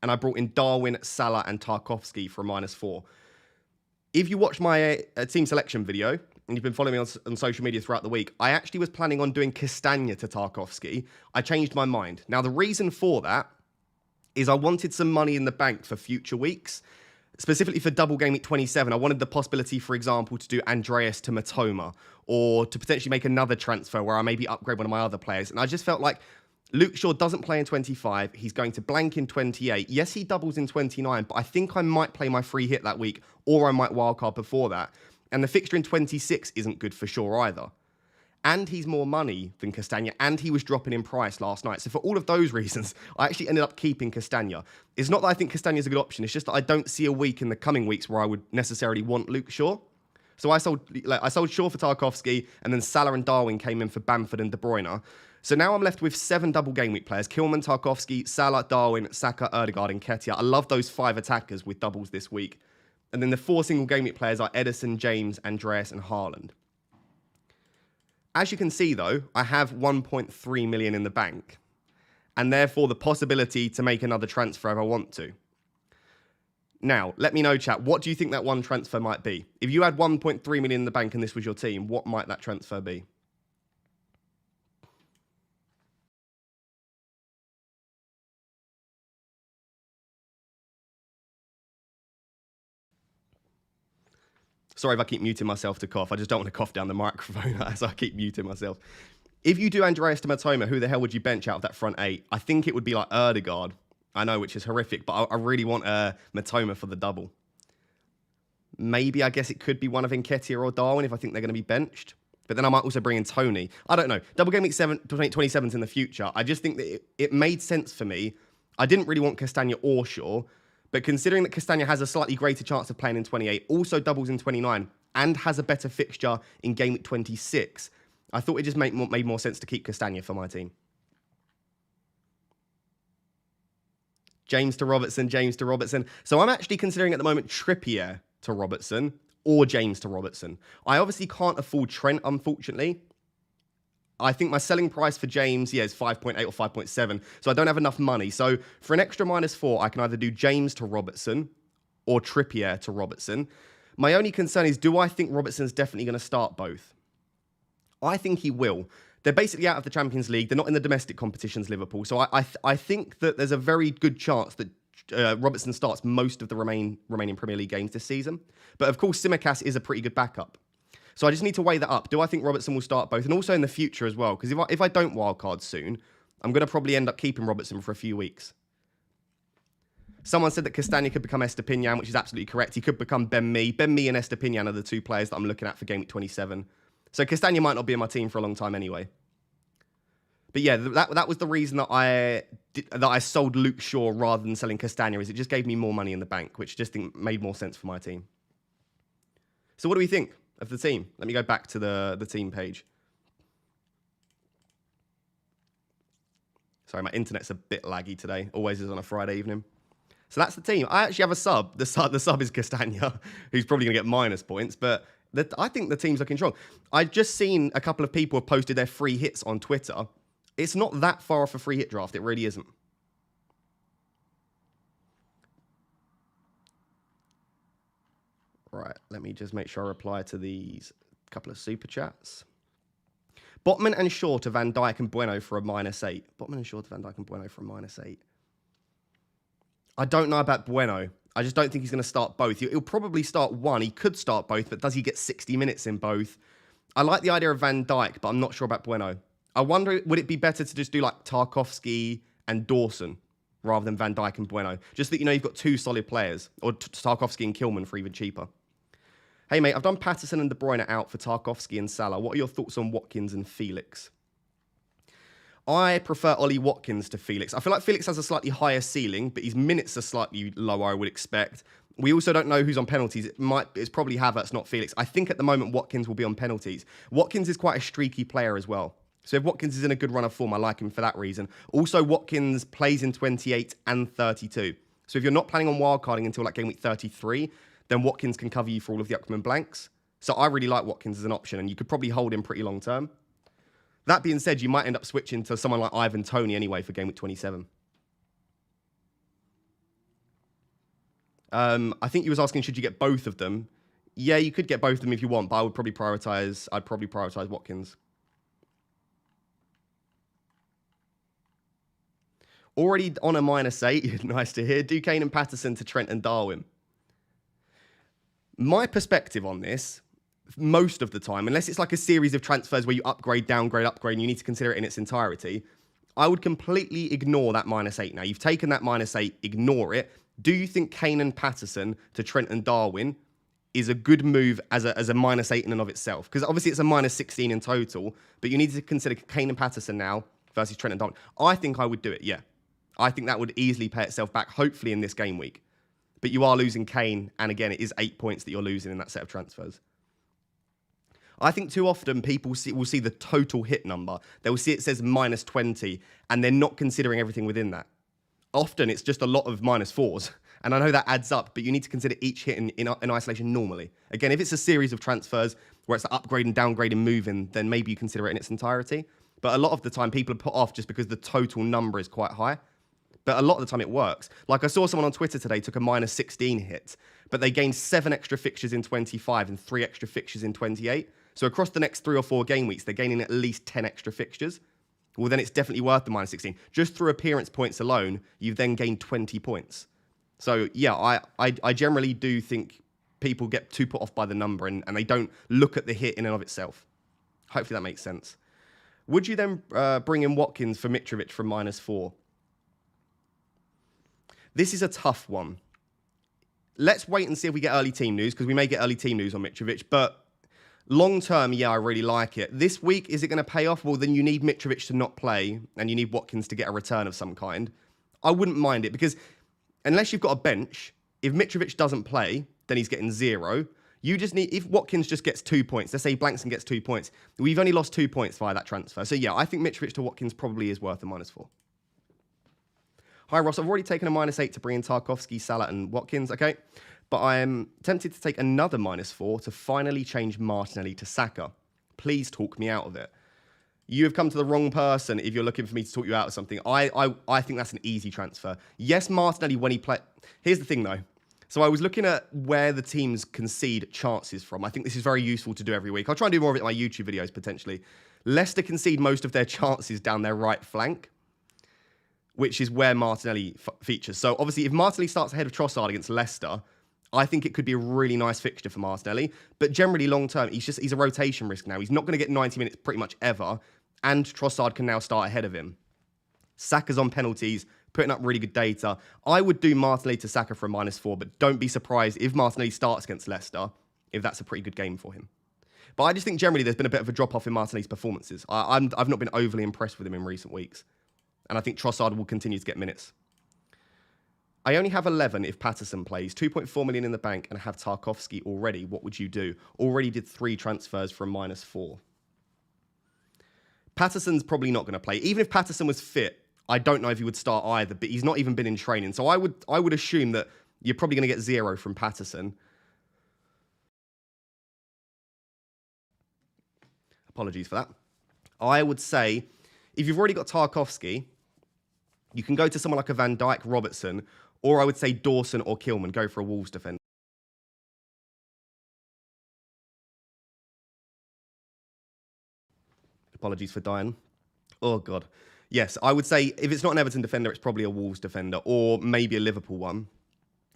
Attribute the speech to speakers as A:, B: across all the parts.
A: and I brought in Darwin, Salah, and Tarkowski for a -4. If you watch my team selection video, and you've been following me on social media throughout the week, I actually was planning on doing Castagna to Tarkowski. I changed my mind. Now, the reason for that is I wanted some money in the bank for future weeks. Specifically for double game week 27, I wanted the possibility, for example, to do Andreas to Matoma, or to potentially make another transfer where I maybe upgrade one of my other players. And I just felt like Luke Shaw doesn't play in 25. He's going to blank in 28. Yes, he doubles in 29, but I think I might play my free hit that week, or I might wildcard before that. And the fixture in 26 isn't good for Shaw either. And he's more money than Castagna, and he was dropping in price last night. So for all of those reasons, I actually ended up keeping Castagna. It's not that I think Castagna is a good option. It's just that I don't see a week in the coming weeks where I would necessarily want Luke Shaw. So I sold Shaw for Tarkowski, and then Salah and Darwin came in for Bamford and De Bruyne. So now I'm left with 7 double game week players: Kilman, Tarkowski, Salah, Darwin, Saka, Ødegaard, and Ketia. I love those 5 attackers with doubles this week. And then the 4 single game week players are Edison, James, Andreas, and Haaland. As you can see, though, I have 1.3 million in the bank, and therefore the possibility to make another transfer if I want to. Now, let me know, chat, what do you think that one transfer might be? If you had 1.3 million in the bank and this was your team, what might that transfer be? Sorry if I keep muting myself to cough. I just don't want to cough down the microphone as I keep muting myself. If you do Andreas to Matoma, who the hell would you bench out of that front 8? I think it would be like Ødegaard. I know, which is horrific, but I really want Matoma for the double. Maybe I guess it could be one of Nketiah or Darwin if I think they're going to be benched. But then I might also bring in Tony. I don't know. Double game week 27's in the future. I just think that it made sense for me. I didn't really want Castagna or Shaw. But considering that Castagna has a slightly greater chance of playing in 28, also doubles in 29, and has a better fixture in game week 26, I thought it just made more sense to keep Castagna for my team. James to Robertson, James to Robertson. So I'm actually considering at the moment Trippier to Robertson or James to Robertson. I obviously can't afford Trent, unfortunately. I think my selling price for James, is 5.8 or 5.7. So I don't have enough money. So for an extra -4, I can either do James to Robertson or Trippier to Robertson. My only concern is, do I think Robertson's definitely going to start both? I think he will. They're basically out of the Champions League. They're not in the domestic competitions, Liverpool. So I think that there's a very good chance that Robertson starts most of the remaining Premier League games this season. But of course, Tsimikas is a pretty good backup. So I just need to weigh that up. Do I think Robertson will start both? And also in the future as well. Because if I don't wildcard soon, I'm going to probably end up keeping Robertson for a few weeks. Someone said that Castagna could become Estepinian, which is absolutely correct. He could become Ben Mee. Ben Mee and Estepinian are the 2 players that I'm looking at for game week 27. So Castagna might not be in my team for a long time anyway. But yeah, that was the reason that I sold Luke Shaw rather than selling Castagna, is it just gave me more money in the bank, which just made more sense for my team. So what do we think of the team? Let me go back to the team page. Sorry, my internet's a bit laggy today. Always is on a Friday evening. So that's the team. I actually have a sub. The sub is Castagna, who's probably going to get minus points, but I think the team's looking strong. I've just seen a couple of people have posted their free hits on Twitter. It's not that far off a free hit draft. It really isn't. Right, let me just make sure I reply to these couple of super chats. Botman and Shaw to Van Dijk and Bueno for a -8. Botman and Shaw to Van Dijk and Bueno for a -8. I don't know about Bueno. I just don't think he's going to start both. He'll probably start one. He could start both, but does he get 60 minutes in both? I like the idea of Van Dijk, but I'm not sure about Bueno. I wonder, would it be better to just do like Tarkowski and Dawson rather than Van Dijk and Bueno? Just that, you've got 2 solid players, or Tarkowski and Kilman for even cheaper. Hey, mate, I've done Patterson and De Bruyne out for Tarkowski and Salah. What are your thoughts on Watkins and Felix? I prefer Ollie Watkins to Felix. I feel like Felix has a slightly higher ceiling, but his minutes are slightly lower, I would expect. We also don't know who's on penalties. It's probably Havertz, not Felix. I think at the moment Watkins will be on penalties. Watkins is quite a streaky player as well. So if Watkins is in a good run of form, I like him for that reason. Also, Watkins plays in 28 and 32. So if you're not planning on wildcarding until like game week 33, then Watkins can cover you for all of the upcoming blanks. So I really like Watkins as an option, and you could probably hold him pretty long term. That being said, you might end up switching to someone like Ivan Toney anyway for game week 27. I think you was asking, should you get both of them? Yeah, you could get both of them if you want, but I'd probably prioritize Watkins. Already on a -8, nice to hear. Duquesne and Patterson to Trent and Darwin. My perspective on this, most of the time, unless it's like a series of transfers where you upgrade, downgrade, upgrade, and you need to consider it in its entirety, I would completely ignore that -8 now. You've taken that -8, ignore it. Do you think Kane and Patterson to Trent and Darwin is a good move as a -8 in and of itself? Because obviously it's a -16 in total, but you need to consider Kane and Patterson now versus Trent and Darwin. I think I would do it, yeah. I think that would easily pay itself back, hopefully in this game week. But you are losing Kane, and again, it is 8 points that you're losing in that set of transfers. I think too often people will see the total hit number. They will see it says -20, and they're not considering everything within that. Often it's just a lot of -4s, and I know that adds up, but you need to consider each hit in isolation normally. Again, if it's a series of transfers where it's upgrading, downgrading, moving, then maybe you consider it in its entirety. But a lot of the time, people are put off just because the total number is quite high. But a lot of the time it works. Like I saw someone on Twitter today took a -16 hit, but they gained 7 extra fixtures in 25 and 3 extra fixtures in 28. So across the next 3 or 4 game weeks, they're gaining at least 10 extra fixtures. Well, then it's definitely worth the -16. Just through appearance points alone, you've then gained 20 points. So yeah, I generally do think people get too put off by the number and they don't look at the hit in and of itself. Hopefully that makes sense. Would you then bring in Watkins for Mitrovic from -4? This is a tough one. Let's wait and see if we get early team news, because we may get early team news on Mitrovic, but long term, yeah, I really like it. This week, is it going to pay off? Well, then you need Mitrovic to not play, and you need Watkins to get a return of some kind. I wouldn't mind it, because unless you've got a bench, if Mitrovic doesn't play, then he's getting 0. You just need, if Watkins just gets 2 points, let's say Blankson gets 2 points, we've only lost 2 points via that transfer. So yeah, I think Mitrovic to Watkins probably is worth a -4. Hi, Ross. I've already taken a -8 to bring in Tarkowski, Salah, and Watkins. Okay. But I am tempted to take another -4 to finally change Martinelli to Saka. Please talk me out of it. You have come to the wrong person if you're looking for me to talk you out of something. I think that's an easy transfer. Yes, Martinelli, when he played... Here's the thing, though. So I was looking at where the teams concede chances from. I think this is very useful to do every week. I'll try and do more of it in my YouTube videos, potentially. Leicester concede most of their chances down their right flank, which is where Martinelli features. So obviously, if Martinelli starts ahead of Trossard against Leicester, I think it could be a really nice fixture for Martinelli. But generally, long term, he's a rotation risk now. He's not going to get 90 minutes pretty much ever, and Trossard can now start ahead of him. Saka's on penalties, putting up really good data. I would do Martinelli to Saka for a -4, but don't be surprised if Martinelli starts against Leicester, if that's a pretty good game for him. But I just think generally there's been a bit of a drop-off in Martinelli's performances. I've not been overly impressed with him in recent weeks. And I think Trossard will continue to get minutes. I only have 11 if Patterson plays. 2.4 million in the bank and have Tarkowski already. What would you do? Already did 3 transfers for a -4. Patterson's probably not going to play. Even if Patterson was fit, I don't know if he would start either, but he's not even been in training. So I would assume that you're probably going to get 0 from Patterson. Apologies for that. I would say, if you've already got Tarkowski, you can go to someone like a Van Dijk, Robertson, or I would say Dawson or Kilman. Go for a Wolves defender. Apologies for dying. Oh, God. Yes, I would say if it's not an Everton defender, it's probably a Wolves defender or maybe a Liverpool one.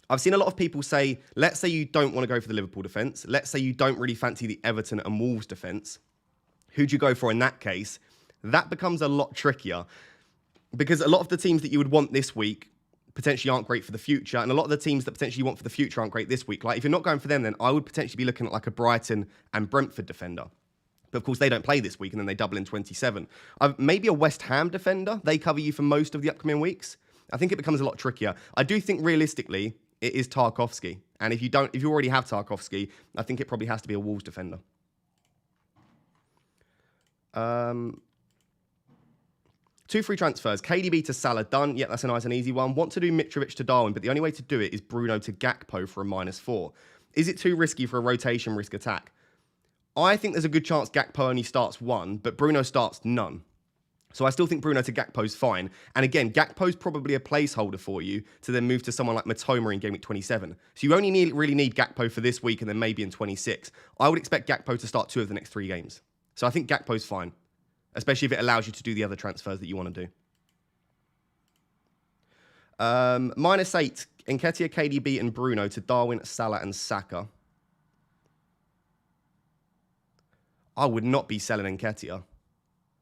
A: I've seen a lot of people say, let's say you don't want to go for the Liverpool defence. Let's say you don't really fancy the Everton and Wolves defence. Who do you go for in that case? That becomes a lot trickier because a lot of the teams that you would want this week potentially aren't great for the future, and a lot of the teams that potentially you want for the future aren't great this week. Like, if you're not going for them, then I would potentially be looking at like a Brighton and Brentford defender. But of course, they don't play this week, and then they double in 27. Maybe a West Ham defender. They cover you for most of the upcoming weeks. I think it becomes a lot trickier. I do think realistically it is Tarkowski, and if you already have Tarkowski, I think it probably has to be a Wolves defender. 2 free transfers. KDB to Salah, done. Yeah, that's a nice and easy one. Want to do Mitrovic to Darwin, but the only way to do it is Bruno to Gakpo for a -4. Is it too risky for a rotation risk attack? I think there's a good chance Gakpo only starts 1, but Bruno starts none. So I still think Bruno to Gakpo's fine. And again, Gakpo's probably a placeholder for you to then move to someone like Matoma in Game Week 27. So you only really need Gakpo for this week and then maybe in 26. I would expect Gakpo to start 2 of the next 3 games. So I think Gakpo's fine, especially if it allows you to do the other transfers that you want to do. -8, Nketiah, KDB and Bruno to Darwin, Salah and Saka. I would not be selling Nketiah.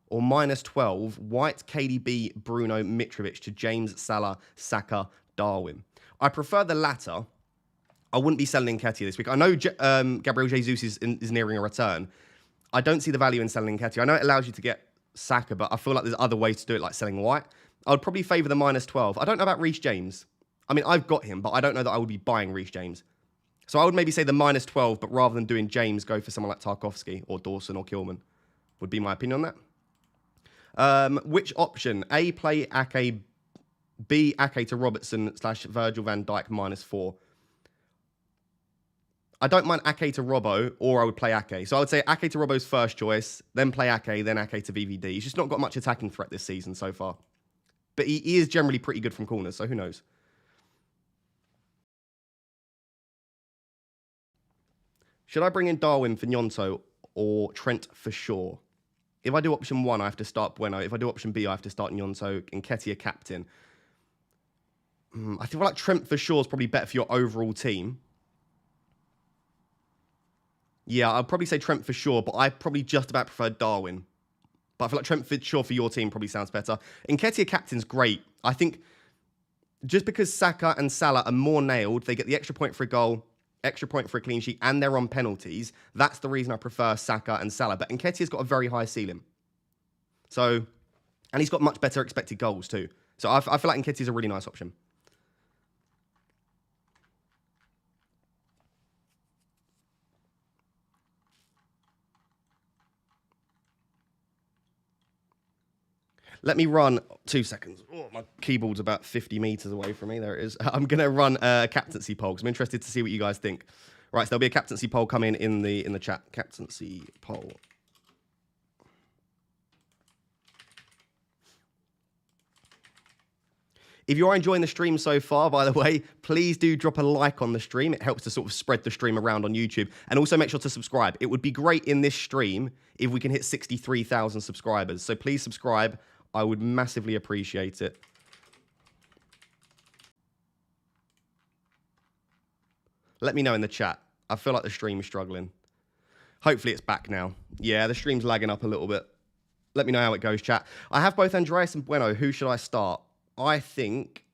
A: Or -12, White, KDB, Bruno, Mitrovic to James, Salah, Saka, Darwin. I prefer the latter. I wouldn't be selling Nketiah this week. I know Gabriel Jesus is nearing a return. I don't see the value in selling Nketiah. I know it allows you to get Saka, but I feel like there's other ways to do it, like selling White. I would probably favour the -12. I don't know about Reece James. I mean, I've got him, but I don't know that I would be buying Reece James. So I would maybe say the -12, but rather than doing James, go for someone like Tarkowski or Dawson or Kilman, would be my opinion on that. Which option? A, play Ake. B, Ake to Robertson / Virgil van Dijk -4. I don't mind Ake to Robbo, or I would play Ake. So I would say Ake to Robbo's first choice, then play Ake, then Ake to VVD. He's just not got much attacking threat this season so far. But he is generally pretty good from corners, so who knows? Should I bring in Darwin for Gnonto or Trent for Shaw? If I do option 1, I have to start Bueno. If I do option B, I have to start Gnonto, Nketiah captain. I feel like Trent for Shaw is probably better for your overall team. Yeah, I'd probably say Trent for Shaw, but I probably just about prefer Darwin. But I feel like Trent for Shaw for your team probably sounds better. Nketiah captain's great. I think just because Saka and Salah are more nailed, they get the extra point for a goal, extra point for a clean sheet, and they're on penalties. That's the reason I prefer Saka and Salah. But Nketiah's got a very high ceiling. So, and he's got much better expected goals too. So I feel like Nketiah's a really nice option. Let me run 2 seconds. Oh, my keyboard's about 50 meters away from me. There it is. I'm going to run a captaincy poll because I'm interested to see what you guys think. Right, so there'll be a captaincy poll coming in the chat. Captaincy poll. If you are enjoying the stream so far, by the way, please do drop a like on the stream. It helps to sort of spread the stream around on YouTube. And also make sure to subscribe. It would be great in this stream if we can hit 63,000 subscribers. So please subscribe. I would massively appreciate it. Let me know in the chat. I feel like the stream's struggling. Hopefully it's back now. Yeah, the stream's lagging up a little bit. Let me know how it goes, chat. I have both Andreas and Bueno. Who should I start? I think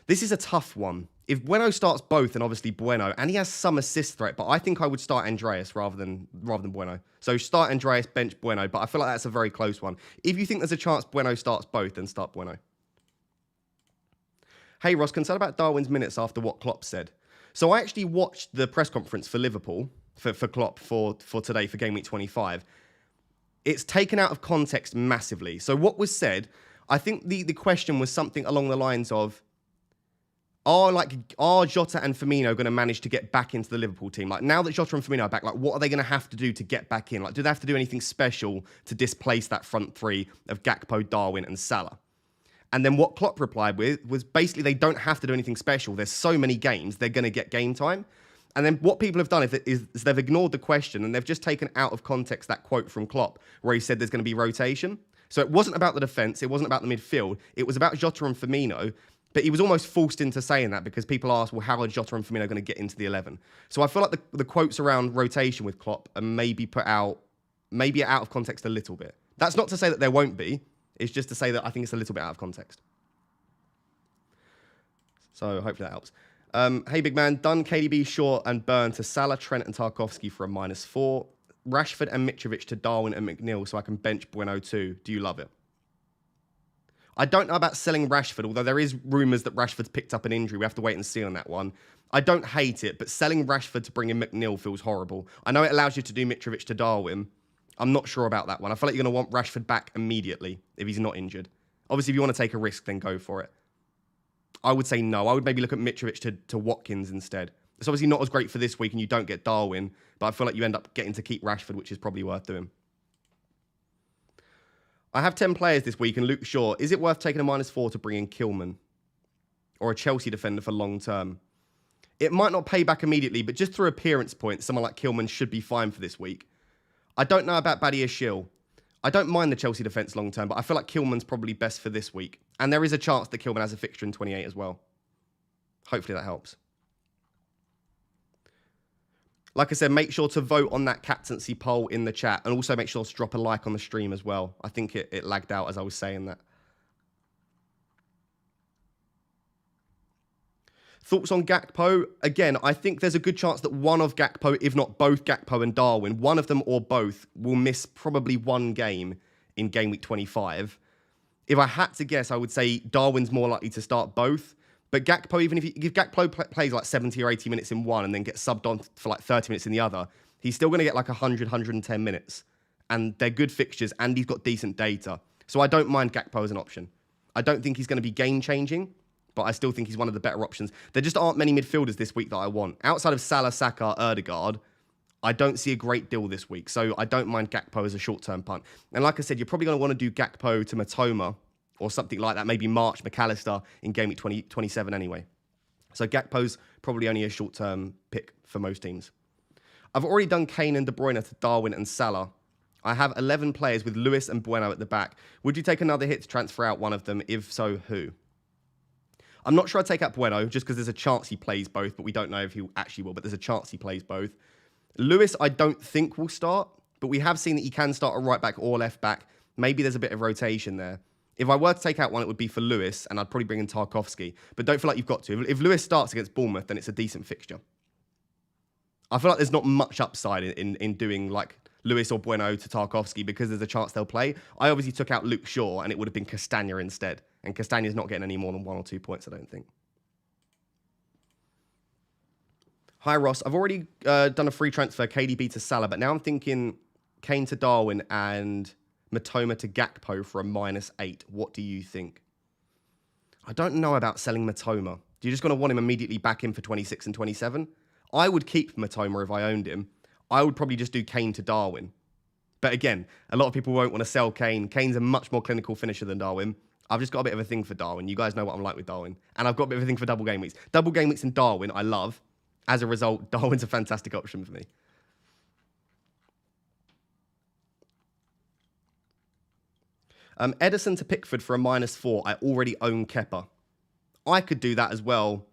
A: this is a tough one. If Bueno starts both, then obviously Bueno, and he has some assist threat, but I think I would start Andreas rather than Bueno. So start Andreas, bench Bueno, but I feel like that's a very close one. If you think there's a chance Bueno starts both, then start Bueno. Hey Ross, concerned about Darwin's minutes after what Klopp said. So I actually watched the press conference for Liverpool, for Klopp for today, for Game Week 25. It's taken out of context massively. So what was said, I think the question was something along the lines of, are Jota and Firmino going to manage to get back into the Liverpool team? Like, now that Jota and Firmino are back, like, what are they going to have to do to get back in? Like, do they have to do anything special to displace that front three of Gakpo, Darwin, and Salah? And then what Klopp replied with was basically they don't have to do anything special. There's so many games, they're going to get game time. And then what people have done is they've ignored the question and they've just taken out of context that quote from Klopp where he said there's going to be rotation. So it wasn't about the defence, it wasn't about the midfield, it was about Jota and Firmino. But he was almost forced into saying that because people asked, well, how are Jota and Firmino going to get into the 11? So I feel like the quotes around rotation with Klopp are maybe out of context a little bit. That's not to say that there won't be. It's just to say that I think it's a little bit out of context. So hopefully that helps. Hey, big man. Done KDB, Shaw, and Burn to Salah, Trent, and Tarkowski for a -4. Rashford and Mitrovic to Darwin and McNeil so I can bench Bueno too. Do you love it? I don't know about selling Rashford, although there is rumours that Rashford's picked up an injury. We have to wait and see on that one. I don't hate it, but selling Rashford to bring in McNeil feels horrible. I know it allows you to do Mitrovic to Darwin. I'm not sure about that one. I feel like you're going to want Rashford back immediately if he's not injured. Obviously, if you want to take a risk, then go for it. I would say no. I would maybe look at Mitrovic to Watkins instead. It's obviously not as great for this week and you don't get Darwin, but I feel like you end up getting to keep Rashford, which is probably worth doing. I have 10 players this week and Luke Shaw. Is it worth taking a -4 to bring in Kilman? Or a Chelsea defender for long term? It might not pay back immediately, but just through appearance points, someone like Kilman should be fine for this week. I don't know about Badiashile. I don't mind the Chelsea defence long term, but I feel like Kilman's probably best for this week. And there is a chance that Kilman has a fixture in 28 as well. Hopefully that helps. Like I said, make sure to vote on that captaincy poll in the chat. And also make sure to drop a like on the stream as well. I think it lagged out as I was saying that. Thoughts on Gakpo? Again, I think there's a good chance that one of Gakpo, if not both Gakpo and Darwin, one of them or both, will miss probably one game in Game Week 25. If I had to guess, I would say Darwin's more likely to start both. But Gakpo, even if Gakpo plays like 70 or 80 minutes in one and then gets subbed on for like 30 minutes in the other, he's still going to get like 100, 110 minutes. And they're good fixtures and he's got decent data. So I don't mind Gakpo as an option. I don't think he's going to be game-changing, but I still think he's one of the better options. There just aren't many midfielders this week that I want. Outside of Salah, Saka, Ødegaard, I don't see a great deal this week. So I don't mind Gakpo as a short-term punt. And like I said, you're probably going to want to do Gakpo to Matoma or something like that. Maybe March, McAllister in Game Week 27 anyway. So Gakpo's probably only a short-term pick for most teams. I've already done Kane and De Bruyne to Darwin and Salah. I have 11 players with Lewis and Bueno at the back. Would you take another hit to transfer out one of them? If so, who? I'm not sure I'd take out Bueno, just because there's a chance he plays both, but we don't know if he actually will, but there's a chance he plays both. Lewis, I don't think will start, but we have seen that he can start a right back or left back. Maybe there's a bit of rotation there. If I were to take out one, it would be for Lewis, and I'd probably bring in Tarkowski, but don't feel like you've got to. If Lewis starts against Bournemouth, then it's a decent fixture. I feel like there's not much upside in doing like Lewis or Bueno to Tarkowski because there's a chance they'll play. I obviously took out Luke Shaw, and it would have been Castagna instead. And Castagna's not getting any more than 1 or 2 points, I don't think. Hi, Ross. I've already done a free transfer, KDB to Salah, but now I'm thinking Kane to Darwin and Matoma to Gakpo for a -8. What do you think? I don't know about selling Matoma. Do you just going to want him immediately back in for 26 and 27? I would keep Matoma if I owned him. I would probably just do Kane to Darwin. But again, a lot of people won't want to sell Kane. Kane's a much more clinical finisher than Darwin. I've just got a bit of a thing for Darwin. You guys know what I'm like with Darwin. And I've got a bit of a thing for double game weeks. Double game weeks in Darwin, I love. As a result, Darwin's a fantastic option for me. Edison to Pickford for a -4. I already own Kepa. I could do that as well.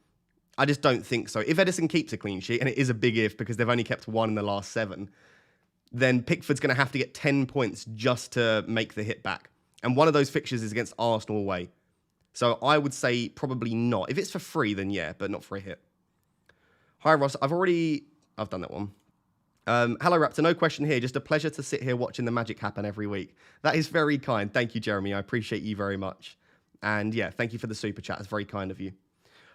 A: I just don't think so. If Edison keeps a clean sheet, and it is a big if because they've only kept 1 in the last 7, then Pickford's going to have to get 10 points just to make the hit back. And one of those fixtures is against Arsenal away. So I would say probably not. If it's for free, then yeah, but not for a hit. Hi, Ross. I've done that one. Hello, Raptor. No question here. Just a pleasure to sit here watching the magic happen every week. That is very kind. Thank you, Jeremy. I appreciate you very much. And yeah, thank you for the super chat. It's very kind of you.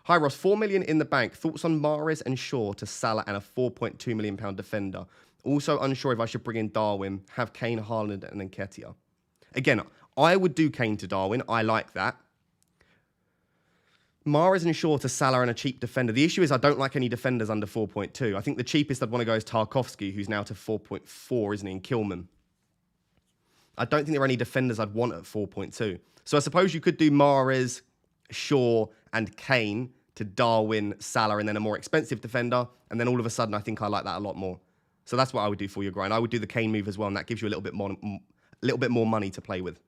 A: Hi, Ross. 4 million in the bank. Thoughts on Mahrez and Shaw to Salah and a £4.2 million defender. Also unsure if I should bring in Darwin, have Kane, Haaland, and Nketiah. Again, I would do Kane to Darwin. I like that. Mahrez and Shaw to Salah and a cheap defender. The issue is I don't like any defenders under 4.2. I think the cheapest I'd want to go is Tarkowski, who's now to 4.4, isn't he, in Kilman. I don't think there are any defenders I'd want at 4.2. So I suppose you could do Mahrez, Shaw, and Kane to Darwin, Salah, and then a more expensive defender. And then all of a sudden, I think I like that a lot more. So that's what I would do for your grind. I would do the Kane move as well, and that gives you a little bit more money to play with.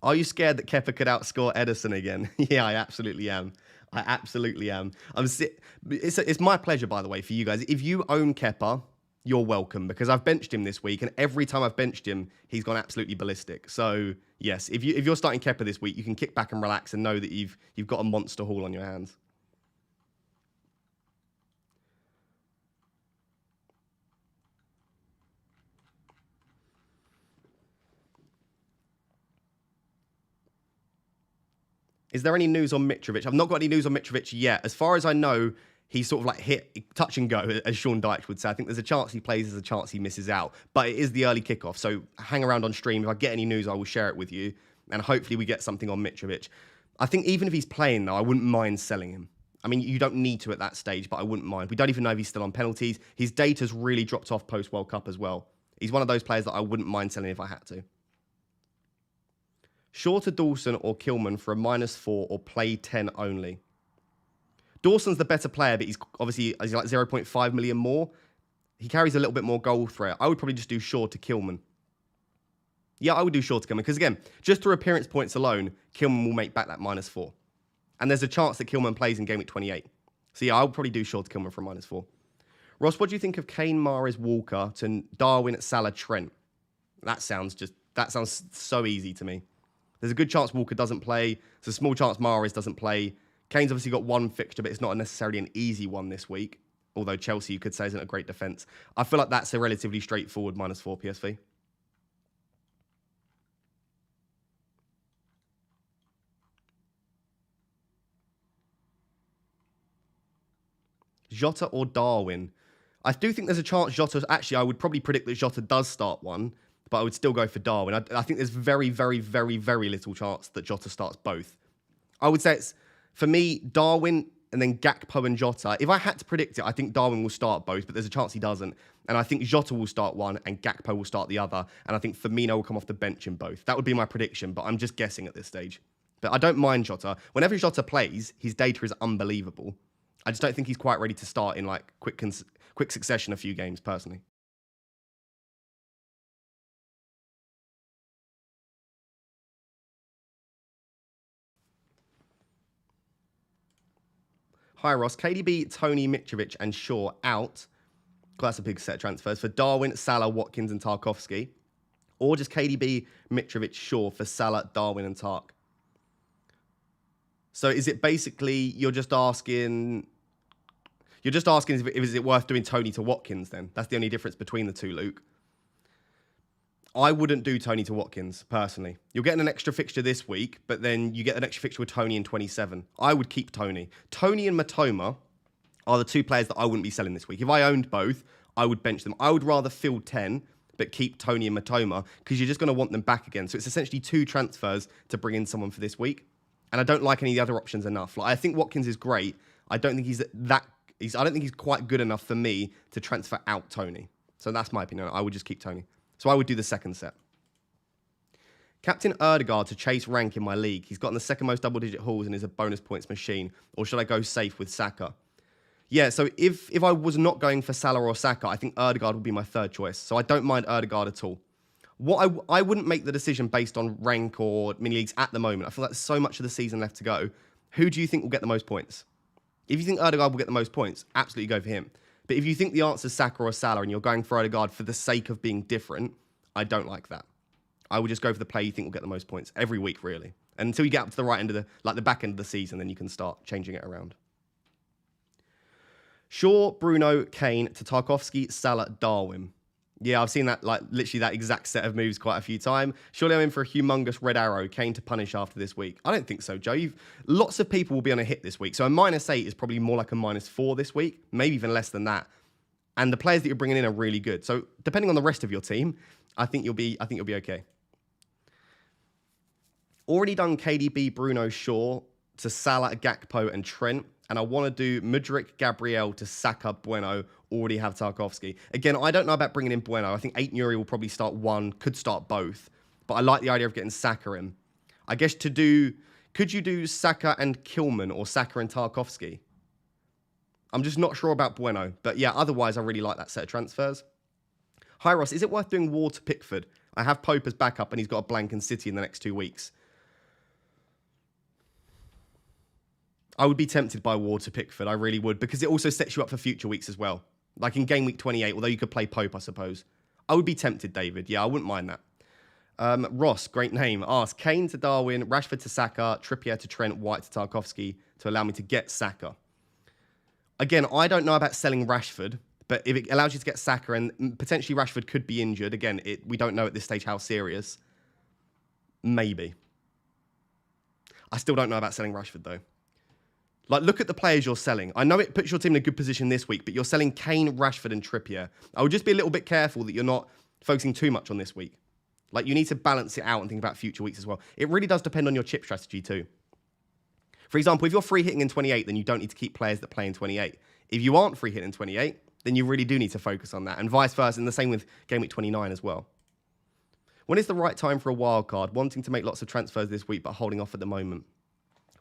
A: Are you scared that Kepa could outscore Edison again? Yeah, I absolutely am. I absolutely am. It's my pleasure, by the way, for you guys. If you own Kepa, you're welcome, because I've benched him this week, and every time I've benched him, he's gone absolutely ballistic. So yes, if you're starting Kepa this week, you can kick back and relax and know that you've got a monster haul on your hands. Is there any news on Mitrovic? I've not got any news on Mitrovic yet. As far as I know, he's sort of like hit touch and go, as Sean Dyche would say. I think there's a chance he plays, there's a chance he misses out. But it is the early kickoff, so hang around on stream. If I get any news, I will share it with you. And hopefully we get something on Mitrovic. I think even if he's playing, though, I wouldn't mind selling him. I mean, you don't need to at that stage, but I wouldn't mind. We don't even know if he's still on penalties. His data's really dropped off post-World Cup as well. He's one of those players that I wouldn't mind selling if I had to. Shaw to Dawson or Kilman for a -4 or play 10 only. Dawson's the better player, but he's obviously like 0.5 million more. He carries a little bit more goal threat. I would probably just do Shaw to Kilman. Yeah, I would do Shaw to Kilman because, again, just through appearance points alone, Kilman will make back that -4. And there's a chance that Kilman plays in Game Week 28. So, yeah, I would probably do Shaw to Kilman for a -4. Ross, what do you think of Kane, Mahrez, Walker to Darwin, Salah, Trent? That sounds so easy to me. There's a good chance Walker doesn't play. There's a small chance Mahrez doesn't play. Kane's obviously got one fixture, but it's not necessarily an easy one this week. Although Chelsea, you could say, isn't a great defence. I feel like that's a relatively straightforward -4 PSV. Jota or Darwin? I do think there's a chance Jota... Actually, I would probably predict that Jota does start one, but I would still go for Darwin. I think there's very, very, very, very little chance that Jota starts both. I would say it's, for me, Darwin and then Gakpo and Jota. If I had to predict it, I think Darwin will start both, but there's a chance he doesn't. And I think Jota will start one and Gakpo will start the other. And I think Firmino will come off the bench in both. That would be my prediction, but I'm just guessing at this stage. But I don't mind Jota. Whenever Jota plays, his data is unbelievable. I just don't think he's quite ready to start in like quick succession a few games, personally. Hi, Ross. KDB, Tony, Mitrovic, and Shaw out. God, that's a big set of transfers. For Darwin, Salah, Watkins, and Tarkowski. Or just KDB, Mitrovic, Shaw for Salah, Darwin, and Tark. So is it basically you're just asking if is it worth doing Tony to Watkins then? That's the only difference between the two, Luke. I wouldn't do Tony to Watkins, personally. You're getting an extra fixture this week, but then you get an extra fixture with Tony in 27. I would keep Tony. Tony and Matoma are the two players that I wouldn't be selling this week. If I owned both, I would bench them. I would rather field 10, but keep Tony and Matoma, because you're just going to want them back again. So it's essentially 2 transfers to bring in someone for this week. And I don't like any of the other options enough. Like, I think Watkins is great. I don't think I don't think he's quite good enough for me to transfer out Tony. So that's my opinion. I would just keep Tony. So I would do the second set. Captain Erdegaard to chase rank in my league. He's gotten the second most double-digit hauls and is a bonus points machine. Or should I go safe with Saka? Yeah, so if I was not going for Salah or Saka, I think Erdegaard would be my third choice. So I don't mind Erdegaard at all. I wouldn't make the decision based on rank or mini leagues at the moment. I feel like there's so much of the season left to go. Who do you think will get the most points? If you think Erdegaard will get the most points, absolutely go for him. But if you think the answer is Saka or Salah and you're going for Erdegaard for the sake of being different, I don't like that. I would just go for the player you think will get the most points every week, really. And until you get up to the right end of the back end of the season, then you can start changing it around. Shaw, Bruno, Kane to Tarkowski, Salah, Darwin. Yeah, I've seen that, like, literally that exact set of moves quite a few times. Surely I'm in for a humongous red arrow. Kane to punish after this week. I don't think so, Joe. Lots of people will be on a hit this week. So a -8 is probably more like a -4 this week, maybe even less than that. And the players that you're bringing in are really good. So depending on the rest of your team, I think you'll be okay. Already done KDB, Bruno, Shaw to Salah, Gakpo, and Trent. And I want to do Mudryk, Gabriel to Saka, Bueno. Already have Tarkowski. Again, I don't know about bringing in Bueno. I think Aït-Nouri will probably start one, could start both. But I like the idea of getting Saka in. I guess could you do Saka and Kilman or Saka and Tarkowski? I'm just not sure about Bueno. But yeah, otherwise, I really like that set of transfers. Hi, Ross. Is it worth doing Ward to Pickford? I have Pope as backup and he's got a blank in City in the next 2 weeks. I would be tempted by Ward to Pickford. I really would, because it also sets you up for future weeks as well. Like in game week 28, although you could play Pope, I suppose. I would be tempted, David. Yeah, I wouldn't mind that. Ross, great name, asks, Kane to Darwin, Rashford to Saka, Trippier to Trent, White to Tarkowski to allow me to get Saka. Again, I don't know about selling Rashford, but if it allows you to get Saka and potentially Rashford could be injured, again, we don't know at this stage how serious. Maybe. I still don't know about selling Rashford, though. Like, look at the players you're selling. I know it puts your team in a good position this week, but you're selling Kane, Rashford, and Trippier. I would just be a little bit careful that you're not focusing too much on this week. Like, you need to balance it out and think about future weeks as well. It really does depend on your chip strategy too. For example, if you're free hitting in 28, then you don't need to keep players that play in 28. If you aren't free hitting in 28, then you really do need to focus on that. And vice versa, and the same with Game Week 29 as well. When is the right time for a wildcard? Wanting to make lots of transfers this week, but holding off at the moment.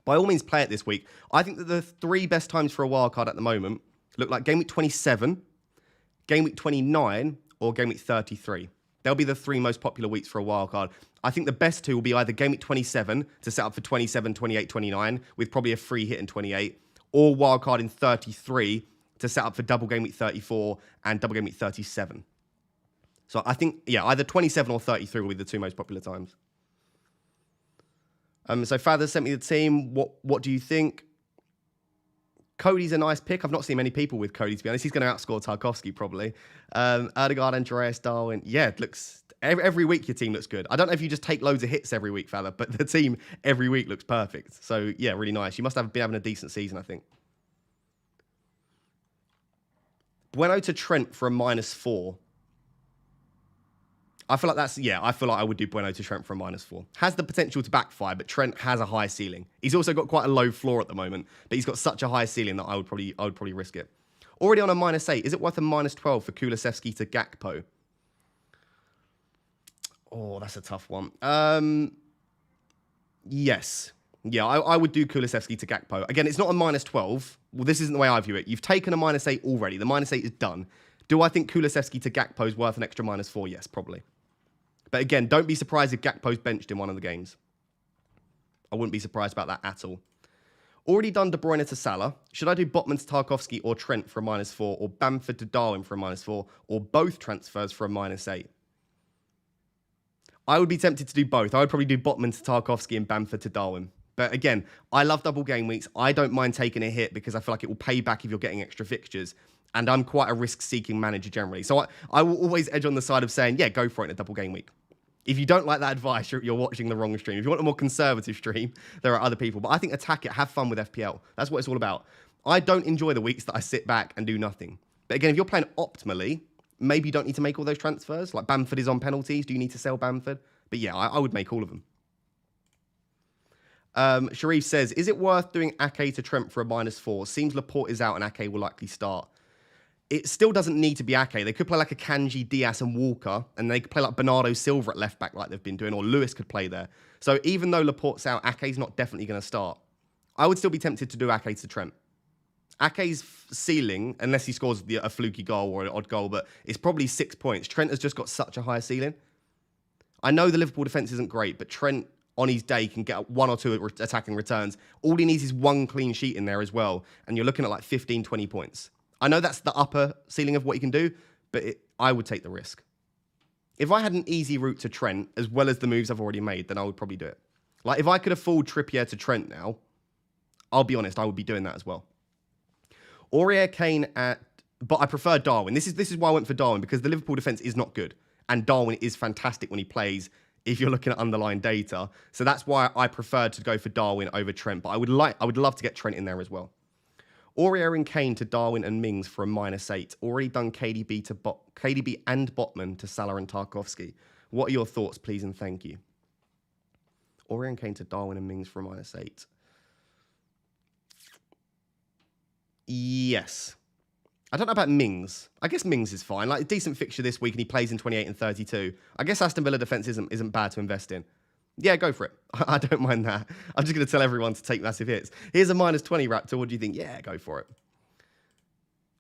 A: By all means, play it this week. I think that the 3 best times for a wildcard at the moment look like Game Week 27, Game Week 29, or Game Week 33. They'll be the 3 most popular weeks for a wildcard. I think the best 2 will be either Game Week 27 to set up for 27, 28, 29, with probably a free hit in 28, or wildcard in 33 to set up for double Game Week 34 and double Game Week 37. So I think, yeah, either 27 or 33 will be the 2 most popular times. So Father sent me the team. What do you think? Cody's a nice pick. I've not seen many people with Cody, to be honest. He's going to outscore Tarkowski, probably. Erdegaard, Andreas, Darwin. Yeah, it looks... Every week your team looks good. I don't know if you just take loads of hits every week, Father, but the team every week looks perfect. So, yeah, really nice. You must have been having a decent season, I think. Bueno to Trent for a -4. I feel like that's, yeah, I feel like I would do Bueno to Trent for a -4. Has the potential to backfire, but Trent has a high ceiling. He's also got quite a low floor at the moment, but he's got such a high ceiling that I would probably risk it. Already on a -8. Is it worth a -12 for Kulusevski to Gakpo? Oh, that's a tough one. Yes. Yeah, I would do Kulusevski to Gakpo. Again, it's not a -12. Well, this isn't the way I view it. You've taken a -8 already. The -8 is done. Do I think Kulusevski to Gakpo is worth an extra -4? Yes, probably. But again, don't be surprised if Gakpo's benched in one of the games. I wouldn't be surprised about that at all. Already done De Bruyne to Salah. Should I do Botman to Tarkowski or Trent for a -4, or Bamford to Darwin for a -4, or both transfers for a -8? I would be tempted to do both. I would probably do Botman to Tarkowski and Bamford to Darwin. But again, I love double game weeks. I don't mind taking a hit because I feel like it will pay back if you're getting extra fixtures. And I'm quite a risk-seeking manager generally. So I will always edge on the side of saying, yeah, go for it in a double game week. If you don't like that advice, you're watching the wrong stream. If you want a more conservative stream, there are other people. But I think attack it, have fun with FPL. That's what it's all about. I don't enjoy the weeks that I sit back and do nothing. But again, if you're playing optimally, maybe you don't need to make all those transfers. Like Bamford is on penalties. Do you need to sell Bamford? But yeah, I would make all of them. Sharif says, is it worth doing Ake to Trent for a -4? Seems Laporte is out and Ake will likely start. It still doesn't need to be Ake. They could play like a Kanji, Diaz and Walker, and they could play like Bernardo Silva at left back like they've been doing, or Lewis could play there. So even though Laporte's out, Ake's not definitely going to start. I would still be tempted to do Ake to Trent. Ake's ceiling, unless he scores a fluky goal or an odd goal, but it's probably 6 points. Trent has just got such a high ceiling. I know the Liverpool defence isn't great, but Trent on his day can get 1 or 2 attacking returns. All he needs is 1 clean sheet in there as well, and you're looking at like 15, 20 points. I know that's the upper ceiling of what he can do, but I would take the risk. If I had an easy route to Trent, as well as the moves I've already made, then I would probably do it. Like, if I could afford Trippier to Trent now, I'll be honest, I would be doing that as well. Aurier, Kane but I prefer Darwin. This is why I went for Darwin, because the Liverpool defence is not good, and Darwin is fantastic when he plays, if you're looking at underlying data. So that's why I preferred to go for Darwin over Trent, but I would love to get Trent in there as well. Aurier and Kane to Darwin and Mings for a -8. Already done KDB and Botman to Salah and Tarkowski. What are your thoughts, please, and thank you? Aurier and Kane to Darwin and Mings for a -8. Yes. I don't know about Mings. I guess Mings is fine. Like, a decent fixture this week, and he plays in 28 and 32. I guess Aston Villa defence isn't bad to invest in. Yeah, go for it. I don't mind that. I'm just going to tell everyone to take massive hits. Here's a -20 Raptor. What do you think? Yeah, go for it.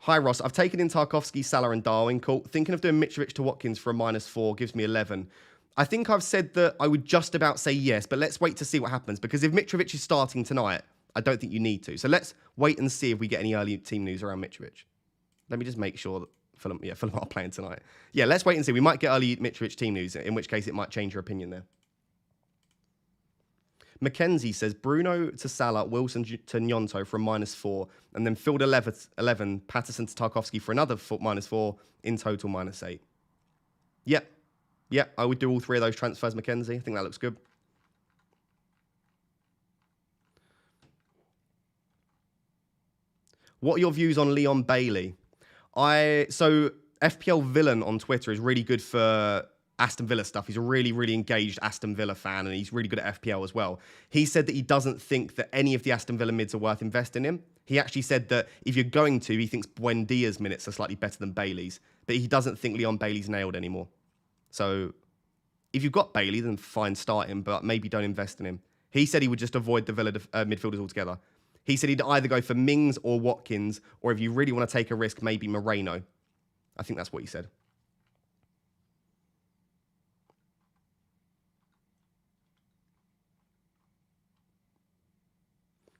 A: Hi, Ross. I've taken in Tarkowski, Salah and Darwin. Cool. Thinking of doing Mitrovic to Watkins for a -4 gives me 11. I think I've said that I would just about say yes, but let's wait to see what happens, because if Mitrovic is starting tonight, I don't think you need to. So let's wait and see if we get any early team news around Mitrovic. Let me just make sure that Fulham are playing tonight. Yeah, let's wait and see. We might get early Mitrovic team news, in which case it might change your opinion there. Mackenzie says, Bruno to Salah, Wilson to Gnonto for a -4, and then filled 11, Patterson to Tarkowski for another -4, in total -8. Yep, I would do all 3 of those transfers, Mackenzie. I think that looks good. What are your views on Leon Bailey? So FPL Villain on Twitter is really good for Aston Villa stuff. He's a really, really engaged Aston Villa fan, and he's really good at FPL as well. He said that he doesn't think that any of the Aston Villa mids are worth investing in. He actually said that if you're going to, he thinks Buendia's minutes are slightly better than Bailey's, but he doesn't think Leon Bailey's nailed anymore. So if you've got Bailey, then fine, start him, but maybe don't invest in him. He said he would just avoid the Villa midfielders altogether. He said he'd either go for Mings or Watkins, or if you really want to take a risk, maybe Moreno. I think that's what he said.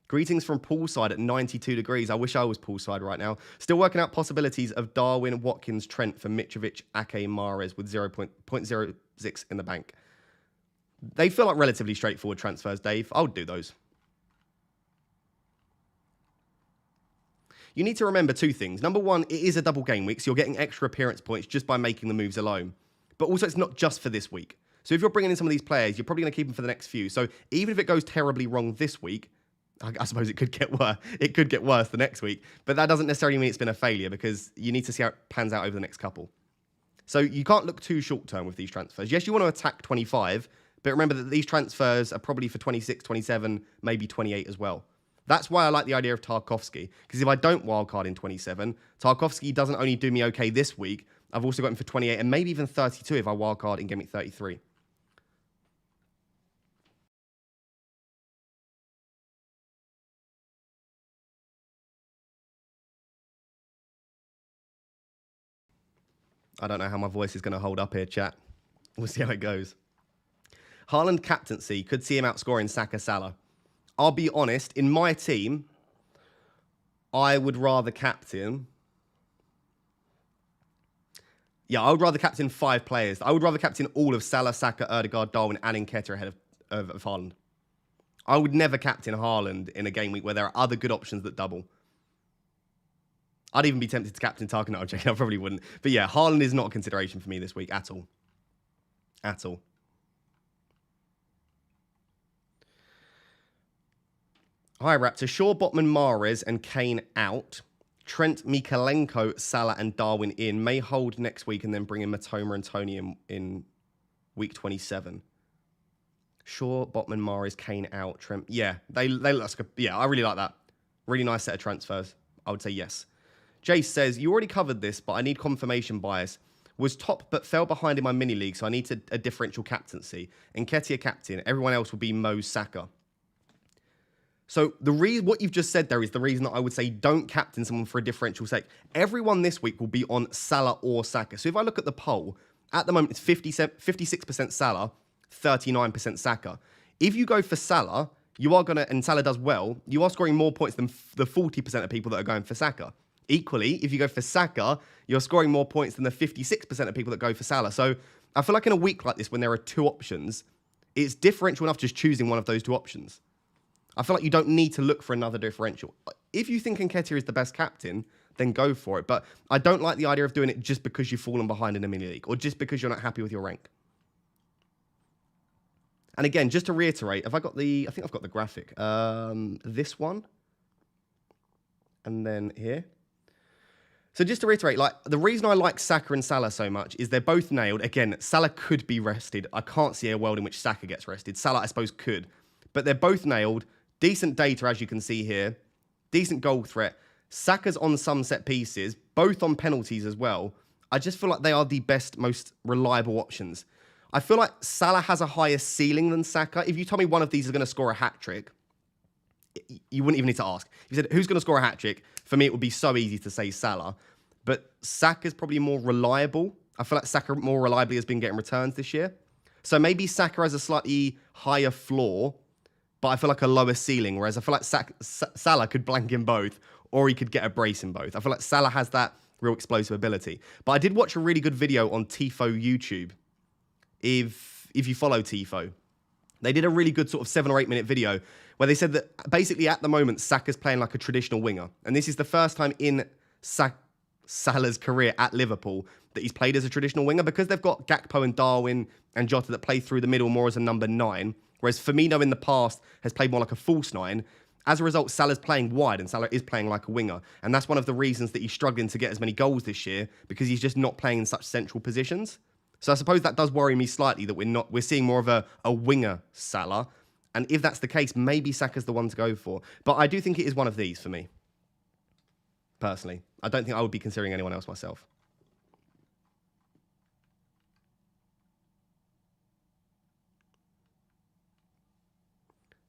A: Greetings from poolside at 92 degrees. I wish I was poolside right now. Still working out possibilities of Darwin, Watkins, Trent for Mitrovic, Ake, Mahrez with 0.06 in the bank. They feel like relatively straightforward transfers, Dave. I would do those. You need to remember two things. Number one, it is a double game week, so you're getting extra appearance points just by making the moves alone. But also, it's not just for this week. So if you're bringing in some of these players, you're probably going to keep them for the next few. So even if it goes terribly wrong this week, I suppose it could get worse. It could get worse the next week, but that doesn't necessarily mean it's been a failure because you need to see how it pans out over the next couple. So you can't look too short-term with these transfers. Yes, you want to attack 25, but remember that these transfers are probably for 26, 27, maybe 28 as well. That's why I like the idea of Tarkowski, because if I don't wildcard in 27, Tarkowski doesn't only do me okay this week, I've also got him for 28 and maybe even 32 if I wildcard in GAMEWEEK 33. I don't know how my voice is going to hold up here, chat. We'll see how it goes. Haaland captaincy could see him outscoring Saka Salah. I'll be honest, in my team, I would rather captain... Yeah, I would rather captain 5 players. I would rather captain all of Salah, Saka, Ødegaard, Darwin, and Nketiah ahead of Haaland. I would never captain Haaland in a game week where there are other good options that double. I'd even be tempted to captain Tarkin. No, I probably wouldn't. But yeah, Haaland is not a consideration for me this week at all. At all. Hi, Raptor. Shaw, Botman, Mahrez, and Kane out. Trent, Mikalenko, Salah, and Darwin in. May hold next week and then bring in Matoma and Tony in week 27. Shaw, Botman, Mahrez, Kane out. Trent. Yeah, they yeah, I really like that. Really nice set of transfers. I would say yes. Jace says, you already covered this, but I need confirmation bias. Was top, but fell behind in my mini league, so I need a differential captaincy. Nketiah captain. Everyone else will be Mo Saka. So what you've just said there is the reason that I would say don't captain someone for a differential sake. Everyone this week will be on Salah or Saka. So if I look at the poll, at the moment it's 56% Salah, 39% Saka. If you go for Salah, you are going to, and Salah does well, you are scoring more points than the 40% of people that are going for Saka. Equally, if you go for Saka, you're scoring more points than the 56% of people that go for Salah. So I feel like in a week like this, when there are 2 options, it's differential enough just choosing one of those 2 options. I feel like you don't need to look for another differential. If you think Nketiah is the best captain, then go for it. But I don't like the idea of doing it just because you've fallen behind in a mini league or just because you're not happy with your rank. And again, just to reiterate, I think I've got the graphic. This one. And then here. So just to reiterate, like the reason I like Saka and Salah so much is they're both nailed. Again, Salah could be rested. I can't see a world in which Saka gets rested. Salah, I suppose, could. But they're both nailed. Decent data, as you can see here. Decent goal threat. Saka's on some set pieces, both on penalties as well. I just feel like they are the best, most reliable options. I feel like Salah has a higher ceiling than Saka. If you tell me one of these is going to score a hat-trick, you wouldn't even need to ask. If you said, who's going to score a hat-trick? For me, it would be so easy to say Salah. But Saka's probably more reliable. I feel like Saka more reliably has been getting returns this year. So maybe Saka has a slightly higher floor, but I feel like a lower ceiling, whereas I feel like Salah could blank in both, or he could get a brace in both. I feel like Salah has that real explosive ability. But I did watch a really good video on Tifo YouTube. If you follow Tifo, they did a really good sort of 7 or 8 minute video where they said that basically at the moment, Saka's playing like a traditional winger. And this is the first time in Salah's career at Liverpool that he's played as a traditional winger, because they've got Gakpo and Darwin and Jota that play through the middle more as a number 9. Whereas Firmino in the past has played more like a false 9. As a result, Salah's playing wide and Salah is playing like a winger. And that's one of the reasons that he's struggling to get as many goals this year, because he's just not playing in such central positions. So I suppose that does worry me slightly that we're seeing more of a winger Salah. And if that's the case, maybe Saka's the one to go for. But I do think it is one of these for me, personally. I don't think I would be considering anyone else myself.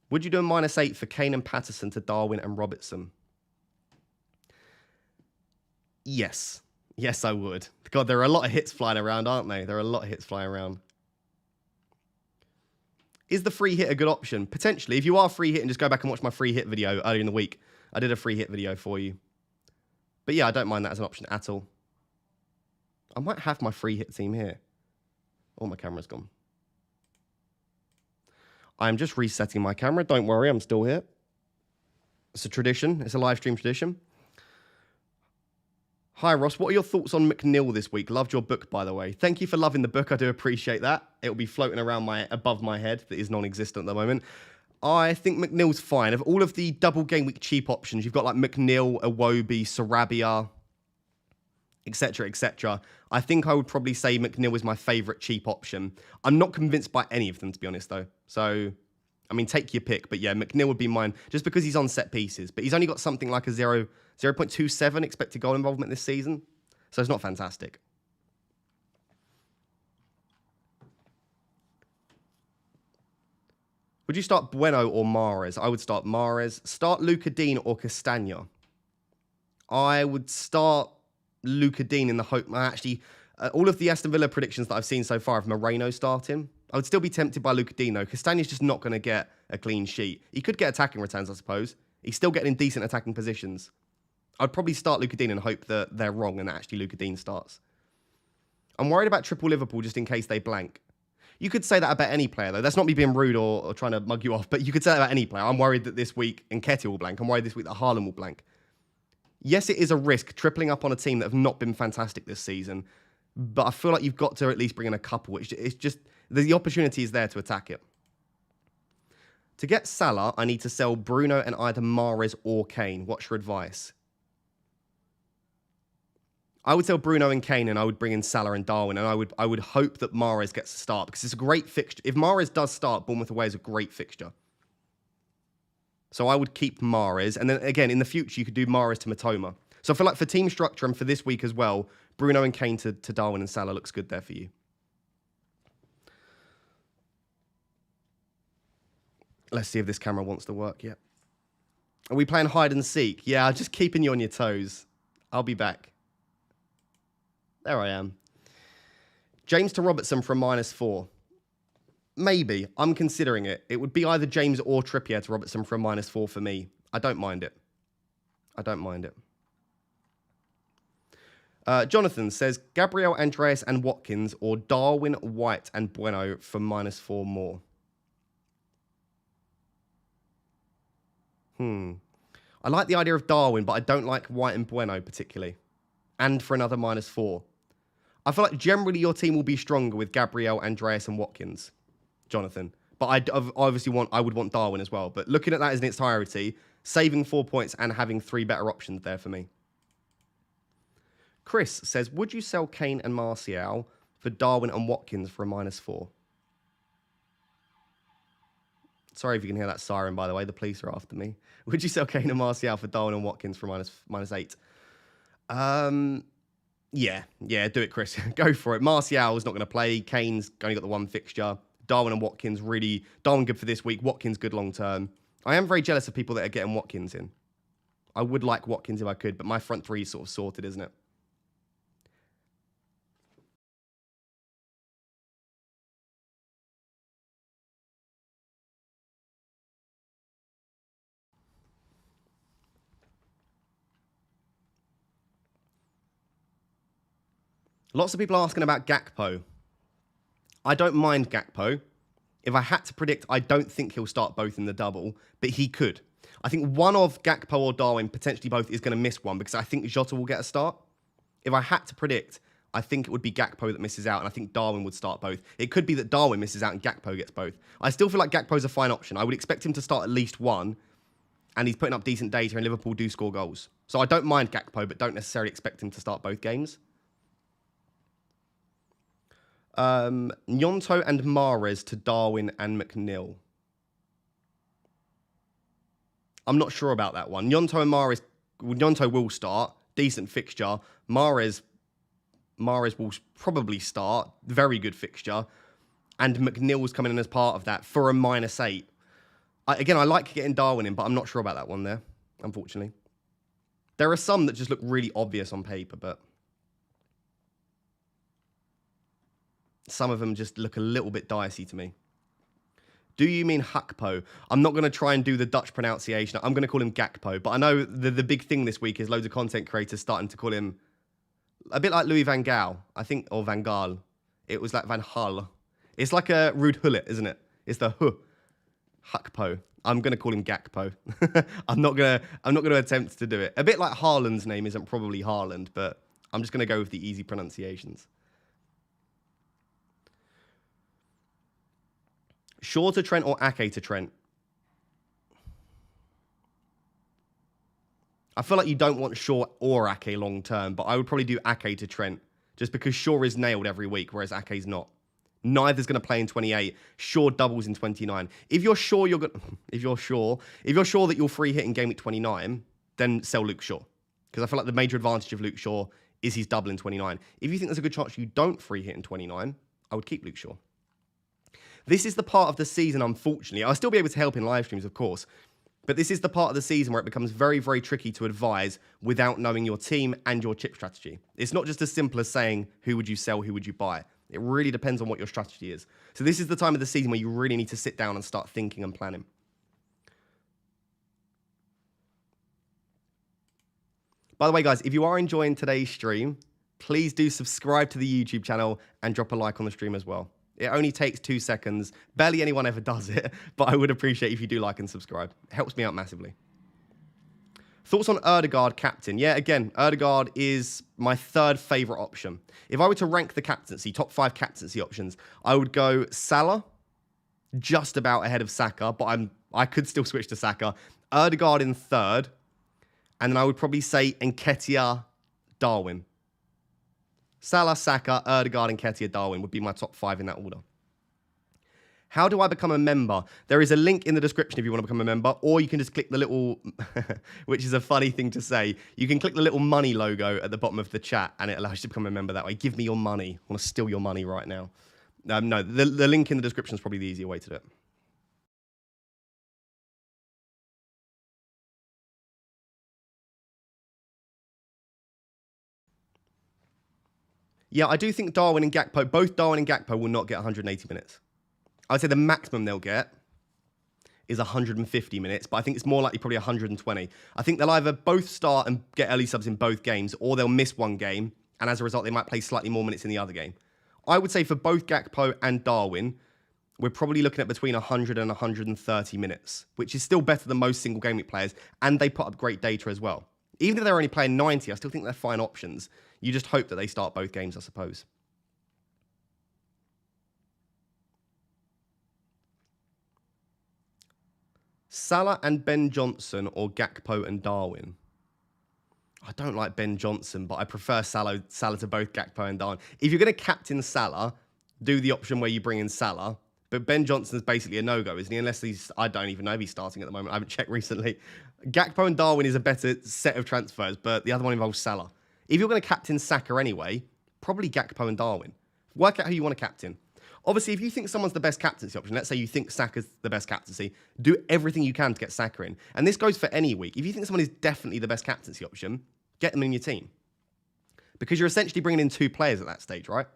A: Would you do a -8 for Kane and Patterson to Darwin and Robertson? Yes. Yes, I would. God, there are a lot of hits flying around, aren't they? There are a lot of hits flying around. Is the free hit a good option? Potentially. If you are free hitting, just go back and watch my free hit video earlier in the week. I did a free hit video for you. But yeah, I don't mind that as an option at all. I might have my free hit team here. Oh, my camera's gone. I'm just resetting my camera. Don't worry, I'm still here. It's a tradition. It's a live stream tradition. Hi, Ross. What are your thoughts on McNeil this week? Loved your book, by the way. Thank you for loving the book. I do appreciate that. It will be floating around above my head that is non-existent at the moment. I think McNeil's fine. Of all of the double game week cheap options, you've got like McNeil, Iwobi, Sarabia, etc., etc. I think I would probably say McNeil is my favourite cheap option. I'm not convinced by any of them, to be honest, though. So, I mean, take your pick. But yeah, McNeil would be mine just because he's on set pieces. But he's only got something like a 0.27 expected goal involvement this season. So it's not fantastic. Would you start Bueno or Mahrez? I would start Mahrez. Start Luca Dean or Castagna? I would start Luca Dean in the hope... Actually, all of the Aston Villa predictions that I've seen so far of Moreno starting. I would still be tempted by Luca Dean, though. Castagna's just not going to get a clean sheet. He could get attacking returns, I suppose. He's still getting in decent attacking positions. I'd probably start Luca Dean and hope that they're wrong and that actually Luca Dean starts. I'm worried about triple Liverpool just in case they blank. You could say that about any player, though. That's not me being rude or trying to mug you off, but you could say that about any player. I'm worried that this week Nketiah will blank. I'm worried this week that Haaland will blank. Yes, it is a risk tripling up on a team that have not been fantastic this season, but I feel like you've got to at least bring in a couple. It's just, the opportunity is there to attack it. To get Salah, I need to sell Bruno and either Mahrez or Kane. What's your advice? I would sell Bruno and Kane and I would bring in Salah and Darwin, and I would hope that Mahrez gets a start because it's a great fixture. If Mahrez does start, Bournemouth away is a great fixture. So I would keep Mahrez, and then again, in the future, you could do Mahrez to Matoma. So I feel like for team structure and for this week as well, Bruno and Kane to Darwin and Salah looks good there for you. Let's see if this camera wants to work yet. Are we playing hide and seek? Yeah, just keeping you on your toes. I'll be back. There I am. James to Robertson for a -4. Maybe. I'm considering it. It would be either James or Trippier to Robertson for a -4 for me. I don't mind it. I don't mind it. Jonathan says, Gabriel, Andreas and Watkins or Darwin, White and Bueno for -4 more. I like the idea of Darwin, but I don't like White and Bueno particularly. And for another -4. I feel like generally your team will be stronger with Gabriel, Andreas and Watkins, Jonathan. But I would want Darwin as well. But looking at that as in its entirety, saving 4 points and having 3 better options there for me. Chris says, would you sell Kane and Martial for Darwin and Watkins for a -4? Sorry if you can hear that siren, by the way. The police are after me. Would you sell Kane and Martial for Darwin and Watkins for -8? Yeah, do it, Chris. Go for it. Martial's not going to play. Kane's only got the one fixture. Darwin and Watkins, really. Darwin good for this week. Watkins good long term. I am very jealous of people that are getting Watkins in. I would like Watkins if I could, but my front three is sort of sorted, isn't it? Lots of people are asking about Gakpo. I don't mind Gakpo. If I had to predict, I don't think he'll start both in the double, but he could. I think one of Gakpo or Darwin, potentially both, is going to miss one because I think Jota will get a start. If I had to predict, I think it would be Gakpo that misses out, and I think Darwin would start both. It could be that Darwin misses out and Gakpo gets both. I still feel like Gakpo's a fine option. I would expect him to start at least one, and he's putting up decent data, and Liverpool do score goals. So I don't mind Gakpo, but don't necessarily expect him to start both games. Gnonto and Mahrez to Darwin and McNeil. I'm not sure about that one. Gnonto and Mahrez. Gnonto will start. Decent fixture. Mahrez will probably start. Very good fixture. And McNeil's coming in as part of that for a -8. Again, I like getting Darwin in, but I'm not sure about that one there, unfortunately. There are some that just look really obvious on paper, but some of them just look a little bit dicey to me. Do you mean Hakpo? I'm not going to try and do the Dutch pronunciation. I'm going to call him Gakpo. But I know the big thing this week is loads of content creators starting to call him a bit like Louis van Gaal, I think, or Van Gaal. It was like Van Hal. It's like a Ruud Gullit, isn't it? It's the Hakpo. I'm going to call him Gakpo. I'm not going to attempt to do it. A bit like Haaland's name isn't probably Haaland, but I'm just going to go with the easy pronunciations. Shaw to Trent or Ake to Trent? I feel like you don't want Shaw or Ake long term, but I would probably do Ake to Trent just because Shaw is nailed every week, whereas Ake's not. Neither's going to play in 28. Shaw doubles in 29. If you're sure that you'll free hit in game week 29, then sell Luke Shaw, because I feel like the major advantage of Luke Shaw is he's double in 29. If you think there's a good chance you don't free hit in 29, I would keep Luke Shaw. This is the part of the season, unfortunately. I'll still be able to help in live streams, of course. But this is the part of the season where it becomes very, very tricky to advise without knowing your team and your chip strategy. It's not just as simple as saying, who would you sell, who would you buy? It really depends on what your strategy is. So this is the time of the season where you really need to sit down and start thinking and planning. By the way, guys, if you are enjoying today's stream, please do subscribe to the YouTube channel and drop a like on the stream as well. It only takes 2 seconds. Barely anyone ever does it, but I would appreciate if you do like and subscribe. It helps me out massively. Thoughts on Ødegaard captain? Yeah, again, Ødegaard is my third favourite option. If I were to rank the captaincy, top 5 captaincy options, I would go Salah, just about ahead of Saka, but I could still switch to Saka. Ødegaard in third, and then I would probably say Nketiah, Darwin. Salah, Saka, Ødegaard, and Nketiah, Darwin would be my top 5 in that order. How do I become a member? There is a link in the description if you want to become a member, or you can just click the little, which is a funny thing to say, you can click the little money logo at the bottom of the chat, and it allows you to become a member that way. Give me your money. I want to steal your money right now. No, the link in the description is probably the easier way to do it. Yeah, I do think Darwin and Gakpo, both Darwin and Gakpo will not get 180 minutes. I'd say the maximum they'll get is 150 minutes, but I think it's more likely probably 120. I think they'll either both start and get early subs in both games, or they'll miss one game, and as a result, they might play slightly more minutes in the other game. I would say for both Gakpo and Darwin, we're probably looking at between 100 and 130 minutes, which is still better than most single game week players, and they put up great data as well. Even if they're only playing 90, I still think they're fine options. You just hope that they start both games, I suppose. Salah and Ben Johnson or Gakpo and Darwin? I don't like Ben Johnson, but I prefer Salah to both Gakpo and Darwin. If you're going to captain Salah, do the option where you bring in Salah. But Ben Johnson's basically a no-go, isn't he? Unless I don't even know if he's starting at the moment. I haven't checked recently. Gakpo and Darwin is a better set of transfers, but the other one involves Salah. If you're going to captain Saka anyway, probably Gakpo and Darwin. Work out who you want to captain. Obviously, if you think someone's the best captaincy option, let's say you think Saka's the best captaincy, do everything you can to get Saka in. And this goes for any week. If you think someone is definitely the best captaincy option, get them in your team. Because you're essentially bringing in 2 players at that stage, right?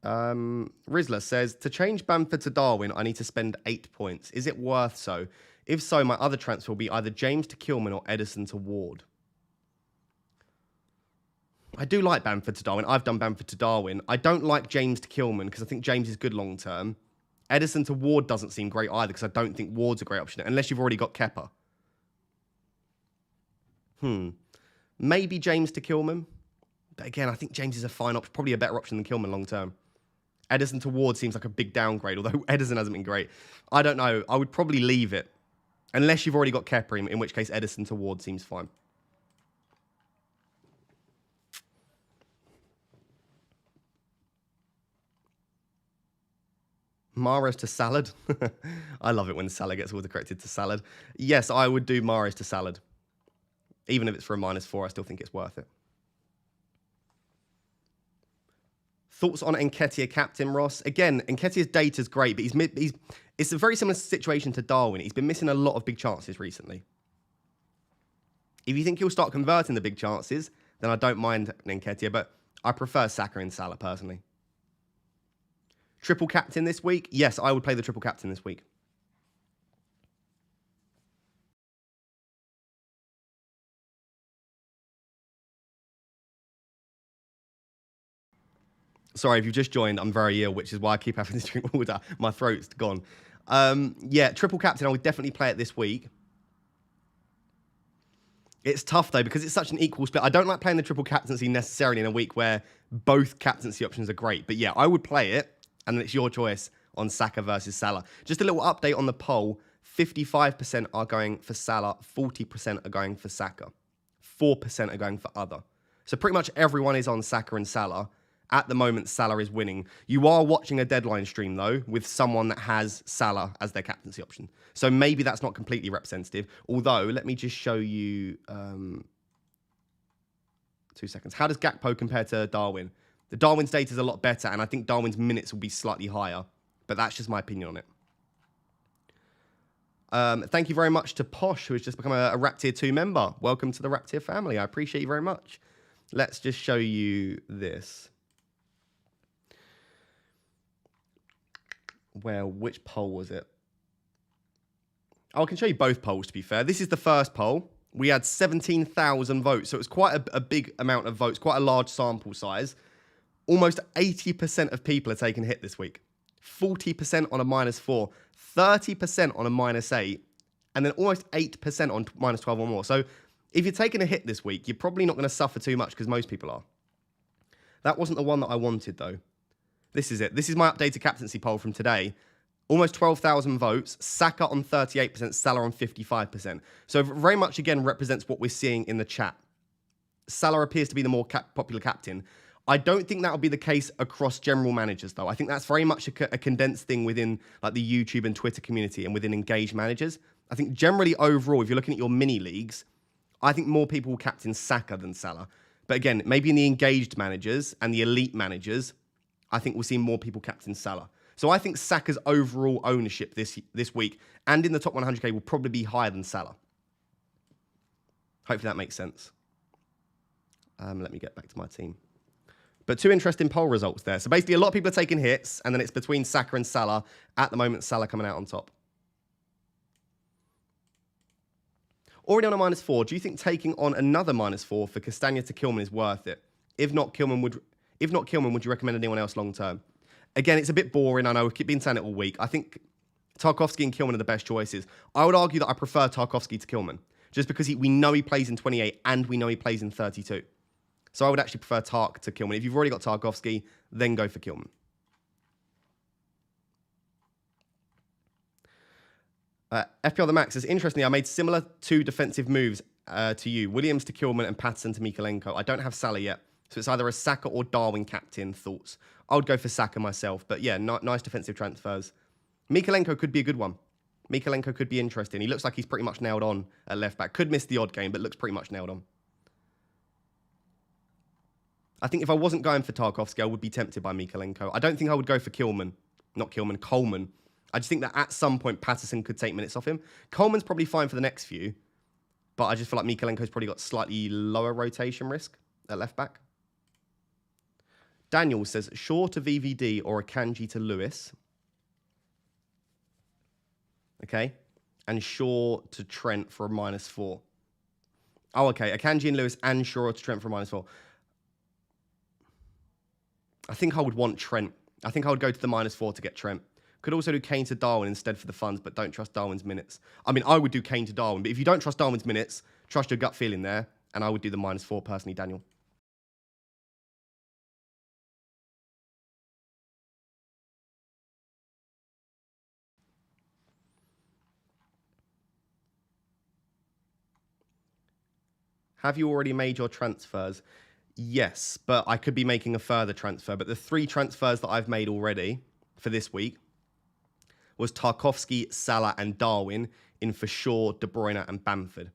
A: Rizla says, to change Bamford to Darwin, I need to spend 8 points. Is it worth so? If so, my other transfer will be either James to Kilman or Edison to Ward. I do like Bamford to Darwin. I've done Bamford to Darwin. I don't like James to Kilman because I think James is good long term. Edison to Ward doesn't seem great either because I don't think Ward's a great option unless you've already got Kepa. Maybe James to Kilman. But again, I think James is a fine option, probably a better option than Kilman long term. Edison to Ward seems like a big downgrade, although Edison hasn't been great. I don't know. I would probably leave it. Unless you've already got Kepa, in which case Edison to Ward seems fine. Mahrez to Salad. I love it when Salah gets autocorrected to Salad. Yes, I would do Mahrez to Salad. Even if it's for a -4, I still think it's worth it. Thoughts on Nketiah captain, Ross? Again, Nketiah's data is great, but it's a very similar situation to Darwin. He's been missing a lot of big chances recently. If you think he'll start converting the big chances, then I don't mind Nketiah, but I prefer Saka and Salah personally. Triple captain this week? Yes, I would play the triple captain this week. Sorry, if you've just joined, I'm very ill, which is why I keep having to drink water. My throat's gone. Yeah, triple captain, I would definitely play it this week. It's tough, though, because it's such an equal split. I don't like playing the triple captaincy necessarily in a week where both captaincy options are great. But yeah, I would play it, and then it's your choice on Saka versus Salah. Just a little update on the poll. 55% are going for Salah, 40% are going for Saka. 4% are going for other. So pretty much everyone is on Saka and Salah. At the moment, Salah is winning. You are watching a deadline stream, though, with someone that has Salah as their captaincy option. So maybe that's not completely representative. Although, let me just show you 2 seconds. How does Gakpo compare to Darwin? The Darwin's data is a lot better, and I think Darwin's minutes will be slightly higher. But that's just my opinion on it. Thank you very much to Posh, who has just become a Rap Tier 2 member. Welcome to the Rap Tier family. I appreciate you very much. Let's just show you this. Well, which poll was it? Oh, I can show you both polls, to be fair. This is the first poll. We had 17,000 votes, so it was quite a big amount of votes, quite a large sample size. Almost 80% of people are taking a hit this week. 40% on a -4, 30% on a -8, and then almost 8% on -12 or more. So if you're taking a hit this week, you're probably not going to suffer too much because most people are. That wasn't the one that I wanted, though. This is it. This is my updated captaincy poll from today. Almost 12,000 votes. Saka on 38%, Salah on 55%. So very much, again, represents what we're seeing in the chat. Salah appears to be the more popular captain. I don't think that will be the case across general managers, though. I think that's very much a condensed thing within like the YouTube and Twitter community and within engaged managers. I think generally overall, if you're looking at your mini leagues, I think more people will captain Saka than Salah. But again, maybe in the engaged managers and the elite managers, I think we'll see more people captain Salah. So I think Saka's overall ownership this week and in the top 100k will probably be higher than Salah. Hopefully that makes sense. Let me get back to my team. But 2 interesting poll results there. So basically a lot of people are taking hits and then it's between Saka and Salah. At the moment, Salah coming out on top. Already on a -4, do you think taking on another -4 for Castagna to Kilman is worth it? If not Kilman, would you recommend anyone else long term? Again, it's a bit boring. I know we've been saying it all week. I think Tarkowski and Kilman are the best choices. I would argue that I prefer Tarkowski to Kilman, just because we know he plays in 28 and we know he plays in 32. So I would actually prefer Tark to Kilman. If you've already got Tarkowski, then go for Kilman. FPL The Max says, interestingly, I made similar 2 defensive moves to you. Williams to Kilman and Patterson to Mykolenko. I don't have Salah yet. So it's either a Saka or Darwin captain. Thoughts? I would go for Saka myself. But yeah, nice defensive transfers. Mykolenko could be a good one. Mykolenko could be interesting. He looks like he's pretty much nailed on at left back. Could miss the odd game, but looks pretty much nailed on. I think if I wasn't going for Tarkowski, I would be tempted by Mykolenko. I don't think I would go for Coleman. I just think that at some point, Patterson could take minutes off him. Coleman's probably fine for the next few, but I just feel like Mykolenko's probably got slightly lower rotation risk at left back. Daniel says, Shaw to VVD or Akanji to Lewis. Okay. And Shaw to Trent for a -4. Oh, okay. Akanji and Lewis and Shaw to Trent for a -4. I think I would want Trent. I think I would go to the -4 to get Trent. Could also do Kane to Darwin instead for the funds, but don't trust Darwin's minutes. I mean, I would do Kane to Darwin, but if you don't trust Darwin's minutes, trust your gut feeling there, and I would do the -4 personally, Daniel. Have you already made your transfers? Yes, but I could be making a further transfer. But the 3 transfers that I've made already for this week, was Tarkowski, Salah, and Darwin in for Shaw, De Bruyne, and Bamford.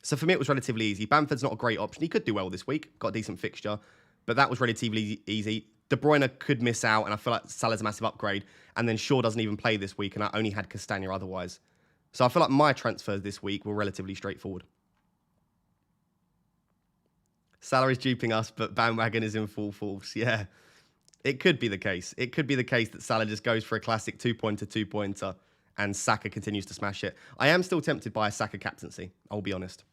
A: So for me, it was relatively easy. Bamford's not a great option. He could do well this week, got a decent fixture, but that was relatively easy. De Bruyne could miss out, and I feel like Salah's a massive upgrade. And then Shaw doesn't even play this week, and I only had Castagna otherwise. So I feel like my transfers this week were relatively straightforward. Salah is duping us, but bandwagon is in full force. Yeah, it could be the case. It could be the case that Salah just goes for a classic two-pointer, and Saka continues to smash it. I am still tempted by a Saka captaincy, I'll be honest.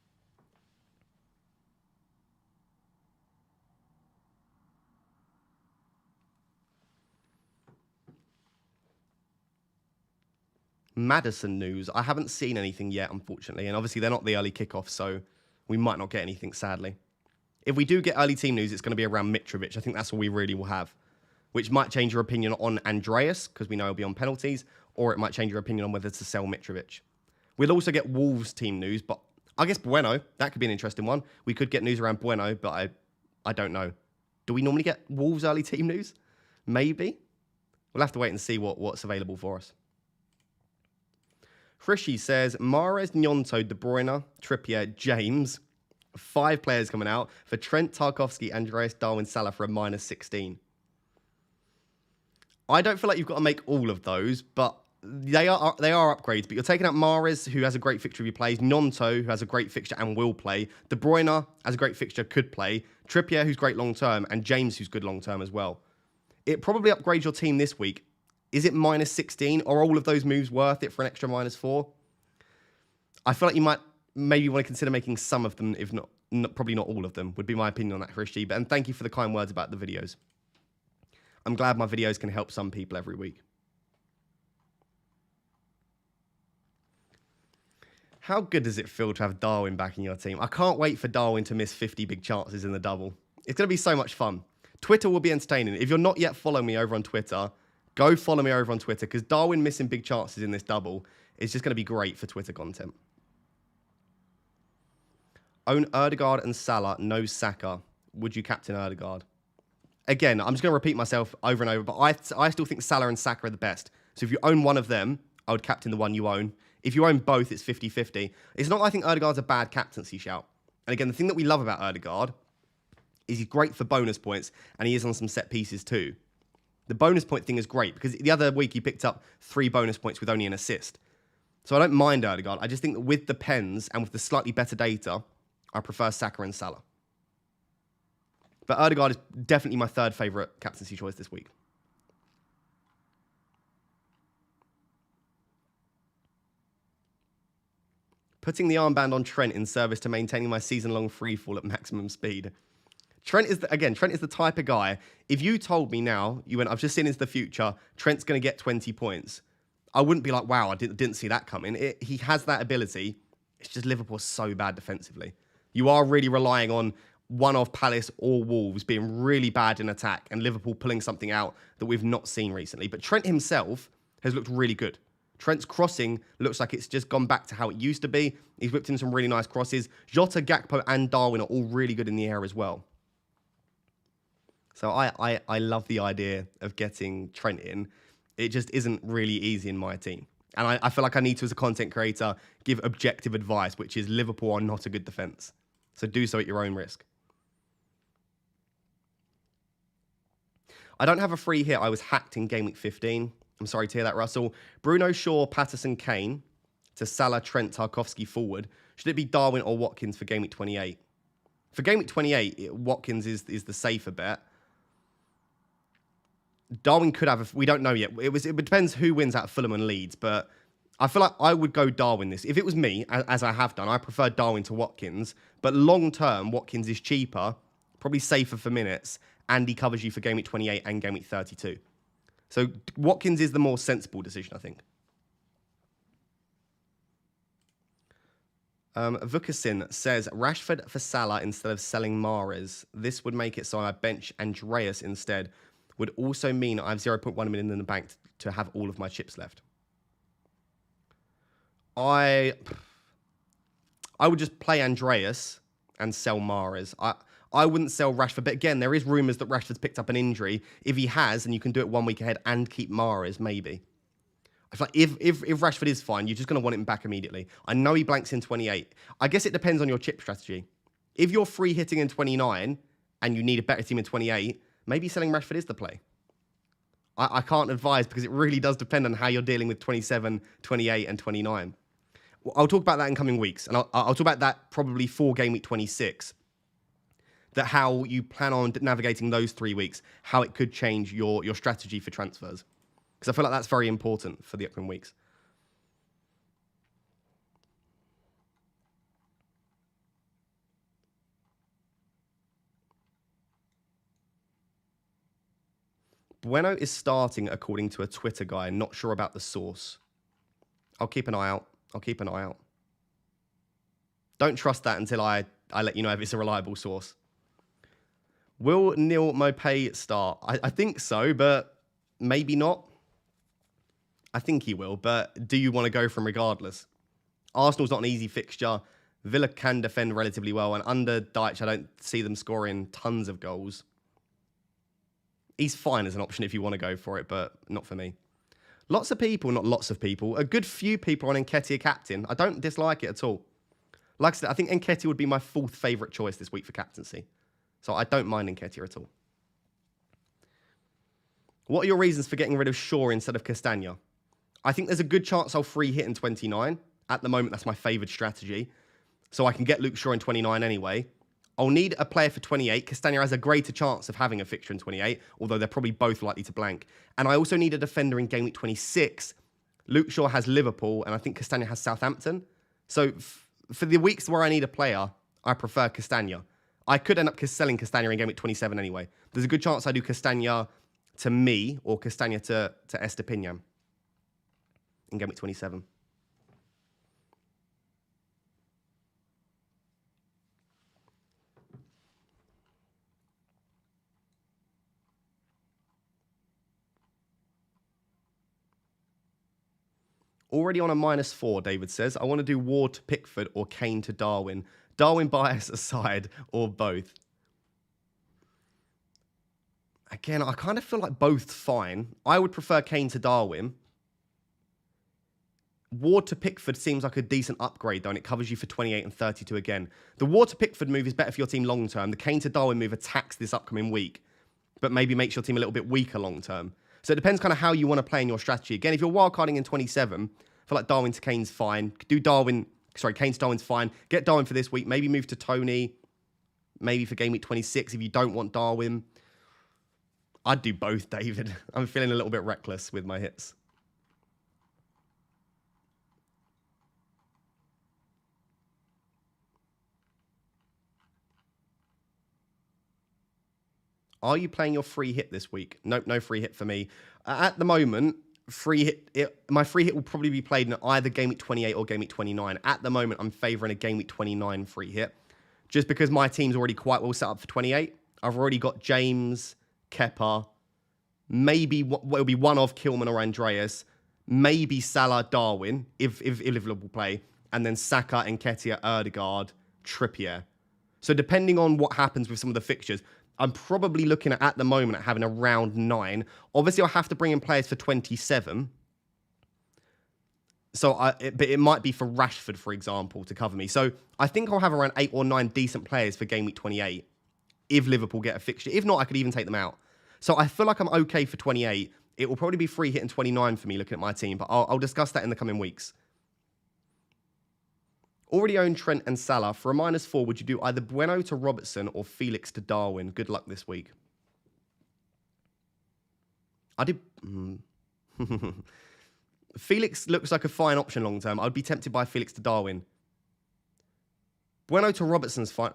A: Maddison news. I haven't seen anything yet, unfortunately. And obviously, they're not the early kickoff, so we might not get anything, sadly. If we do get early team news, it's going to be around Mitrovic. I think that's all we really will have, which might change your opinion on Andreas, because we know he'll be on penalties, or it might change your opinion on whether to sell Mitrovic. We'll also get Wolves team news, but I guess Bueno, that could be an interesting one. We could get news around Bueno, but I don't know. Do we normally get Wolves early team news? Maybe. We'll have to wait and see what's available for us. Frishy says, Mahrez, Gnonto, De Bruyne, Trippier, James. 5 players coming out for Trent, Tarkowski, Andreas, Darwin, Salah for a -16. I don't feel like you've got to make all of those, but they are upgrades. But you're taking out Mahrez, who has a great fixture if he plays. Gnonto, who has a great fixture and will play. De Bruyne has a great fixture, could play. Trippier, who's great long-term. And James, who's good long-term as well. It probably upgrades your team this week. Is it -16? Are all of those moves worth it for an extra -4? I feel like you might maybe want to consider making some of them, if not probably not all of them, would be my opinion on that, Hrishi. And thank you for the kind words about the videos. I'm glad my videos can help some people every week. How good does it feel to have Darwin back in your team? I can't wait for Darwin to miss 50 big chances in the double. It's going to be so much fun. Twitter will be entertaining. If you're not yet following me over on Twitter, go follow me over on Twitter, because Darwin missing big chances in this double is just going to be great for Twitter content. Own Ødegaard and Salah, no Saka. Would you captain Ødegaard? Again, I'm just going to repeat myself over and over, but I still think Salah and Saka are the best. So if you own one of them, I would captain the one you own. If you own both, it's 50-50. It's not like I think Ødegaard's a bad captaincy shout. And again, the thing that we love about Ødegaard is he's great for bonus points, and he is on some set pieces too. The bonus point thing is great, because the other week he picked up 3 bonus points with only an assist. So I don't mind Ødegaard. I just think that with the pens and with the slightly better data, I prefer Saka and Salah. But Ødegaard is definitely my 3rd favourite captaincy choice this week. Putting the armband on Trent in service to maintaining my season-long freefall at maximum speed. Trent is the type of guy, if you told me now, I've just seen into the future, Trent's going to get 20 points. I wouldn't be like, wow, I didn't see that coming. He has that ability. It's just Liverpool's so bad defensively. You are really relying on one of Palace or Wolves being really bad in attack and Liverpool pulling something out that we've not seen recently. But Trent himself has looked really good. Trent's crossing looks like it's just gone back to how it used to be. He's whipped in some really nice crosses. Jota, Gakpo, and Darwin are all really good in the air as well. So I love the idea of getting Trent in. It just isn't really easy in my team. And I feel like I need to, as a content creator, give objective advice, which is Liverpool are not a good defence. So do so at your own risk. I don't have a free hit. I was hacked in Game Week 15. I'm sorry to hear that, Russell. Bruno, Shaw, Patterson, Kane to Salah, Trent, Tarkowski forward. Should it be Darwin or Watkins for Game Week 28? For Game Week 28, Watkins is the safer bet. Darwin could have, we don't know yet. It depends who wins out of Fulham and Leeds, but I feel like I would go Darwin this. If it was me, as I have done, I prefer Darwin to Watkins, but long term, Watkins is cheaper, probably safer for minutes, and he covers you for Game Week 28 and Game Week 32. So Watkins is the more sensible decision, I think. Vukasin says, Rashford for Salah instead of selling Mahrez. This would make it so I bench Andreas instead. Would also mean I have 0.1 million in the bank to have all of my chips left. I would just play Andreas and sell Mahrez. I wouldn't sell Rashford, but again, there is rumours that Rashford's picked up an injury. If he has, and you can do it 1 week ahead and keep Mahrez, maybe. I feel like if Rashford is fine, you're just going to want him back immediately. I know he blanks in 28. I guess it depends on your chip strategy. If you're free hitting in 29 and you need a better team in 28, maybe selling Rashford is the play. I can't advise because it really does depend on how you're dealing with 27, 28, and 29. Well, I'll talk about that in coming weeks, and I'll talk about that probably for game week 26. That how you plan on navigating those 3 weeks, how it could change your strategy for transfers. Because I feel like that's very important for the upcoming weeks. Bueno is starting according to a Twitter guy, not sure about the source. I'll keep an eye out. Don't trust that until I let you know if it's a reliable source. Will Neil Maupay start? I think so, but maybe not. I think he will, but do you want to go for him regardless? Arsenal's not an easy fixture. Villa can defend relatively well, and under Deitch, I don't see them scoring tons of goals. He's fine as an option if you want to go for it, but not for me. Lots of people, not lots of people, a good few people on Nketiah captain. I don't dislike it at all. Like I said, I think Nketiah would be my 4th favourite choice this week for captaincy. So I don't mind Nketiah at all. What are your reasons for getting rid of Shaw instead of Castagna? I think there's a good chance I'll free hit in 29. At the moment, that's my favoured strategy. So I can get Luke Shaw in 29 anyway. I'll need a player for 28. Castagna has a greater chance of having a fixture in 28, although they're probably both likely to blank. And I also need a defender in game week 26. Luke Shaw has Liverpool, and I think Castagna has Southampton. So for the weeks where I need a player, I prefer Castagna. I could end up selling Castagna in game week 27 anyway. There's a good chance I do Castagna to me or Castagna to Estepinian in game week 27. Already on a -4, David says. I want to do Ward to Pickford or Kane to Darwin. Darwin bias aside, or both. Again, I kind of feel like both fine. I would prefer Kane to Darwin. Ward to Pickford seems like a decent upgrade, though, and it covers you for 28 and 32 again. The Ward to Pickford move is better for your team long term. The Kane to Darwin move attacks this upcoming week, but maybe makes your team a little bit weaker long term. So it depends kind of how you want to play in your strategy. Again, if you're wildcarding in 27, I feel like Darwin to Kane's fine. Kane to Darwin's fine. Get Darwin for this week. Maybe move to Tony. Maybe for game week 26 if you don't want Darwin. I'd do both, David. I'm feeling a little bit reckless with my hits. Are you playing your free hit this week? Nope, no free hit for me. At the moment, my free hit will probably be played in either game week 28 or game week 29. At the moment, I'm favouring a game week 29 free hit. Just because my team's already quite well set up for 28. I've already got James, Kepa, maybe it'll be one of Kilman or Andreas, maybe Salah, Darwin, if Liverpool play, and then Saka, Nketiah, Ødegaard, Trippier. So depending on what happens with some of the fixtures, I'm probably looking at the moment at having around 9. Obviously, I'll have to bring in players for 27. But it might be for Rashford, for example, to cover me. So I think I'll have around 8 or 9 decent players for game week 28 if Liverpool get a fixture. If not, I could even take them out. So I feel like I'm okay for 28. It will probably be free hit in 29 for me looking at my team, but I'll discuss that in the coming weeks. Already own Trent and Salah. For a -4, would you do either Bueno to Robertson or Felix to Darwin? Good luck this week. I did... Felix looks like a fine option long term. I'd be tempted by Felix to Darwin. Bueno to Robertson's fine.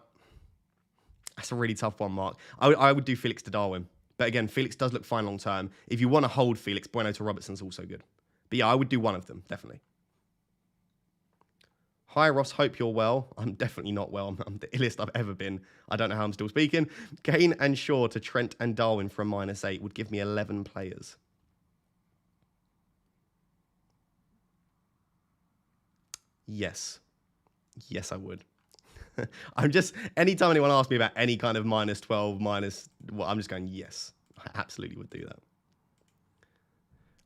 A: That's a really tough one, Mark. I would do Felix to Darwin. But again, Felix does look fine long term. If you want to hold Felix, Bueno to Robertson's also good. But yeah, I would do one of them, definitely. Hi, Ross. Hope you're well. I'm definitely not well. I'm the illest I've ever been. I don't know how I'm still speaking. Kane and Shaw to Trent and Darwin for a -8 would give me 11 players. Yes. Yes, I would. Anytime anyone asks me about any kind of -12, I'm just going, yes. I absolutely would do that.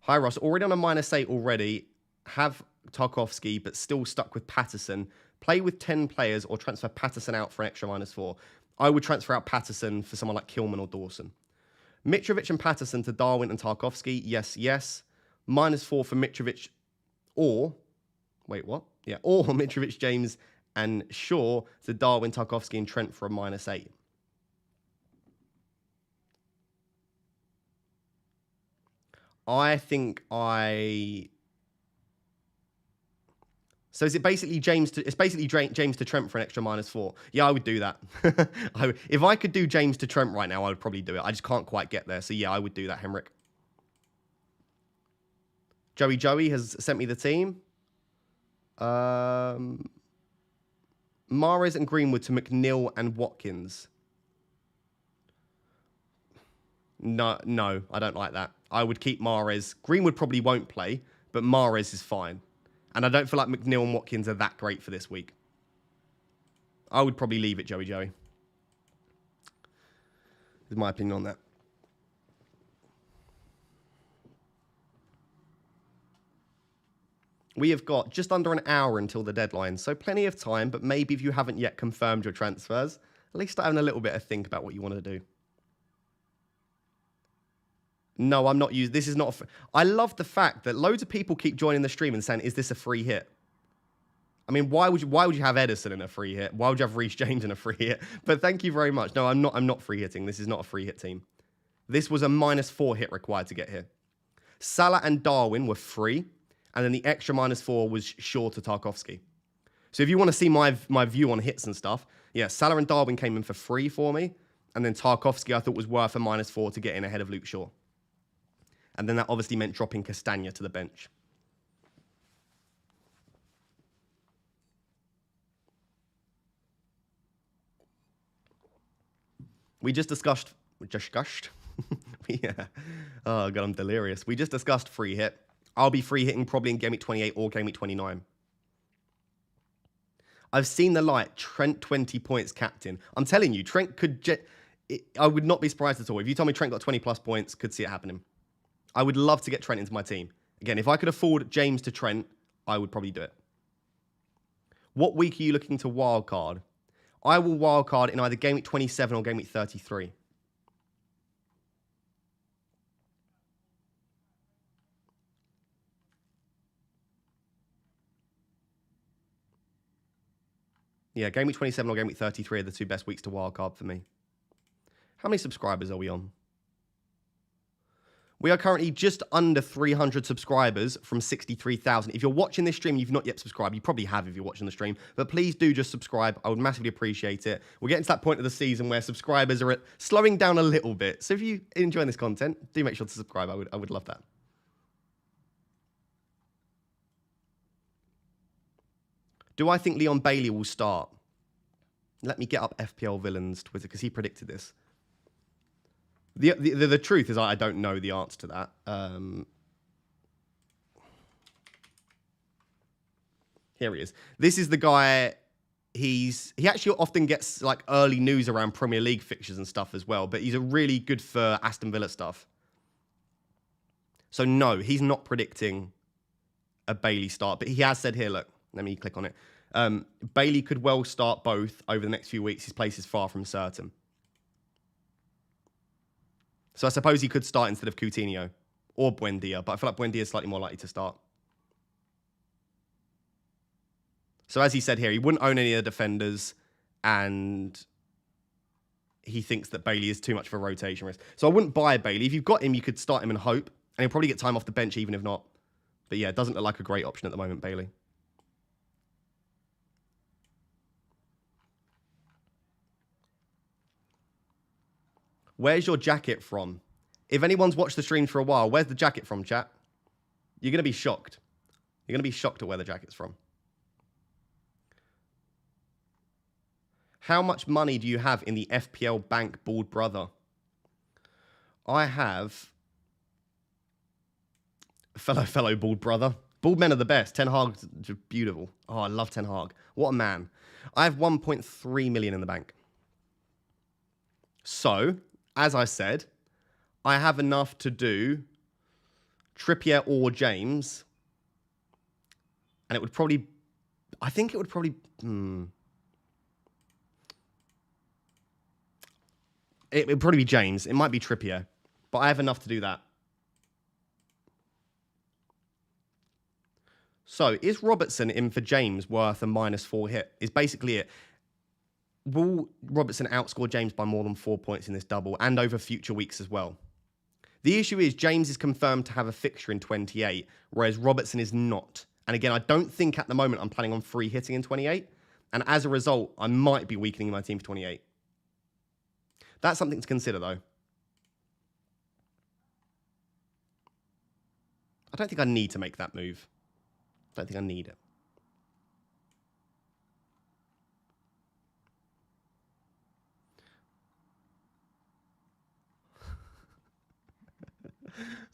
A: Hi, Ross. Already on a -8 already. Have Tarkowski, but still stuck with Patterson. Play with 10 players or transfer Patterson out for an extra -4. I would transfer out Patterson for someone like Kilman or Dawson. Mitrovic and Patterson to Darwin and Tarkowski. Yes, yes. -4 for Mitrovic or... Wait, what? Yeah, or Mitrovic, James and Shaw to Darwin, Tarkowski and Trent for a -8. I think I... So is it basically James to... It's basically James to Trent for an extra -4. Yeah, I would do that. If I could do James to Trent right now, I would probably do it. I just can't quite get there. So yeah, I would do that, Henrik. Joey has sent me the team. Mahrez and Greenwood to McNeil and Watkins. No, I don't like that. I would keep Mahrez. Greenwood probably won't play, but Mahrez is fine. And I don't feel like McNeil and Watkins are that great for this week. I would probably leave it, Joey. Is my opinion on that. We have got just under an hour until the deadline, so plenty of time, but maybe if you haven't yet confirmed your transfers, at least start having a little bit of think about what you want to do. No, I'm not using... This is not... I love the fact that loads of people keep joining the stream and saying, is this a free hit? I mean, why would you have Edison in a free hit? Why would you have Reece James in a free hit? But thank you very much. No, I'm not free hitting. This is not a free hit team. This was a -4 hit required to get here. Salah and Darwin were free, and then the extra -4 was Shaw to Tarkowski. So if you want to see my view on hits and stuff, yeah, Salah and Darwin came in for free for me, and then Tarkowski I thought was worth a -4 to get in ahead of Luke Shaw. And then that obviously meant dropping Castagna to the bench. We just discussed... Yeah. Oh, God, I'm delirious. We just discussed free hit. I'll be free hitting probably in GameWeek 28 or GameWeek 29. I've seen the light. Trent 20 points captain. I'm telling you, Trent could... I would not be surprised at all. If you told me Trent got 20 plus points, could see it happening. I would love to get Trent into my team. Again, if I could afford James to Trent, I would probably do it. What week are you looking to wildcard? I will wildcard in either GameWeek 27 or GameWeek 33. Yeah, GameWeek 27 or GameWeek 33 are the two best weeks to wildcard for me. How many subscribers are we on? We are currently just under 300 subscribers from 63,000. If you're watching this stream, you've not yet subscribed. You probably have if you're watching the stream. But please do just subscribe. I would massively appreciate it. We're getting to that point of the season where subscribers are slowing down a little bit. So if you enjoy this content, do make sure to subscribe. I would love that. Do I think Leon Bailey will start? Let me get up FPL Villains Twitter because he predicted this. The truth is I don't know the answer to that. Here he is. This is the guy. He actually often gets like early news around Premier League fixtures and stuff as well. But he's a really good for Aston Villa stuff. So no, he's not predicting a Bailey start. But he has said here, look, let me click on it. Bailey could well start both over the next few weeks. His place is far from certain. So I suppose he could start instead of Coutinho or Buendia, but I feel like Buendia is slightly more likely to start. So as he said here, he wouldn't own any of the defenders, and he thinks that Bailey is too much of a rotation risk. So I wouldn't buy Bailey. If you've got him, you could start him and hope, and he'll probably get time off the bench even if not. But yeah, it doesn't look like a great option at the moment, Bailey. Where's your jacket from? If anyone's watched the stream for a while, where's the jacket from, chat? You're going to be shocked. You're going to be shocked at where the jacket's from. How much money do you have in the FPL bank, bald brother? I have... Fellow bald brother. Bald men are the best. Ten Hag's beautiful. Oh, I love Ten Hag. What a man. I have 1.3 million in the bank. So... as I said, I have enough to do Trippier or James. And it would probably... I think it would probably... It would probably be James. It might be Trippier. But I have enough to do that. So, is Robertson in for James worth a -4 hit? Is basically it. Will Robertson outscore James by more than 4 points in this double and over future weeks as well? The issue is James is confirmed to have a fixture in 28, whereas Robertson is not. And again, I don't think at the moment I'm planning on free hitting in 28. And as a result, I might be weakening my team for 28. That's something to consider, though. I don't think I need to make that move. I don't think I need it.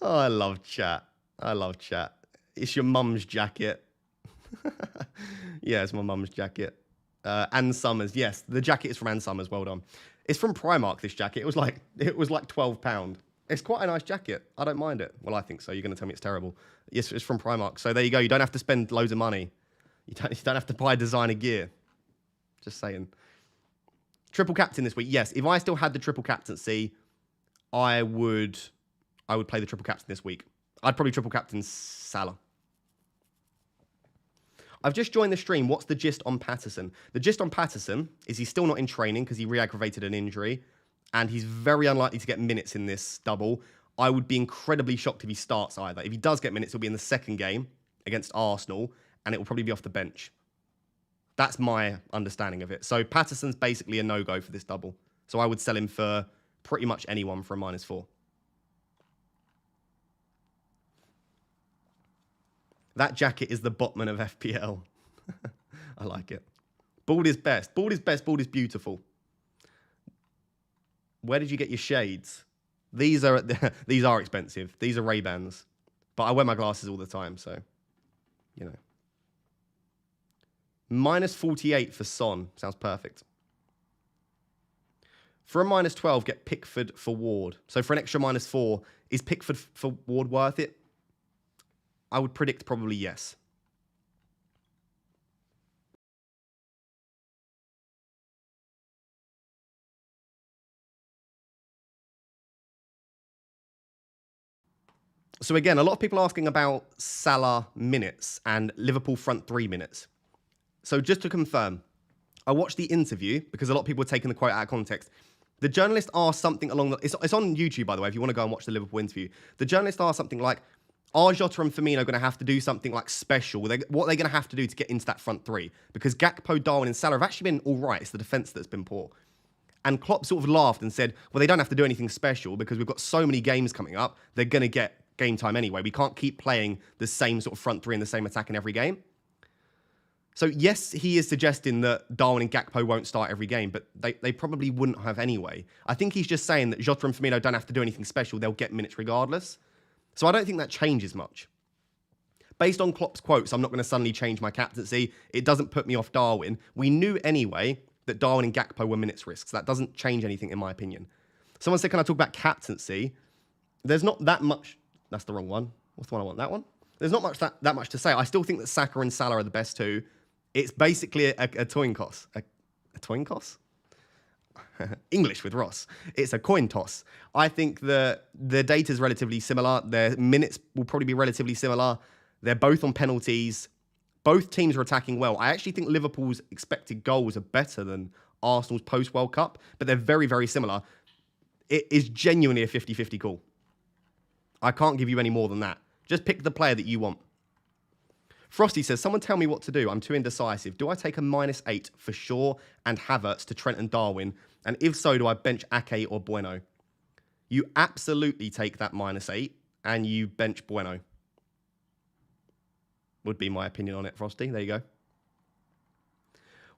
A: Oh, I love chat. I love chat. It's your mum's jacket. Yeah, it's my mum's jacket. Ann Summers. Yes, the jacket is from Ann Summers. Well done. It's from Primark, this jacket. It was like £12. It's quite a nice jacket. I don't mind it. Well, I think so. You're going to tell me it's terrible. Yes, it's from Primark. So there you go. You don't have to spend loads of money. You don't have to buy designer gear. Just saying. Triple captain this week. Yes, if I still had the triple captaincy, I would play the triple captain this week. I'd probably triple captain Salah. I've just joined the stream. What's the gist on Patterson? The gist on Patterson is he's still not in training because he re-aggravated an injury, and he's very unlikely to get minutes in this double. I would be incredibly shocked if he starts either. If he does get minutes, it'll be in the second game against Arsenal, and it will probably be off the bench. That's my understanding of it. So Patterson's basically a no-go for this double. So I would sell him for pretty much anyone for a -4. That jacket is the Botman of FPL. I like it. Bald is best. Bald is best. Bald is beautiful. Where did you get your shades? These are expensive. These are Ray-Bans. But I wear my glasses all the time, so, you know. -48 for Son. Sounds perfect. For a -12, get Pickford for Ward. So for an extra -4, is Pickford for Ward worth it? I would predict probably yes. So again, a lot of people asking about Salah minutes and Liverpool front three minutes. So just to confirm, I watched the interview because a lot of people were taking the quote out of context. The journalist asked something along the... It's on YouTube, by the way, if you want to go and watch the Liverpool interview. The journalist asked something like, are Jota and Firmino going to have to do something like special? What are they going to have to do to get into that front three? Because Gakpo, Darwin and Salah have actually been all right. It's the defence that's been poor. And Klopp sort of laughed and said, well, they don't have to do anything special because we've got so many games coming up. They're going to get game time anyway. We can't keep playing the same sort of front three and the same attack in every game. So, yes, he is suggesting that Darwin and Gakpo won't start every game, but they probably wouldn't have anyway. I think he's just saying that Jota and Firmino don't have to do anything special. They'll get minutes regardless. So I don't think that changes much. Based on Klopp's quotes, I'm not going to suddenly change my captaincy. It doesn't put me off Darwin. We knew anyway that Darwin and Gakpo were minutes risks. That doesn't change anything in my opinion. Someone said, can I talk about captaincy? There's not that much... That's the wrong one. What's the one I want? That one? There's not much that much to say. I still think that Saka and Salah are the best two. It's basically a coin toss. A coin toss? English with Ross. It's a coin toss. I think the data is relatively similar. Their minutes will probably be relatively similar. They're both on penalties. Both teams are attacking well. I actually think Liverpool's expected goals are better than Arsenal's post-World Cup, but they're very, very similar. It is genuinely a 50-50 call. I can't give you any more than that. Just pick the player that you want. Frosty says, someone tell me what to do. I'm too indecisive. Do I take a -8 for Shaw and Havertz to Trent and Darwin? And if so, do I bench Ake or Bueno? You absolutely take that -8 and you bench Bueno. Would be my opinion on it, Frosty. There you go.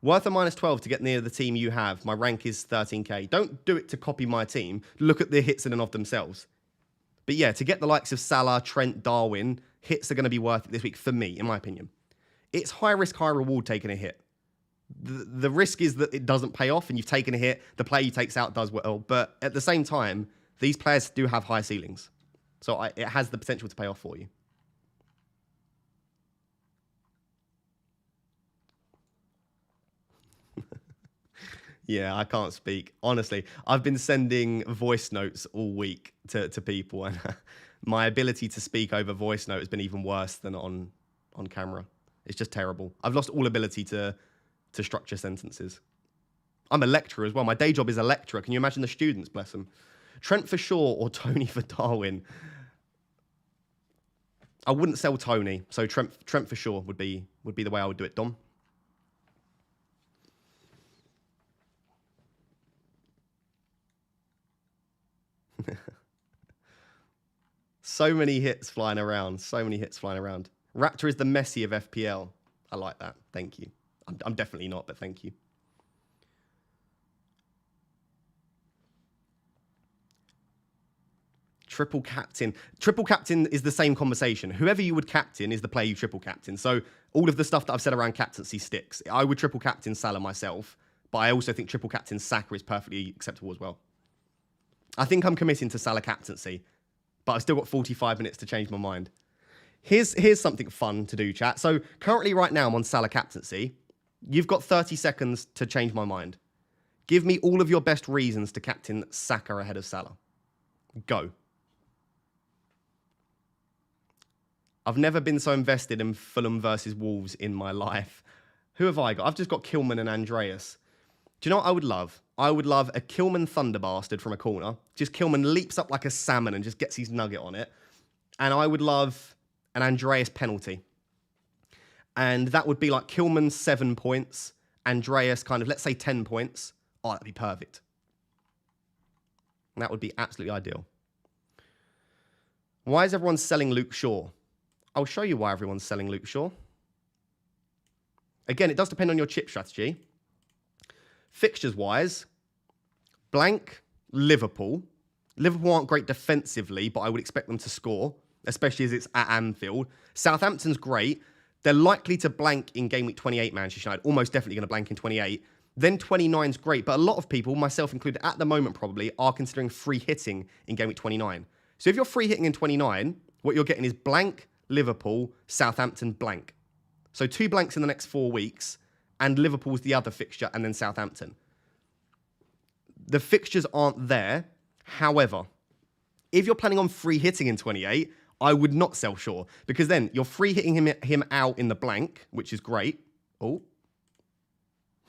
A: Worth a -12 to get near the team you have. My rank is 13k. Don't do it to copy my team. Look at the hits in and of themselves. But yeah, to get the likes of Salah, Trent, Darwin, hits are going to be worth it this week for me, in my opinion. It's high risk, high reward taking a hit. The risk is that it doesn't pay off and you've taken a hit. The player you takes out does well. But at the same time, these players do have high ceilings. So it has the potential to pay off for you. Yeah, I can't speak. Honestly, I've been sending voice notes all week to people, and my ability to speak over voice note has been even worse than on camera. It's just terrible. I've lost all ability to structure sentences. I'm a lecturer as well. My day job is a lecturer. Can you imagine the students, bless them? Trent for sure or Tony for Darwin? I wouldn't sell Tony, so Trent for sure would be the way I would do it, Dom. So many hits flying around. So many hits flying around. Raptor is the Messi of FPL. I like that. Thank you. I'm definitely not, but thank you. Triple captain. Triple captain is the same conversation. Whoever you would captain is the player you triple captain. So all of the stuff that I've said around captaincy sticks. I would triple captain Salah myself, but I also think triple captain Saka is perfectly acceptable as well. I think I'm committing to Salah captaincy, but I've still got 45 minutes to change my mind. Here's something fun to do, chat. So currently right now I'm on Salah captaincy. You've got 30 seconds to change my mind. Give me all of your best reasons to captain Saka ahead of Salah. Go. I've never been so invested in Fulham versus Wolves in my life. Who have I got? I've just got Kilman and Andreas. Do you know what I would love? I would love a Kilman Thunder Bastard from a corner. Just Kilman leaps up like a salmon and just gets his nugget on it. And I would love an Andreas penalty. And that would be like Kilman 7 points, Andreas kind of, let's say 10 points. Oh, that'd be perfect. And that would be absolutely ideal. Why is everyone selling Luke Shaw? I'll show you why everyone's selling Luke Shaw. Again, it does depend on your chip strategy. Fixtures-wise, blank, Liverpool. Liverpool aren't great defensively, but I would expect them to score, especially as it's at Anfield. Southampton's great. They're likely to blank in game week 28, Manchester United. Almost definitely going to blank in 28. Then 29's great, but a lot of people, myself included at the moment probably, are considering free hitting in game week 29. So if you're free hitting in 29, what you're getting is blank, Liverpool, Southampton, blank. So 2 blanks in the next 4 weeks, and Liverpool's the other fixture, and then Southampton. The fixtures aren't there. However, if you're planning on free hitting in 28, I would not sell Shaw, because then you're free hitting him out in the blank, which is great. Oh,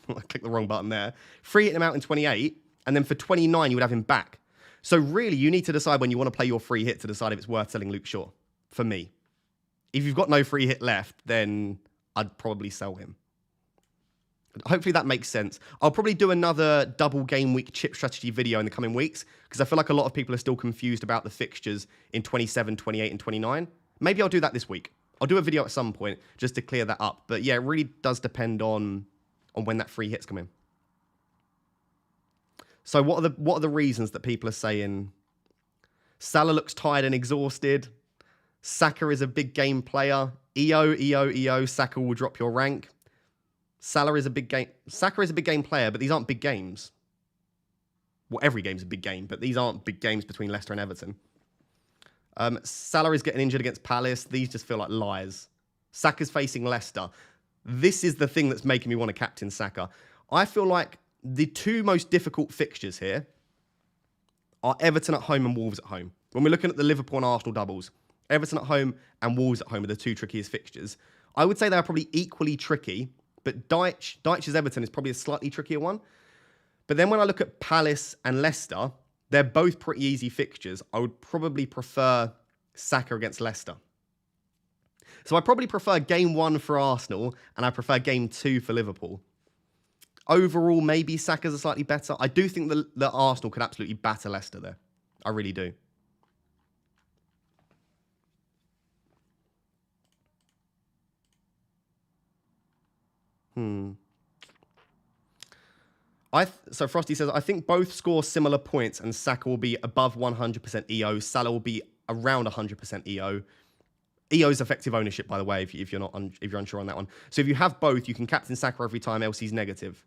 A: I clicked the wrong button there. Free hitting him out in 28, and then for 29, you would have him back. So really, you need to decide when you want to play your free hit to decide if it's worth selling Luke Shaw, for me. If you've got no free hit left, then I'd probably sell him. Hopefully that makes sense. I'll probably do another double game week chip strategy video in the coming weeks, because I feel like a lot of people are still confused about the fixtures in 27, 28, and 29. Maybe I'll do that this week. I'll do a video at some point just to clear that up. But yeah, it really does depend on when that free hits come in. So what are the reasons that people are saying Salah looks tired and exhausted? Saka is a big game player. EO, Saka will drop your rank. Saka is a big game player, but these aren't big games. Well, every game's a big game, but these aren't big games between Leicester and Everton. Salah is getting injured against Palace. These just feel like lies. Saka's facing Leicester. This is the thing that's making me want to captain Saka. I feel like the 2 most difficult fixtures here are Everton at home and Wolves at home. When we're looking at the Liverpool and Arsenal doubles, Everton at home and Wolves at home are the 2 trickiest fixtures. I would say they are probably equally tricky, but Dyche's Everton is probably a slightly trickier one. But then when I look at Palace and Leicester, they're both pretty easy fixtures. I would probably prefer Saka against Leicester. So I probably prefer game 1 for Arsenal, and I prefer game 2 for Liverpool. Overall, maybe Saka's a slightly better. I do think that Arsenal could absolutely batter Leicester there. I really do. So Frosty says, I think both score similar points and Saka will be above 100% EO. Salah will be around 100% EO. EO's effective ownership, by the way, if you're unsure on that one. So if you have both, you can captain Saka every time, else he's negative.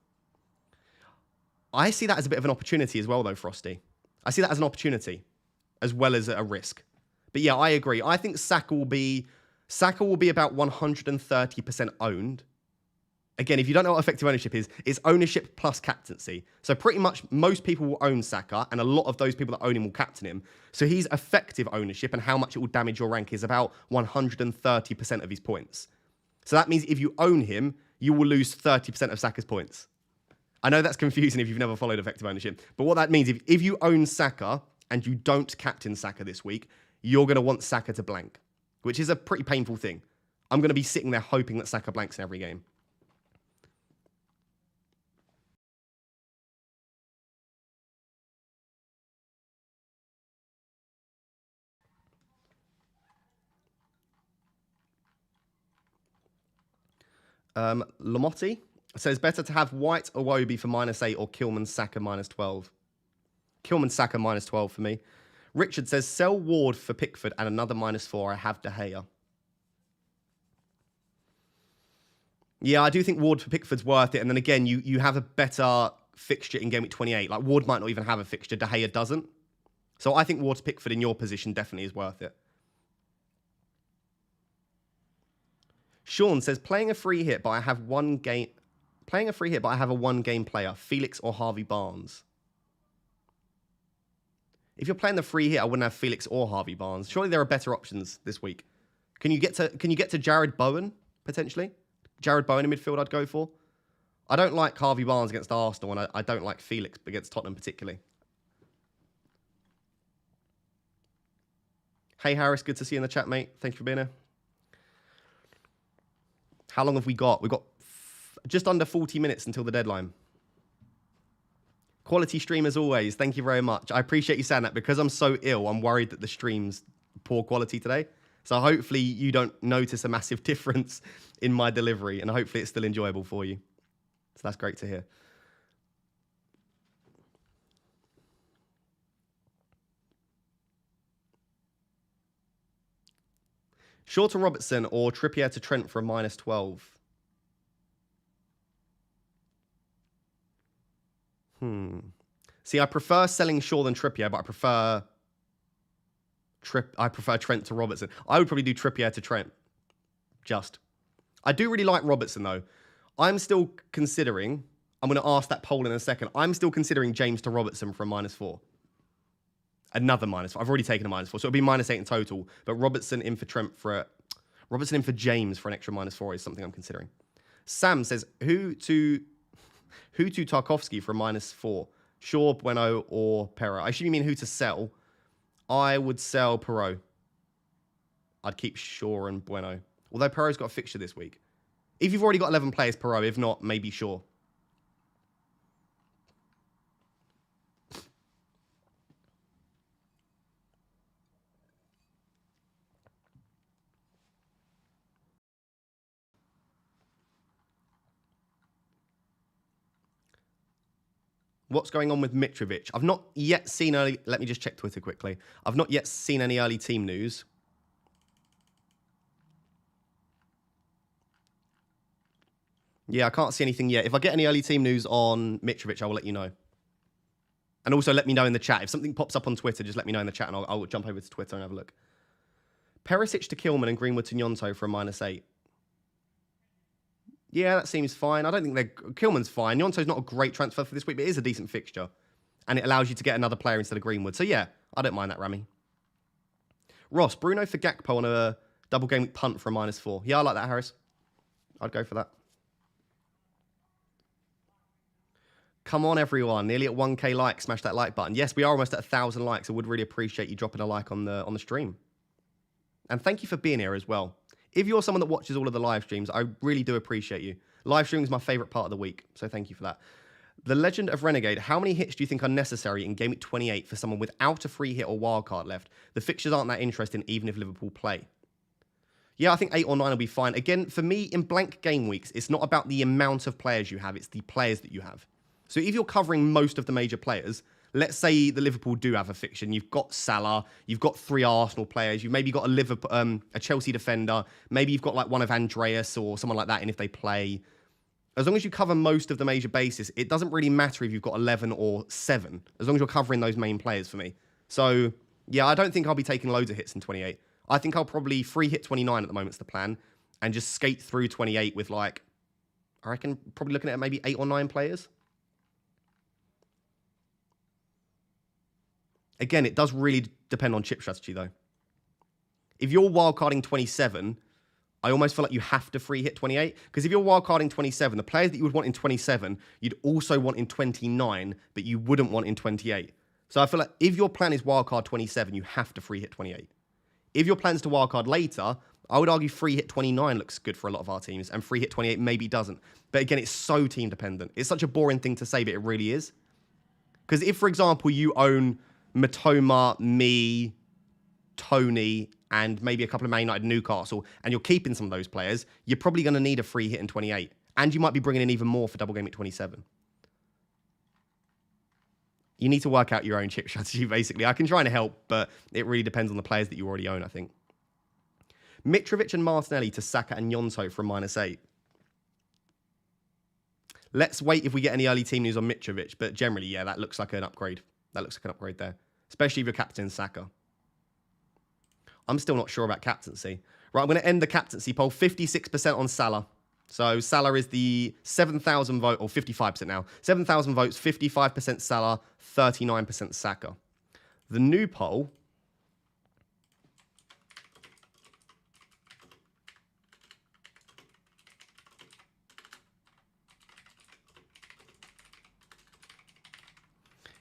A: I see that as a bit of an opportunity as well, though, Frosty. I see that as an opportunity as well as a risk. But yeah, I agree. I think Saka will be about 130% owned. Again, if you don't know what effective ownership is, it's ownership plus captaincy. So pretty much most people will own Saka, and a lot of those people that own him will captain him. So his effective ownership and how much it will damage your rank is about 130% of his points. So that means if you own him, you will lose 30% of Saka's points. I know that's confusing if you've never followed effective ownership, but what that means, if you own Saka and you don't captain Saka this week, you're going to want Saka to blank, which is a pretty painful thing. I'm going to be sitting there hoping that Saka blanks in every game. Lamotti says, better to have White Iwobi for -8 or Kilman Saka -12. Kilman Saka -12 for me. Richard says, sell Ward for Pickford and another -4. I have De Gea. Yeah, I do think Ward for Pickford's worth it. And then again, you have a better fixture in Game Week 28. Like, Ward might not even have a fixture. De Gea doesn't. So I think Ward to Pickford in your position definitely is worth it. Sean says, playing a free hit, but I have a one-game player, Felix or Harvey Barnes. If you're playing the free hit, I wouldn't have Felix or Harvey Barnes. Surely there are better options this week. Can you get to Jared Bowen, potentially? Jared Bowen in midfield I'd go for. I don't like Harvey Barnes against Arsenal, and I don't like Felix against Tottenham particularly. Hey, Harris, good to see you in the chat, mate. Thank you for being here. How long have we got? We've got just under 40 minutes until the deadline. Quality stream as always. Thank you very much. I appreciate you saying that. Because I'm so ill, I'm worried that the stream's poor quality today. So hopefully you don't notice a massive difference in my delivery, and hopefully it's still enjoyable for you. So that's great to hear. Shaw to Robertson or Trippier to Trent for a -12. See, I prefer selling Shaw than Trippier, but I prefer Trent to Robertson. I would probably do Trippier to Trent. I do really like Robertson, though. I'm still considering, I'm going to ask that poll in a second, I'm still considering James to Robertson for a -4. Another -4. I've already taken a -4, so it'll be -8 in total. But Robertson in for James for an extra -4 is something I'm considering. Sam says, who to Tarkowski for a -4? Shaw, Bueno, or Perro? I assume you mean who to sell. I would sell Perro. I'd keep Shaw and Bueno. Although Perro's got a fixture this week. If you've already got 11 players, Perro. If not, maybe Shaw. What's going on with Mitrovic? I've not yet seen early... Let me just check Twitter quickly. I've not yet seen any early team news. Yeah, I can't see anything yet. If I get any early team news on Mitrovic, I will let you know. And also let me know in the chat. If something pops up on Twitter, just let me know in the chat and I'll jump over to Twitter and have a look. Perisic to Kilman and Greenwood to Gnonto for a -8. Yeah, that seems fine. I don't think Kilman's fine. Gnonto's not a great transfer for this week, but it is a decent fixture. And it allows you to get another player instead of Greenwood. So yeah, I don't mind that, Rami. Ross, Bruno for Gakpo on a double game week punt for a -4. Yeah, I like that, Harris. I'd go for that. Come on, everyone. Nearly at 1K likes. Smash that like button. Yes, we are almost at 1,000 likes. I would really appreciate you dropping a like on the stream. And thank you for being here as well. If you're someone that watches all of the live streams, I really do appreciate you. Live streaming is my favorite part of the week, so thank you for that. The Legend of Renegade, how many hits do you think are necessary in Game Week 28 for someone without a free hit or wildcard left? The fixtures aren't that interesting, even if Liverpool play. Yeah, I think 8 or 9 will be fine. Again, for me, in blank game weeks, it's not about the amount of players you have, it's the players that you have. So if you're covering most of the major players, let's say the Liverpool do have a fixture. You've got Salah, you've got 3 Arsenal players, you've maybe got a Chelsea defender, maybe you've got like one of Andreas or someone like that, and if they play, as long as you cover most of the major bases, it doesn't really matter if you've got 11 or 7, as long as you're covering those main players for me. So Yeah, I don't think I'll be taking loads of hits in 28. I think I'll probably free hit 29 at the moment's the plan, and just skate through 28 with like, I reckon probably looking at maybe 8 or 9 players. Again, it does really depend on chip strategy though. If you're wildcarding 27, I almost feel like you have to free hit 28. Because if you're wildcarding 27, the players that you would want in 27, you'd also want in 29, but you wouldn't want in 28. So I feel like if your plan is wildcard 27, you have to free hit 28. If your plan is to wildcard later, I would argue free hit 29 looks good for a lot of our teams, and free hit 28 maybe doesn't. But again, it's so team dependent. It's such a boring thing to say, but it really is. Because if, for example, you own Matoma, me, Tony, and maybe a couple of Man United, Newcastle, and you're keeping some of those players, you're probably going to need a free hit in 28. And you might be bringing in even more for double game at 27. You need to work out your own chip strategy, basically. I can try and help, but it really depends on the players that you already own, I think. Mitrovic and Martinelli to Saka and Yonto from -8. Let's wait if we get any early team news on Mitrovic, but generally, yeah, that looks like an upgrade. That looks like an upgrade there, especially if you're captain Saka. I'm still not sure about captaincy. Right, I'm going to end the captaincy poll. 56% on Salah. So Salah is the 7,000 vote, or 55% now. 7,000 votes, 55% Salah, 39% Saka. The new poll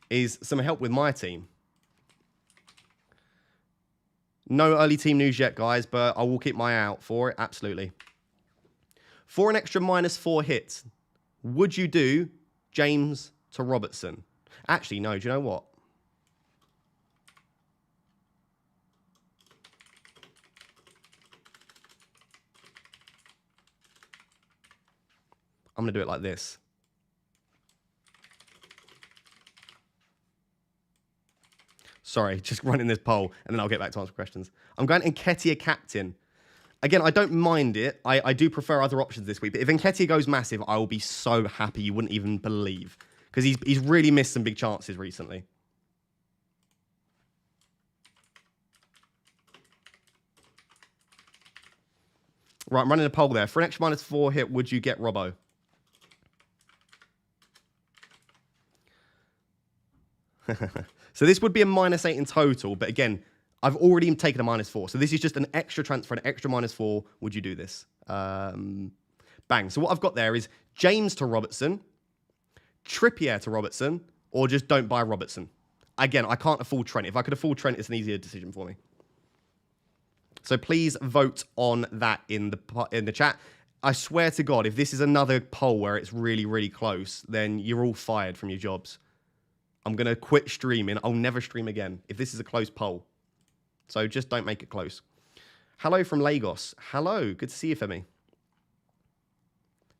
A: is some help with my team. No early team news yet, guys, but I will keep my eye out for it, absolutely. For an extra -4 hits, would you do James to Robertson? Actually, no, do you know what? I'm going to do it like this. Sorry, just running this poll, and then I'll get back to answer questions. I'm going Nketiah captain. Again, I don't mind it. I do prefer other options this week. But if Nketiah goes massive, I will be so happy you wouldn't even believe. Because he's really missed some big chances recently. Right, I'm running a poll there. For an extra -4 hit, would you get Robbo? So this would be a -8 in total. But again, I've already taken a -4. So this is just an extra transfer, an extra -4. Would you do this? Bang. So what I've got there is James to Robertson, Trippier to Robertson, or just don't buy Robertson. Again, I can't afford Trent. If I could afford Trent, it's an easier decision for me. So please vote on that in the chat. I swear to God, if this is another poll where it's really, really close, then you're all fired from your jobs. I'm going to quit streaming. I'll never stream again if this is a close poll. So just don't make it close. Hello from Lagos. Hello. Good to see you, Femi.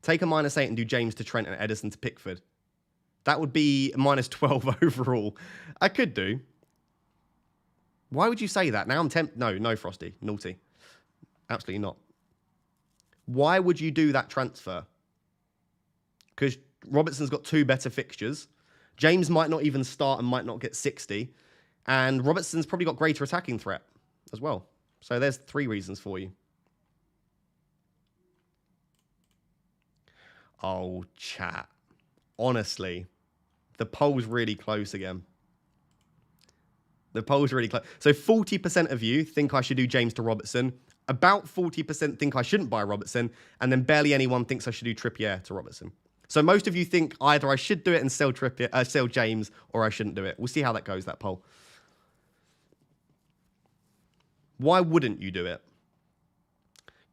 A: Take a -8 and do James to Trent and Edison to Pickford. That would be -12 overall. I could do. Why would you say that? Now I'm tempted. No, Frosty. Naughty. Absolutely not. Why would you do that transfer? Because Robertson's got 2 better fixtures. James might not even start and might not get 60. And Robertson's probably got greater attacking threat as well. So there's 3 reasons for you. Oh, chat. Honestly, the poll's really close again. The poll's really close. So 40% of you think I should do James to Robertson. About 40% think I shouldn't buy Robertson. And then barely anyone thinks I should do Trippier to Robertson. So most of you think either I should do it and sell sell James, or I shouldn't do it. We'll see how that goes, that poll. Why wouldn't you do it?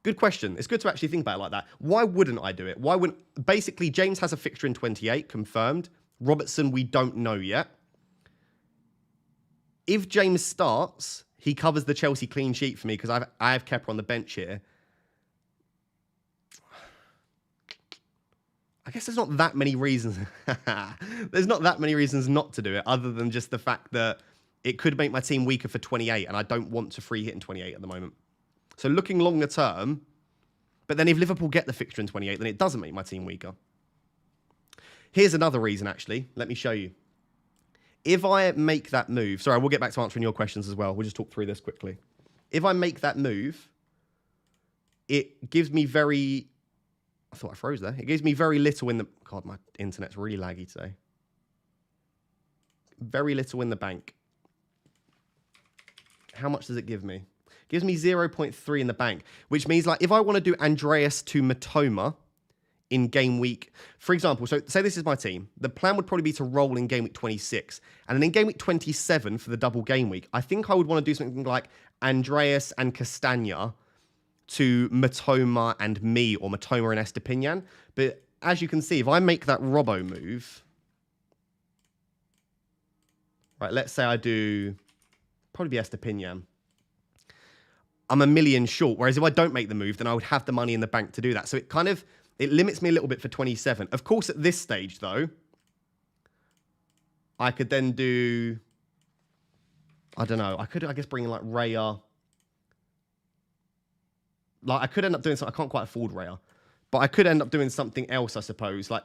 A: Good question. It's good to actually think about it like that. Why wouldn't I do it? Why wouldn't... Basically, James has a fixture in 28, confirmed. Robertson, we don't know yet. If James starts, he covers the Chelsea clean sheet for me because I have Kepa on the bench here. I guess there's not that many reasons. There's not that many reasons not to do it, other than just the fact that it could make my team weaker for 28, and I don't want to free hit in 28 at the moment. So looking longer term, but then if Liverpool get the fixture in 28, then it doesn't make my team weaker. Here's another reason, actually. Let me show you. If I make that move, sorry, we'll get back to answering your questions as well. We'll just talk through this quickly. If I make that move, it gives me very... I thought I froze there. It gives me very little in the... God, my internet's really laggy today. Very little in the bank. How much does it give me? It gives me 0.3 in the bank, which means like if I want to do Andreas to Matoma in game week, for example, so say this is my team. The plan would probably be to roll in game week 26. And then in game week 27 for the double game week, I think I would want to do something like Andreas and Castagna to Matoma and me, or Matoma and Estepinian. But as you can see, if I make that Robbo move, right, let's say I do probably be Estepinian. I'm a million short, whereas if I don't make the move, then I would have the money in the bank to do that. So it kind of, it limits me a little bit for 27. Of course, at this stage, though, I could then do, I don't know, I could, I guess, bring in like Raya. Like, I could end up doing something, I can't quite afford Raya, but I could end up doing something else, I suppose, like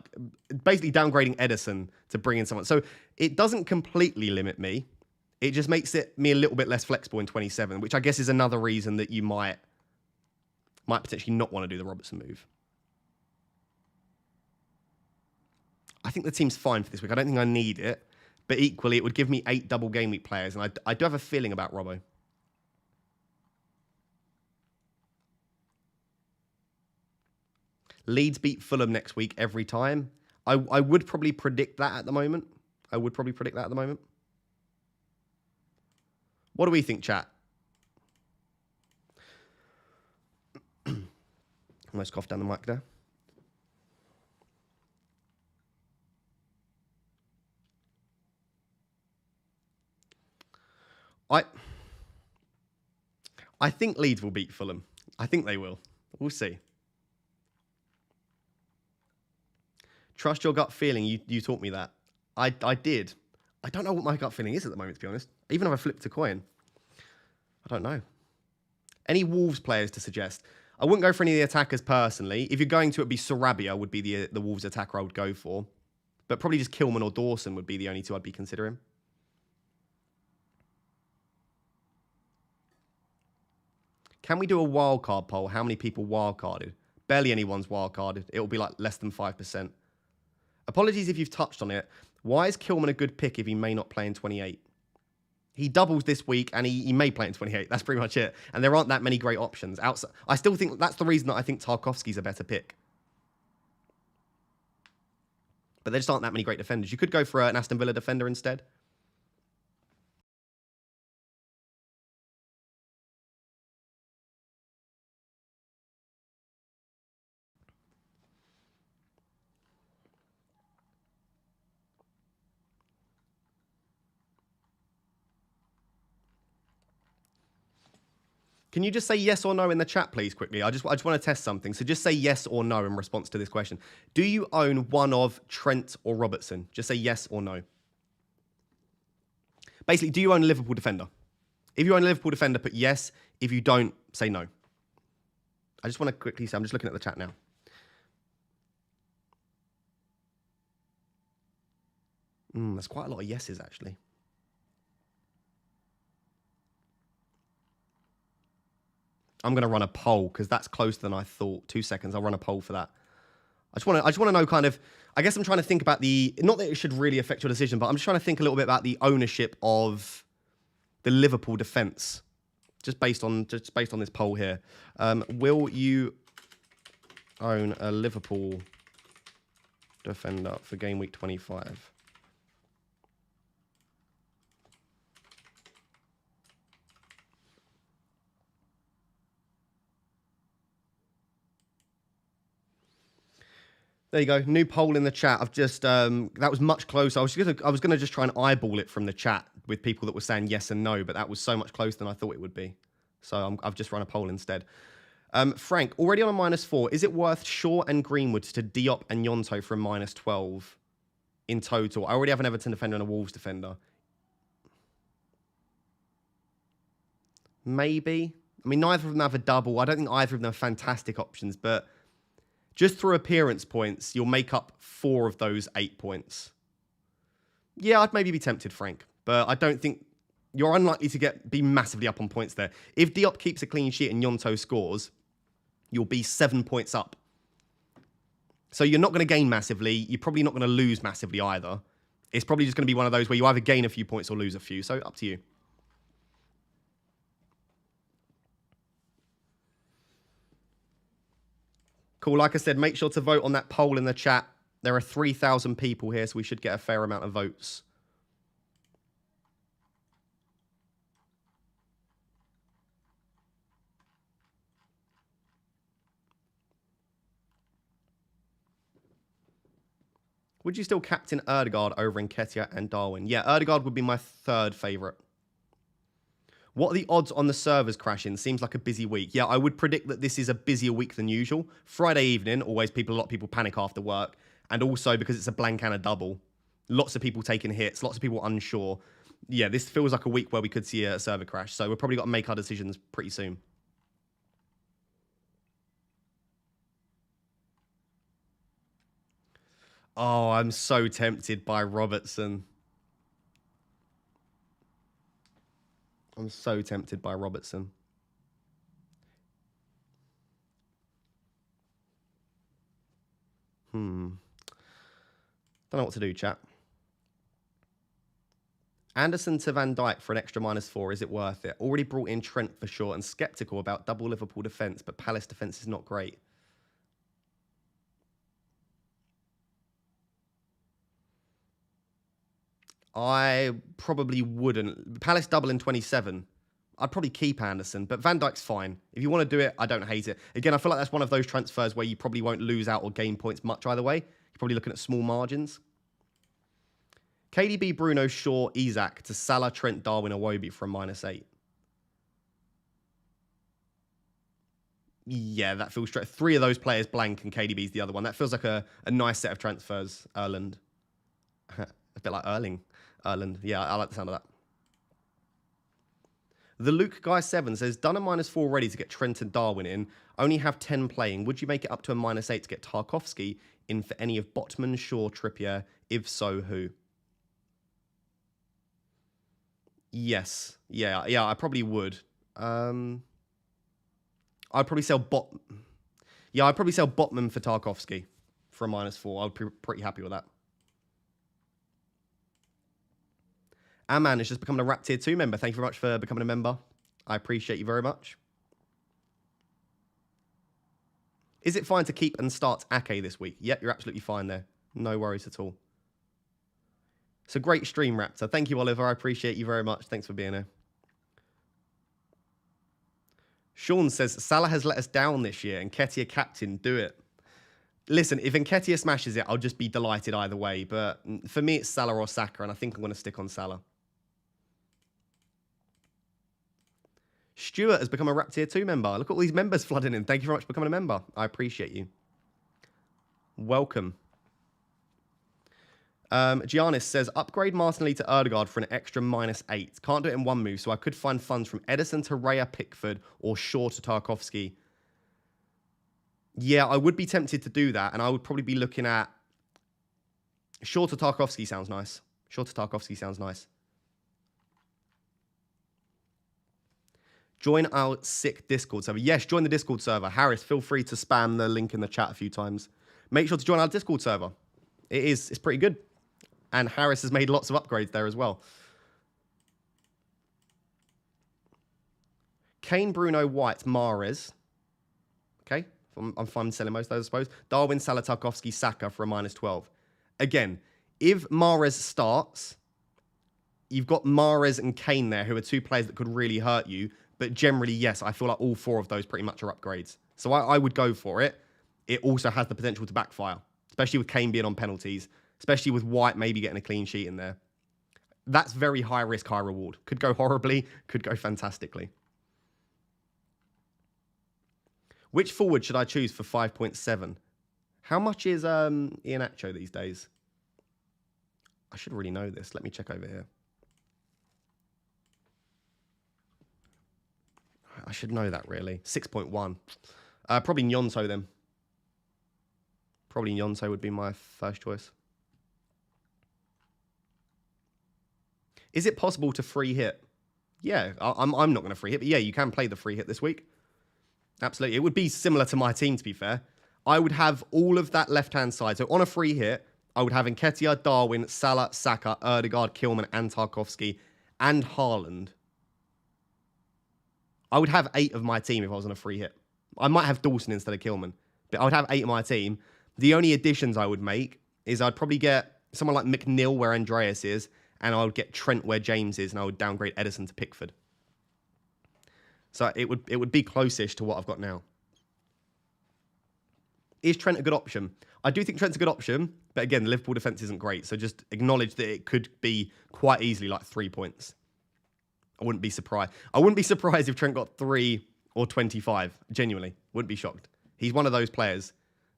A: basically downgrading Edison to bring in someone. So it doesn't completely limit me. It just makes me a little bit less flexible in 27, which I guess is another reason that you might potentially not want to do the Robertson move. I think the team's fine for this week. I don't think I need it, but equally it would give me 8 double game week players, and I do have a feeling about Robbo. Leeds beat Fulham next week every time. I would probably predict that at the moment. What do we think, chat? Almost coughed down the mic there. I think Leeds will beat Fulham. I think they will. We'll see. Trust your gut feeling. You taught me that. I did. I don't know what my gut feeling is at the moment, to be honest. Even if I flipped a coin. I don't know. Any Wolves players to suggest? I wouldn't go for any of the attackers personally. If you're going to, it'd be Sarabia would be the Wolves attacker I would go for. But probably just Kilman or Dawson would be the only two I'd be considering. Can we do a wildcard poll? How many people wildcarded? Barely anyone's wildcarded. It'll be like less than 5%. Apologies if you've touched on it. Why is Kilman a good pick if he may not play in 28? He doubles this week and he may play in 28. That's pretty much it. And there aren't that many great options outside. I still think that's the reason that I think Tarkowski's a better pick. But there just aren't that many great defenders. You could go for an Aston Villa defender instead. Can you just say yes or no in the chat, please, quickly? I just want to test something. So just say yes or no in response to this question. Do you own one of Trent or Robertson? Just say yes or no. Basically, do you own a Liverpool defender? If you own a Liverpool defender, put yes. If you don't, say no. I just want to quickly say, I'm just looking at the chat now. There's quite a lot of yeses, actually. I'm going to run a poll because that's closer than I thought. 2 seconds. I'll run a poll for that. I just want to know kind of, I guess I'm trying to think about not that it should really affect your decision, but I'm just trying to think a little bit about the ownership of the Liverpool defense, just based on this poll here. Will you own a Liverpool defender for game week 25? There you go. New poll in the chat. I've just that was much closer. I was gonna just try and eyeball it from the chat with people that were saying yes and no, but that was so much closer than I thought it would be. So I've just run a poll instead. Frank, already on a -4. Is it worth Shaw and Greenwood to Diop and Yonto for a -12 in total? I already have an Everton defender and a Wolves defender. Maybe. I mean, neither of them have a double. I don't think either of them are fantastic options, but just through appearance points, you'll make up 4 of those 8 points. Yeah, I'd maybe be tempted, Frank. But I don't think... You're unlikely to be massively up on points there. If Diop keeps a clean sheet and Gnonto scores, you'll be 7 points up. So you're not going to gain massively. You're probably not going to lose massively either. It's probably just going to be one of those where you either gain a few points or lose a few. So up to you. Cool. Like I said, make sure to vote on that poll in the chat. There are 3,000 people here, so we should get a fair amount of votes. Would you still captain Erdegaard over Nketiah and Darwin? Yeah, Erdegaard would be my third favourite. What are the odds on the servers crashing? Seems like a busy week. Yeah, I would predict that this is a busier week than usual. Friday evening, always a lot of people panic after work. And also because it's a blank and a double. Lots of people taking hits, lots of people unsure. Yeah, this feels like a week where we could see a server crash. So we've probably got to make our decisions pretty soon. Oh, I'm so tempted by Robertson. I'm so tempted by Robertson. Don't know what to do, chat. Anderson to Van Dijk for an extra -4. Is it worth it? Already brought in Trent for sure and sceptical about double Liverpool defence, but Palace defence is not great. I probably wouldn't. Palace double in 27. I'd probably keep Anderson, but Van Dijk's fine. If you want to do it, I don't hate it. Again, I feel like that's one of those transfers where you probably won't lose out or gain points much either way. You're probably looking at small margins. KDB, Bruno, Shaw, Isak to Salah, Trent, Darwin, Iwobi from -8. Yeah, that feels straight. 3 of those players blank and KDB's the other one. That feels like a nice set of transfers, Erland. A bit like Erland. Yeah, I like the sound of that. The Luke Guy 7 says, done a -4 already to get Trent and Darwin in. Only have 10 playing. Would you make it up to a -8 to get Tarkowski in for any of Botman, Shaw, Trippier? If so, who? Yes. Yeah, I probably would. I'd probably sell I'd probably sell Botman for Tarkowski for a -4. I'd be pretty happy with that. Aman has just become a Rap Tier 2 member. Thank you very much for becoming a member. I appreciate you very much. Is it fine to keep and start Ake this week? Yep, you're absolutely fine there. No worries at all. It's a great stream, Raptor. Thank you, Oliver. I appreciate you very much. Thanks for being here. Sean says, Salah has let us down this year. Nketiah captain, do it. Listen, if Nketiah smashes it, I'll just be delighted either way. But for me, it's Salah or Saka, and I think I'm going to stick on Salah. Stuart has become a Rap Tier 2 member. Look at all these members flooding in. Thank you very much for becoming a member. I appreciate you. Welcome. Giannis says, upgrade Martinelli to Erdegaard for an extra -8. Can't do it in one move, so I could find funds from Edison to Raya Pickford or Shaw to Tarkowski. Yeah, I would be tempted to do that, and I would probably be looking at Shaw to Tarkowski sounds nice. Shaw to Tarkowski sounds nice. Join our sick Discord server. Yes, join the Discord server. Harris, feel free to spam the link in the chat a few times. Make sure to join our Discord server. It's pretty good. And Harris has made lots of upgrades there as well. Kane, Bruno, White, Mahrez. Okay, I'm fine selling most of those, I suppose. Darwin, Salah, Tarkowski, Saka for a -12. Again, if Mahrez starts, you've got Mahrez and Kane there, who are 2 players that could really hurt you. But generally, yes, I feel like all 4 of those pretty much are upgrades. So I would go for it. It also has the potential to backfire, especially with Kane being on penalties, especially with White maybe getting a clean sheet in there. That's very high risk, high reward. Could go horribly, could go fantastically. Which forward should I choose for 5.7? How much is Iheanacho these days? I should really know this. Let me check over here. I should know that, really. 6.1. Probably Gnonto, then. Probably Gnonto would be my first choice. Is it possible to free hit? Yeah, I'm not going to free hit, but yeah, you can play the free hit this week. Absolutely. It would be similar to my team, to be fair. I would have all of that left-hand side. So on a free hit, I would have Nketiah, Darwin, Salah, Saka, Ødegaard, Kilman, and Tarkowski, and Haaland. I would have 8 of my team if I was on a free hit. I might have Dawson instead of Kilman, but I would have 8 of my team. The only additions I would make is I'd probably get someone like McNeil where Andreas is, and I would get Trent where James is, and I would downgrade Edison to Pickford. So it would be close-ish to what I've got now. Is Trent a good option? I do think Trent's a good option, but again, the Liverpool defence isn't great, so just acknowledge that it could be quite easily like 3 points. I wouldn't be surprised. I wouldn't be surprised if Trent got 3 or 25. Genuinely. Wouldn't be shocked. He's one of those players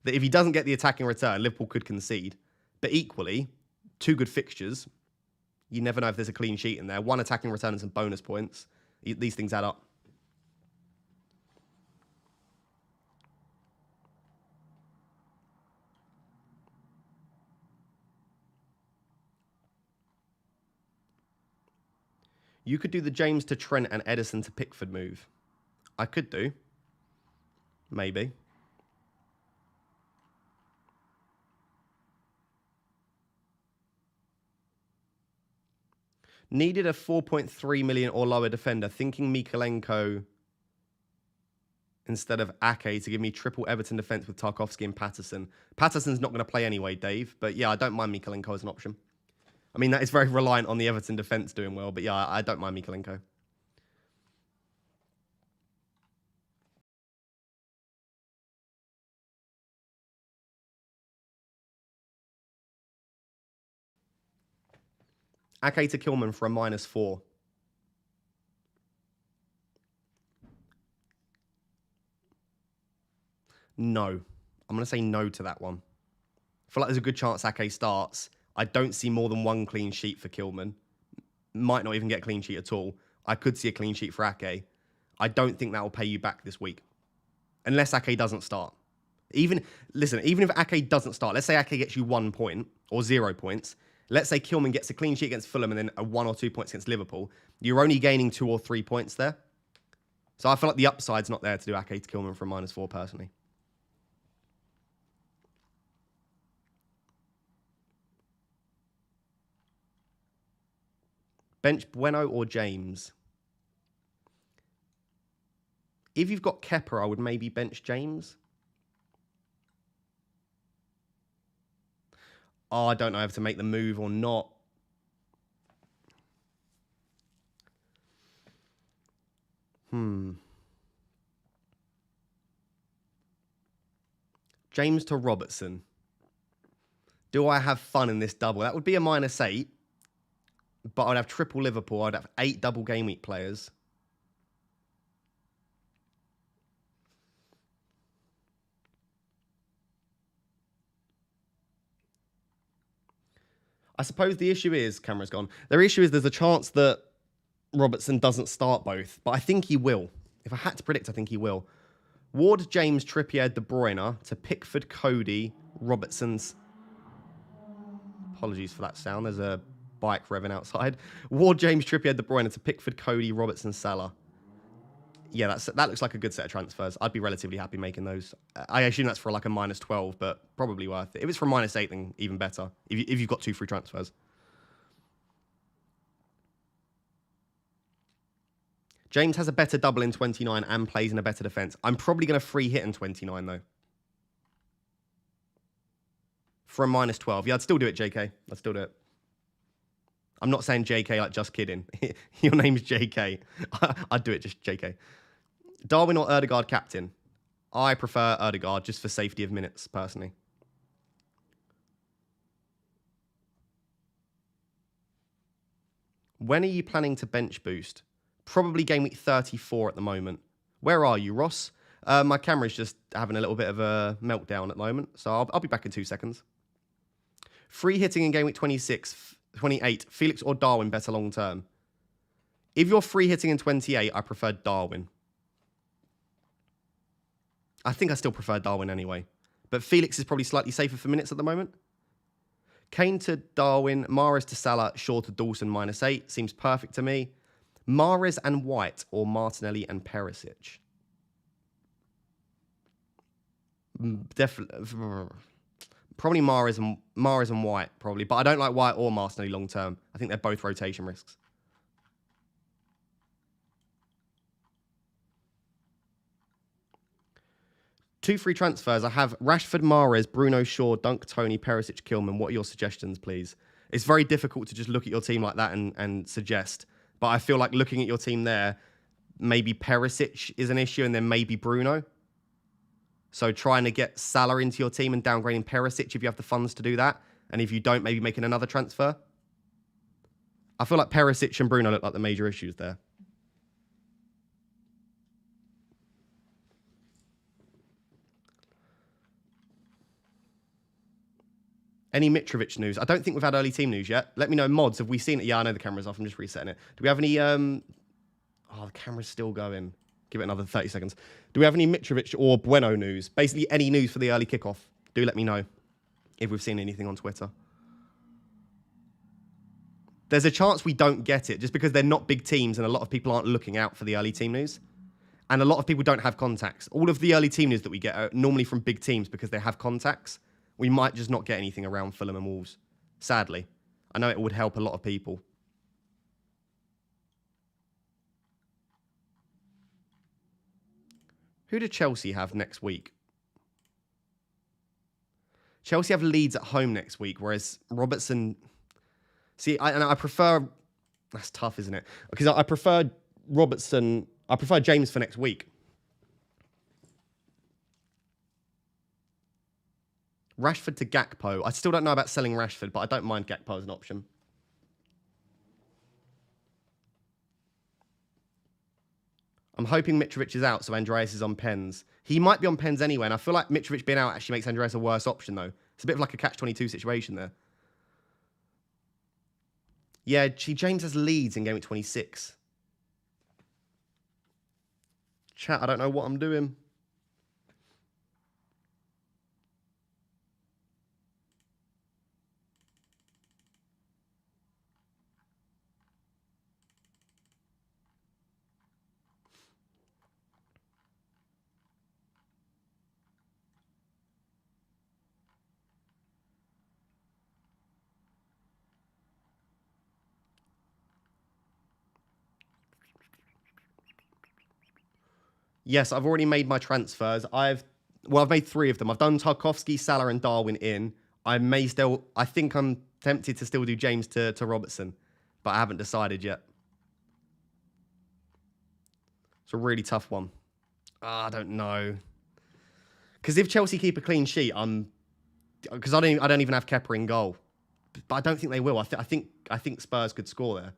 A: that if he doesn't get the attacking return, Liverpool could concede. But equally, 2 good fixtures. You never know if there's a clean sheet in there. 1 attacking return and some bonus points. These things add up. You could do the James to Trent and Edison to Pickford move. I could do. Maybe. Needed a 4.3 million or lower defender. Thinking Mikalenko instead of Ake to give me triple Everton defence with Tarkowski and Patterson. Patterson's not going to play anyway, Dave. But yeah, I don't mind Mikalenko as an option. I mean, that is very reliant on the Everton defence doing well. But yeah, I don't mind Mikalenko. Ake to Kilman for a -4. No. I'm going to say no to that one. I feel like there's a good chance Ake starts. I don't see more than 1 clean sheet for Kilman. Might not even get a clean sheet at all. I could see a clean sheet for Ake. I don't think that will pay you back this week. Unless Ake doesn't start. Even if Ake doesn't start, let's say Ake gets you 1 point or 0 points. Let's say Kilman gets a clean sheet against Fulham and then a 1 or 2 points against Liverpool. You're only gaining 2 or 3 points there. So I feel like the upside's not there to do Ake to Kilman for a -4 personally. Bench Bueno or James? If you've got Kepa, I would maybe bench James. Oh, I don't know if to make the move or not. James to Robertson. Do I have fun in this double? That would be a -8. But I'd have triple Liverpool. I'd have 8 double game week players. I suppose the issue is, camera's gone. The issue is there's a chance that Robertson doesn't start both. But I think he will. If I had to predict, I think he will. Ward, James, Trippier, De Bruyne to Pickford, Cody, Robertson's. Apologies for that sound. There's a bike revving outside. Ward, James, Trippier, De Bruyne to Pickford, Cody, Robertson, Salah. Yeah, that looks like a good set of transfers. I'd be relatively happy making those. I assume that's for like a -12, but probably worth it. If it's for -8, then even better. If you've got 2 free transfers. James has a better double in 29 and plays in a better defence. I'm probably going to free hit in 29, though. For a -12. Yeah, I'd still do it, JK. I'd still do it. I'm not saying JK like just kidding. Your name's JK. I'd do it just JK. Darwin or Ødegaard captain? I prefer Ødegaard just for safety of minutes, personally. When are you planning to bench boost? Probably game week 34 at the moment. Where are you, Ross? My camera's just having a little bit of a meltdown at the moment, so I'll be back in 2 seconds. Free hitting in game week 26, 28. Felix or Darwin better long term? If you're free hitting in 28, I prefer Darwin. I think I still prefer Darwin anyway. But Felix is probably slightly safer for minutes at the moment. Kane to Darwin, Mahrez to Salah, Shaw to Dawson -8. Seems perfect to me. Mahrez and White or Martinelli and Perisic? Definitely. Probably Mahrez and White, probably. But I don't like White or Martinelli long term. I think they're both rotation risks. Two free transfers. I have Rashford, Mahrez, Bruno, Shaw, Dunk, Tony, Perisic, Kilman. What are your suggestions, please? It's very difficult to just look at your team like that and suggest. But I feel like looking at your team there, maybe Perisic is an issue and then maybe Bruno. So trying to get Salah into your team and downgrading Perisic if you have the funds to do that. And if you don't, maybe making another transfer. I feel like Perisic and Bruno look like the major issues there. Any Mitrovic news? I don't think we've had early team news yet. Let me know, mods. Have we seen it? Yeah, I know the camera's off. I'm just resetting it. Do we have any... Oh, the camera's still going. Give it another 30 seconds. Do we have any Mitrovic or Bueno news? Basically, any news for the early kickoff. Do let me know if we've seen anything on Twitter. There's a chance we don't get it just because they're not big teams and a lot of people aren't looking out for the early team news. And a lot of people don't have contacts. All of the early team news that we get are normally from big teams because they have contacts. We might just not get anything around Fulham and Wolves. Sadly. I know it would help a lot of people. Who do Chelsea have next week? Chelsea have Leeds at home next week, whereas Robertson... See, I prefer... That's tough, isn't it? Because I prefer Robertson... I prefer James for next week. Rashford to Gakpo. I still don't know about selling Rashford, but I don't mind Gakpo as an option. I'm hoping Mitrovic is out, so Andreas is on pens. He might be on pens anyway, and I feel like Mitrovic being out actually makes Andreas a worse option, though. It's a bit of like a catch-22 situation there. Yeah, James has Leeds in GameWeek 26. Chat, I don't know what I'm doing. Yes, I've already made my transfers. I've made 3 of them. I've done Tarkowski, Salah, and Darwin in. I think I'm tempted to still do James to Robertson, but I haven't decided yet. It's a really tough one. I don't know. Because if Chelsea keep a clean sheet, because I don't even have Kepa in goal, but I don't think they will. I think Spurs could score there.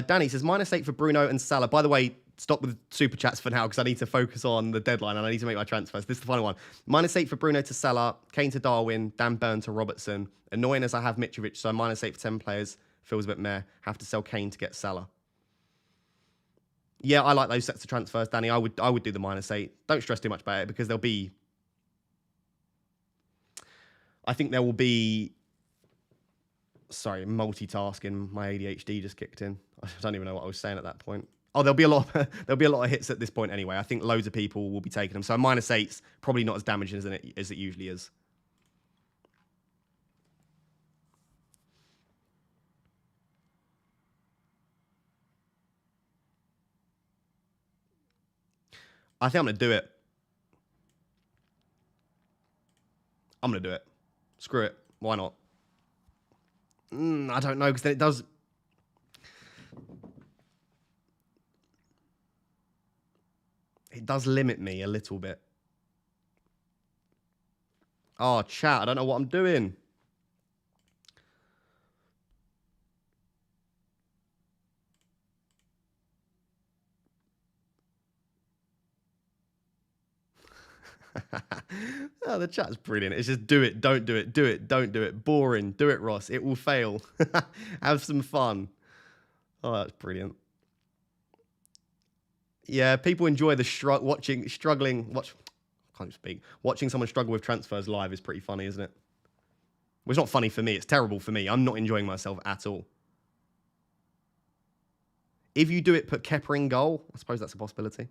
A: Danny says, -8 for Bruno and Salah. By the way, stop with super chats for now because I need to focus on the deadline and I need to make my transfers. This is the final one. -8 for Bruno to Salah, Kane to Darwin, Dan Burn to Robertson. Annoying as I have Mitrovic, so -8 for 10 players. Feels a bit meh. Have to sell Kane to get Salah. Yeah, I like those sets of transfers, Danny. I would do the -8. Don't stress too much about it because there'll be... I think there will be... Sorry, multitasking. My ADHD just kicked in. I don't even know what I was saying at that point. Oh, there'll be a lot of hits at this point anyway. I think loads of people will be taking them. So -8's probably not as damaging as it usually is. I think I'm going to do it. I'm going to do it. Screw it. Why not? I don't know, because then it does... It does limit me a little bit. Oh, chat, I don't know what I'm doing. Oh, the chat's brilliant. It's just do it, don't do it, do it, don't do it. Boring. Do it, Ross. It will fail. Have some fun. Oh, that's brilliant. Yeah, people enjoy the struggling. can't speak. Watching someone struggle with transfers live is pretty funny, isn't it? Well, it's not funny for me. It's terrible for me. I'm not enjoying myself at all. If you do it, put Kepa in goal. I suppose that's a possibility.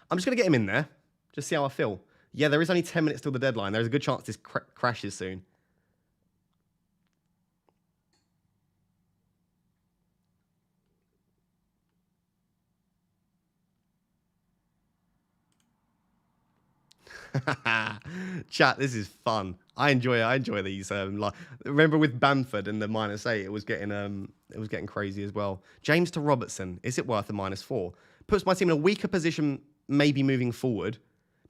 A: I'm just going to get him in there. Just see how I feel. Yeah, there is only 10 minutes till the deadline. There's a good chance this crashes soon. Chat, this is fun. I enjoy these. Remember with Bamford and the -8, it was getting crazy as well. James to Robertson, is it worth a -4? Puts my team in a weaker position, maybe moving forward.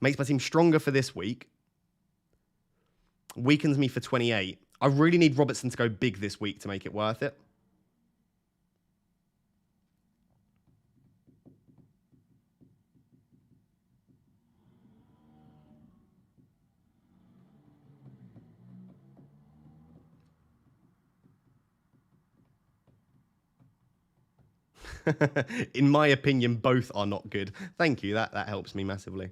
A: Makes my team stronger for this week. Weakens me for 28. I really need Robertson to go big this week to make it worth it. In my opinion, both are not good. Thank you. That helps me massively.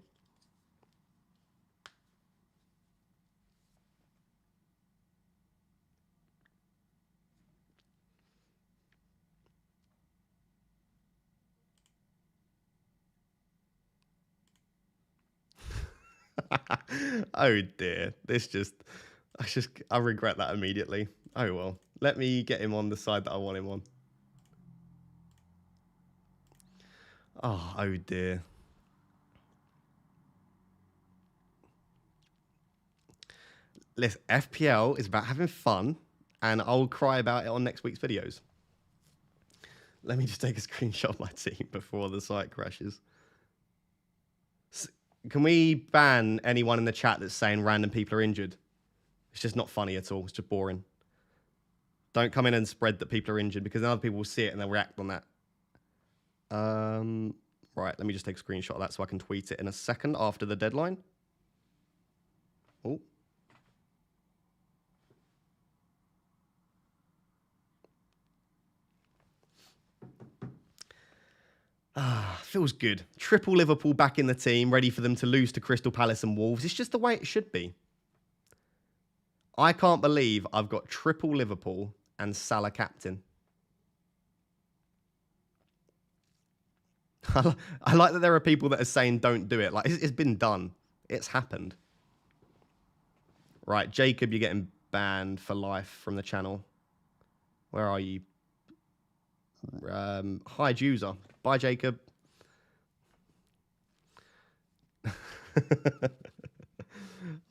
A: Oh dear. I regret that immediately. Oh well. Let me get him on the side that I want him on. Oh dear. Listen, FPL is about having fun, and I'll cry about it on next week's videos. Let me just take a screenshot of my team before the site crashes. Can we ban anyone in the chat that's saying random people are injured? It's just not funny at all. It's just boring. Don't come in and spread that people are injured, because then other people will see it and they'll react on that. Right, let me just take a screenshot of that so I can tweet it in a second after the deadline. Oh. Feels good. Triple Liverpool back in the team, ready for them to lose to Crystal Palace and Wolves. It's just the way it should be. I can't believe I've got triple Liverpool and Salah captain. I like that there are people that are saying don't do it. Like, it's been done. It's happened. Right, Jacob, you're getting banned for life from the channel. Where are you? Hide user. Bye, Jacob.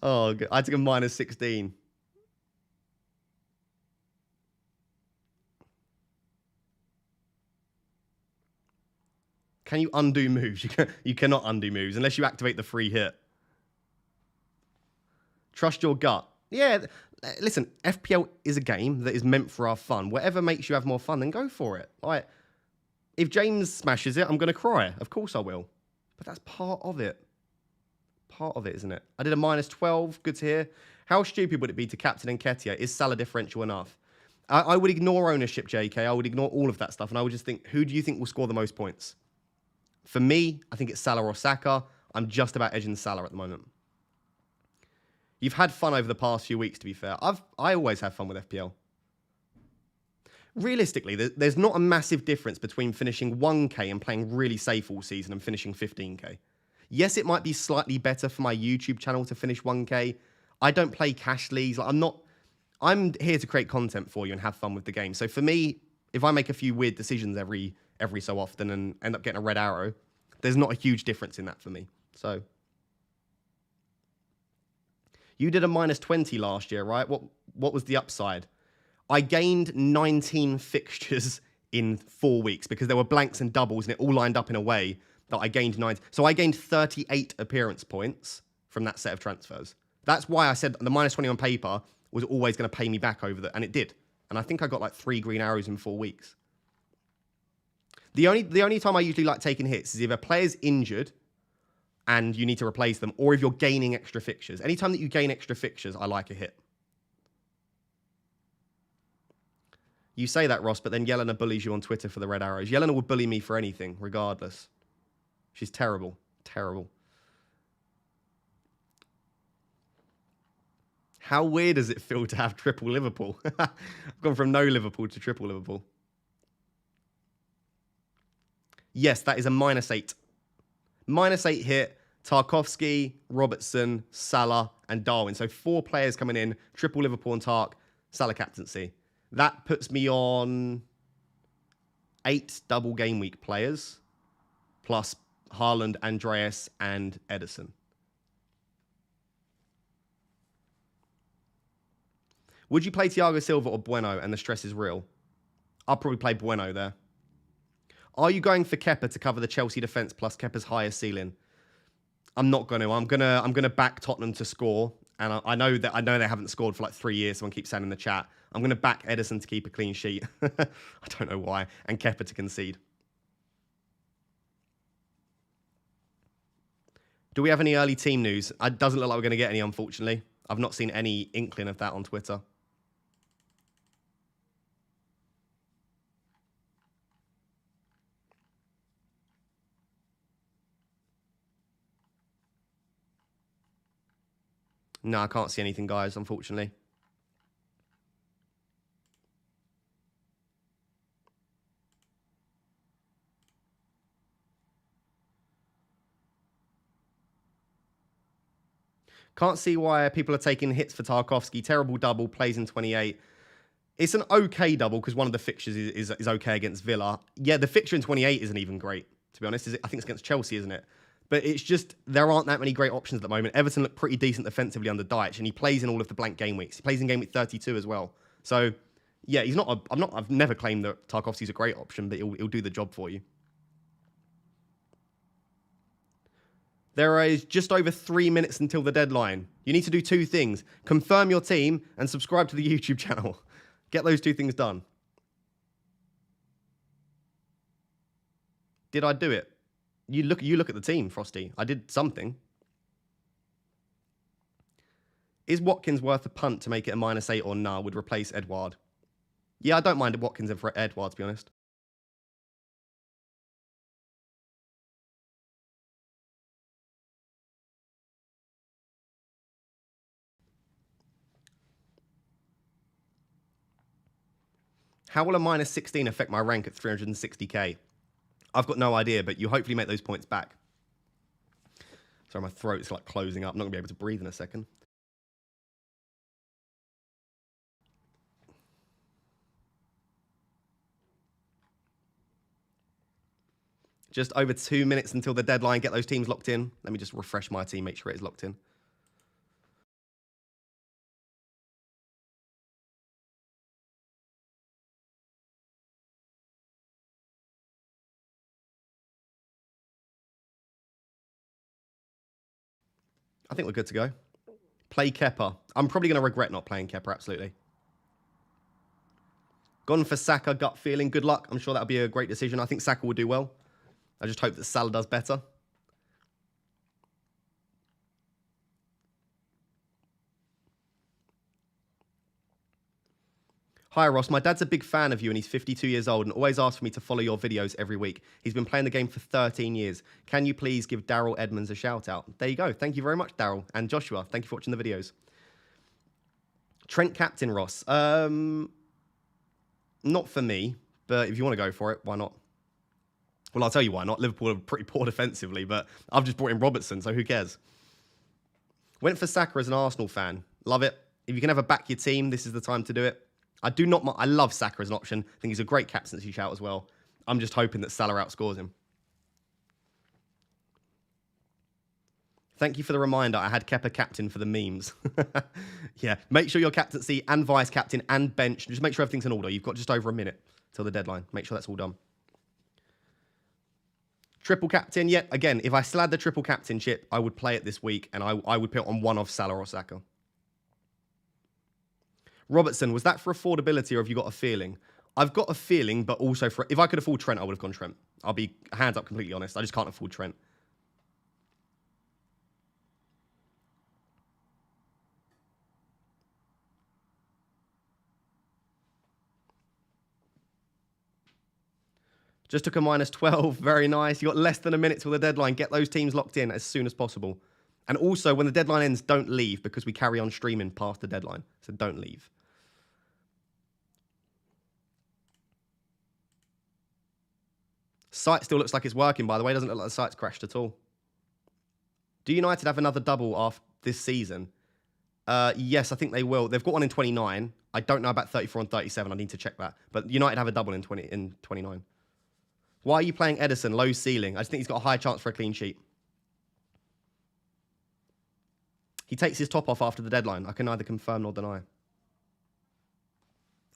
A: Oh, good. I took a -16. Can you undo moves? You cannot undo moves unless you activate the free hit. Trust your gut. Yeah, listen, FPL is a game that is meant for our fun. Whatever makes you have more fun, then go for it. Like, if James smashes it, I'm going to cry. Of course I will. But that's part of it. Part of it, isn't it? I did a -12. Good to hear. How stupid would it be to captain Nketiah? Is Salah differential enough? I would ignore ownership, JK. I would ignore all of that stuff. And I would just think, who do you think will score the most points? For me, I think it's Salah or Saka. I'm just about edging Salah at the moment. You've had fun over the past few weeks, to be fair. I always have fun with FPL. Realistically, there's not a massive difference between finishing 1k and playing really safe all season and finishing 15k. Yes, it might be slightly better for my YouTube channel to finish 1k. I don't play cash leagues. Like, I'm here to create content for you and have fun with the game. So for me, if I make a few weird decisions every so often and end up getting a red arrow, there's not a huge difference in that for me. So you did a -20 last year, right? What was the upside? I gained 19 fixtures in 4 weeks because there were blanks and doubles and it all lined up in a way that I gained 9. So I gained 38 appearance points from that set of transfers. That's why I said the -20 on paper was always going to pay me back over and it did. And I think I got like 3 green arrows in 4 weeks. The only time I usually like taking hits is if a player's injured and you need to replace them, or if you're gaining extra fixtures. Anytime that you gain extra fixtures, I like a hit. You say that, Ross, but then Yelena bullies you on Twitter for the red arrows. Yelena would bully me for anything, regardless. She's terrible. Terrible. How weird does it feel to have triple Liverpool? I've gone from no Liverpool to triple Liverpool. Yes, that is a -8. -8 hit. Tarkowski, Robertson, Salah, and Darwin. So 4 players coming in. Triple Liverpool and Tark. Salah captaincy. That puts me on 8 double game week players. Plus Haaland, Andreas, and Ederson. Would you play Thiago Silva or Bueno and the stress is real? I'll probably play Bueno there. Are you going for Kepa to cover the Chelsea defence plus Kepa's higher ceiling? I'm not going to. I'm gonna back Tottenham to score, and I know they haven't scored for like 3 years. Someone keeps saying in the chat. I'm going to back Ederson to keep a clean sheet. I don't know why, and Kepa to concede. Do we have any early team news? It doesn't look like we're going to get any, unfortunately. I've not seen any inkling of that on Twitter. No, I can't see anything, guys, unfortunately. Can't see why people are taking hits for Tarkowski. Terrible double, plays in 28. It's an okay double because one of the fixtures is okay against Villa. Yeah, the fixture in 28 isn't even great, to be honest. I think it's against Chelsea, isn't it? But it's just, there aren't that many great options at the moment. Everton look pretty decent defensively under Dyche, and he plays in all of the blank game weeks. He plays in game week 32 as well. So, yeah, he's not. I've never claimed that Tarkowski's a great option, but he'll do the job for you. There is just over 3 minutes until the deadline. You need to do 2 things: confirm your team and subscribe to the YouTube channel. Get those 2 things done. Did I do it? You look at the team, Frosty. I did something. Is Watkins worth a punt to make it a -8 or nah? Would replace Edouard. Yeah, I don't mind Watkins for Edouard, to be honest. How will a -16 affect my rank at 360k? I've got no idea, but you hopefully make those points back. Sorry, my throat's like closing up. I'm not going to be able to breathe in a second. Just over 2 minutes until the deadline. Get those teams locked in. Let me just refresh my team, make sure it is locked in. I think we're good to go. Play Kepa. I'm probably going to regret not playing Kepa, absolutely. Gone for Saka, gut feeling. Good luck. I'm sure that'll be a great decision. I think Saka will do well. I just hope that Salah does better. Hi, Ross. My dad's a big fan of you and he's 52 years old and always asks for me to follow your videos every week. He's been playing the game for 13 years. Can you please give Daryl Edmonds a shout out? There you go. Thank you very much, Daryl. And Joshua, thank you for watching the videos. Trent captain, Ross. Not for me, but if you want to go for it, why not? Well, I'll tell you why not. Liverpool are pretty poor defensively, but I've just brought in Robertson, so who cares? Went for Saka as an Arsenal fan. Love it. If you can ever back your team, this is the time to do it. I love Saka as an option. I think he's a great captaincy shout as well. I'm just hoping that Salah outscores him. Thank you for the reminder. I had Kepa captain for the memes. Yeah, make sure your captaincy and vice captain and bench. Just make sure everything's in order. You've got just over a minute till the deadline. Make sure that's all done. Triple captain. Yet again, if I still had the triple captainship, I would play it this week and I would put it on one of Salah or Saka. Robertson, was that for affordability or have you got a feeling? I've got a feeling, but also if I could afford Trent, I would have gone Trent. I'll be hands up completely honest. I just can't afford Trent. Just took a -12. Very nice. You got less than a minute till the deadline. Get those teams locked in as soon as possible. And also, when the deadline ends, don't leave because we carry on streaming past the deadline. So don't leave. Site still looks like it's working, by the way. Doesn't look like the site's crashed at all. Do United have another double after this season? Yes, I think they will. They've got one in 29. I don't know about 34 and 37. I need to check that. But United have a double in 29. Why are you playing Edison? Low ceiling. I just think he's got a high chance for a clean sheet. He takes his top off after the deadline. I can neither confirm nor deny.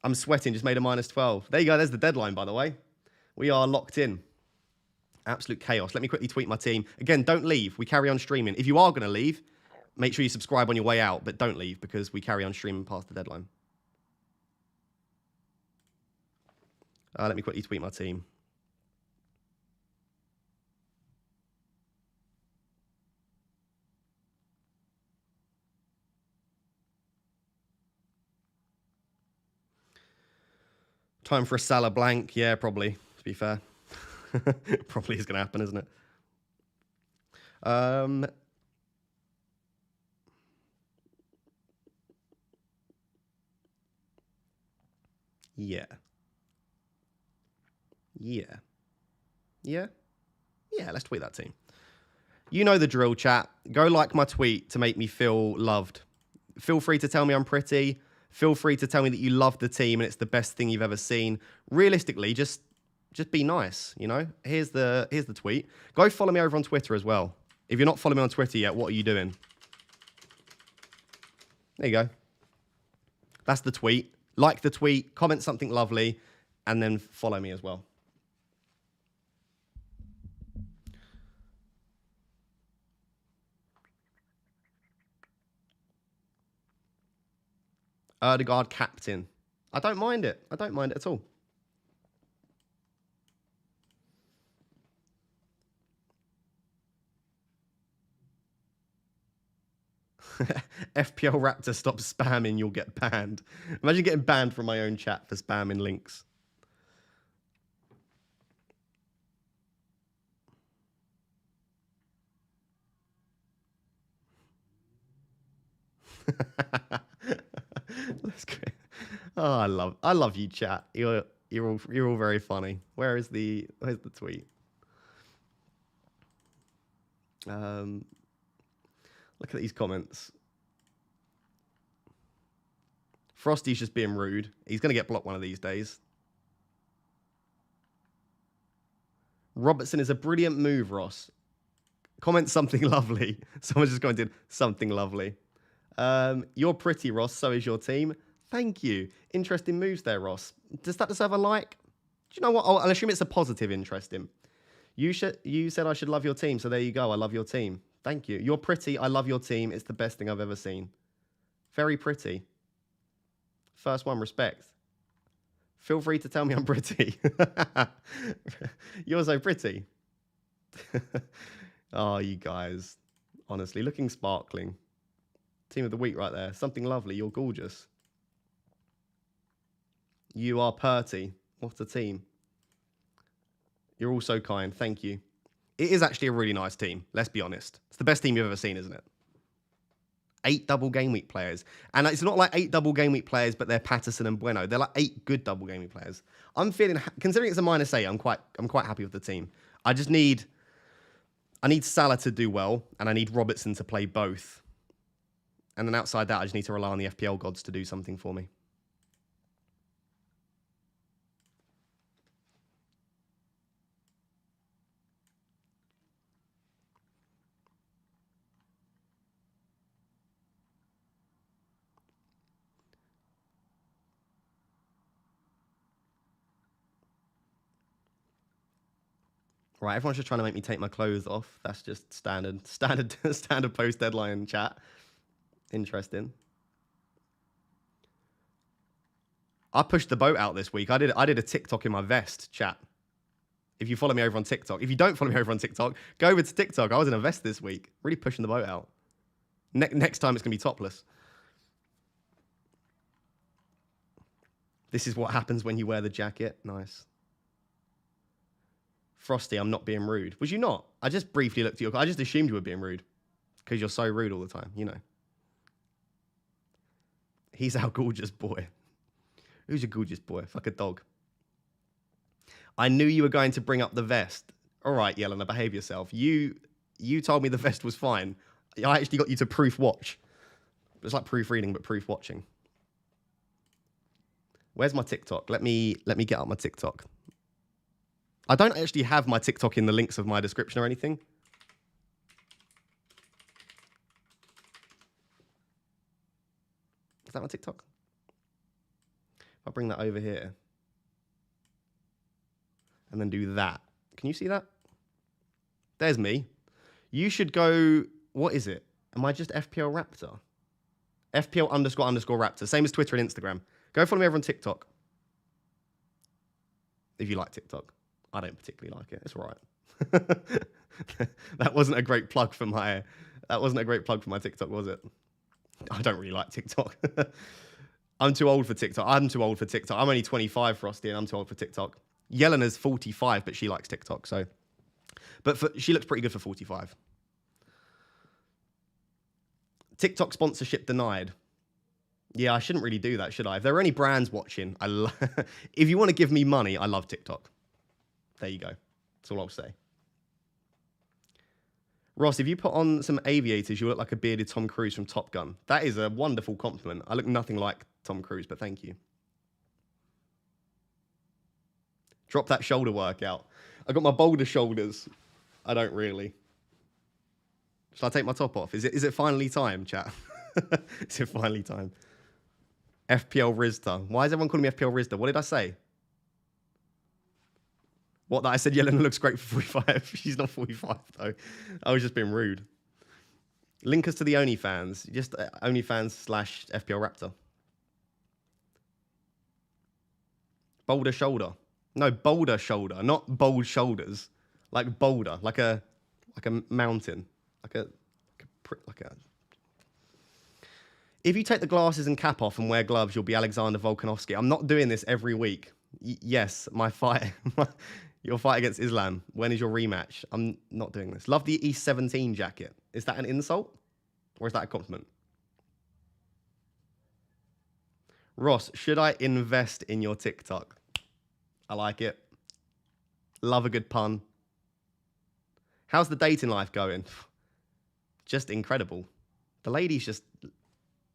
A: I'm sweating. Just made a -12. There you go. There's the deadline, by the way. We are locked in. Absolute chaos. Let me quickly tweet my team. Again, don't leave. We carry on streaming. If you are going to leave, make sure you subscribe on your way out, but don't leave because we carry on streaming past the deadline. Let me quickly tweet my team. Time for a Salah blank. Yeah, probably, to be fair. Probably is going to happen, isn't it? Yeah. Yeah, let's tweet that team. You know the drill, chat. Go like my tweet to make me feel loved. Feel free to tell me I'm pretty. Feel free to tell me that you love the team and it's the best thing you've ever seen. Realistically, just be nice, you know? Here's the tweet. Go follow me over on Twitter as well. If you're not following me on Twitter yet, what are you doing? There you go. That's the tweet. Like the tweet, comment something lovely, and then follow me as well. Erdegaard captain. I don't mind it. I don't mind it at all. FPL Raptor, stop spamming, you'll get banned. Imagine getting banned from my own chat for spamming links. That's great. Oh, I love you, chat. You're all very funny. Where's the tweet? Look at these comments. Frosty's just being rude. He's going to get blocked one of these days. Robertson is a brilliant move, Ross. Comment something lovely. Someone's just commented something lovely. You're pretty, Ross. So is your team. Thank you. Interesting moves there, Ross. Does that deserve a like? Do you know what? I'll assume it's a positive interesting. You said I should love your team, so there you go. I love your team. Thank you. You're pretty. I love your team. It's the best thing I've ever seen. Very pretty. First one, respect. Feel free to tell me I'm pretty. You're so pretty. Oh, you guys. Honestly, looking sparkling. Team of the week right there. Something lovely. You're gorgeous. You are Purty. What a team. You're all so kind. Thank you. It is actually a really nice team. Let's be honest. It's the best team you've ever seen, isn't it? 8 double game week players. And it's not like 8 double game week players, but they're Patterson and Bueno. They're like 8 good double game week players. I'm feeling, considering it's a -8, I'm quite happy with the team. I need Salah to do well, and I need Robertson to play both. And then outside that, I just need to rely on the FPL gods to do something for me. Right, everyone's just trying to make me take my clothes off. That's just standard post deadline chat. Interesting. I pushed the boat out this week. I did a TikTok in my vest, chat. If you follow me over on TikTok. If you don't follow me over on TikTok, go over to TikTok. I was in a vest this week. Really pushing the boat out. Next time it's going to be topless. This is what happens when you wear the jacket. Nice. Frosty, I'm not being rude. Was you not? I just briefly looked at your... I just assumed you were being rude. Because you're so rude all the time, you know. He's our gorgeous boy. Who's your gorgeous boy? Fuck a dog. I knew you were going to bring up the vest. All right, Yelena, behave yourself. You told me the vest was fine. I actually got you to proof watch. It's like proofreading, but proof watching. Where's my TikTok? Let me get up my TikTok. I don't actually have my TikTok in the links of my description or anything. Is that my TikTok? If I bring that over here and then do that. Can you see that? There's me. You should go, what is it? Am I just FPL Raptor? FPL __ Raptor. Same as Twitter and Instagram. Go follow me over on TikTok. If you like TikTok. I don't particularly like it. It's all right. That wasn't a great plug for my TikTok, was it? I don't really like TikTok. I'm too old for TikTok. I'm only 25, Frosty, and I'm too old for TikTok. Yelena's 45, but she likes TikTok, so. But she looks pretty good for 45. TikTok sponsorship denied. Yeah, I shouldn't really do that, should I? If there are any brands watching, if you want to give me money, I love TikTok. There you go. That's all I'll say. Ross, if you put on some aviators, you look like a bearded Tom Cruise from Top Gun. That is a wonderful compliment. I look nothing like Tom Cruise, but thank you. Drop that shoulder workout. I got my boulder shoulders. I don't really. Shall I take my top off? Is it finally time, chat? Is it finally time? FPL Rizda. Why is everyone calling me FPL Rizda? What did I say? What, that I said Yelena looks great for 45? She's not 45, though. I was just being rude. Link us to the OnlyFans. Just OnlyFans / FPL Raptor. Boulder shoulder. No, boulder shoulder, not bold shoulders. Like boulder, like a mountain. Like a... If you take the glasses and cap off and wear gloves, you'll be Alexander Volkanovski. I'm not doing this every week. Yes, my fight... Your fight against Islam. When is your rematch? I'm not doing this. Love the East 17 jacket. Is that an insult? Or is that a compliment? Ross, should I invest in your TikTok? I like it. Love a good pun. How's the dating life going? Just incredible. The lady's just...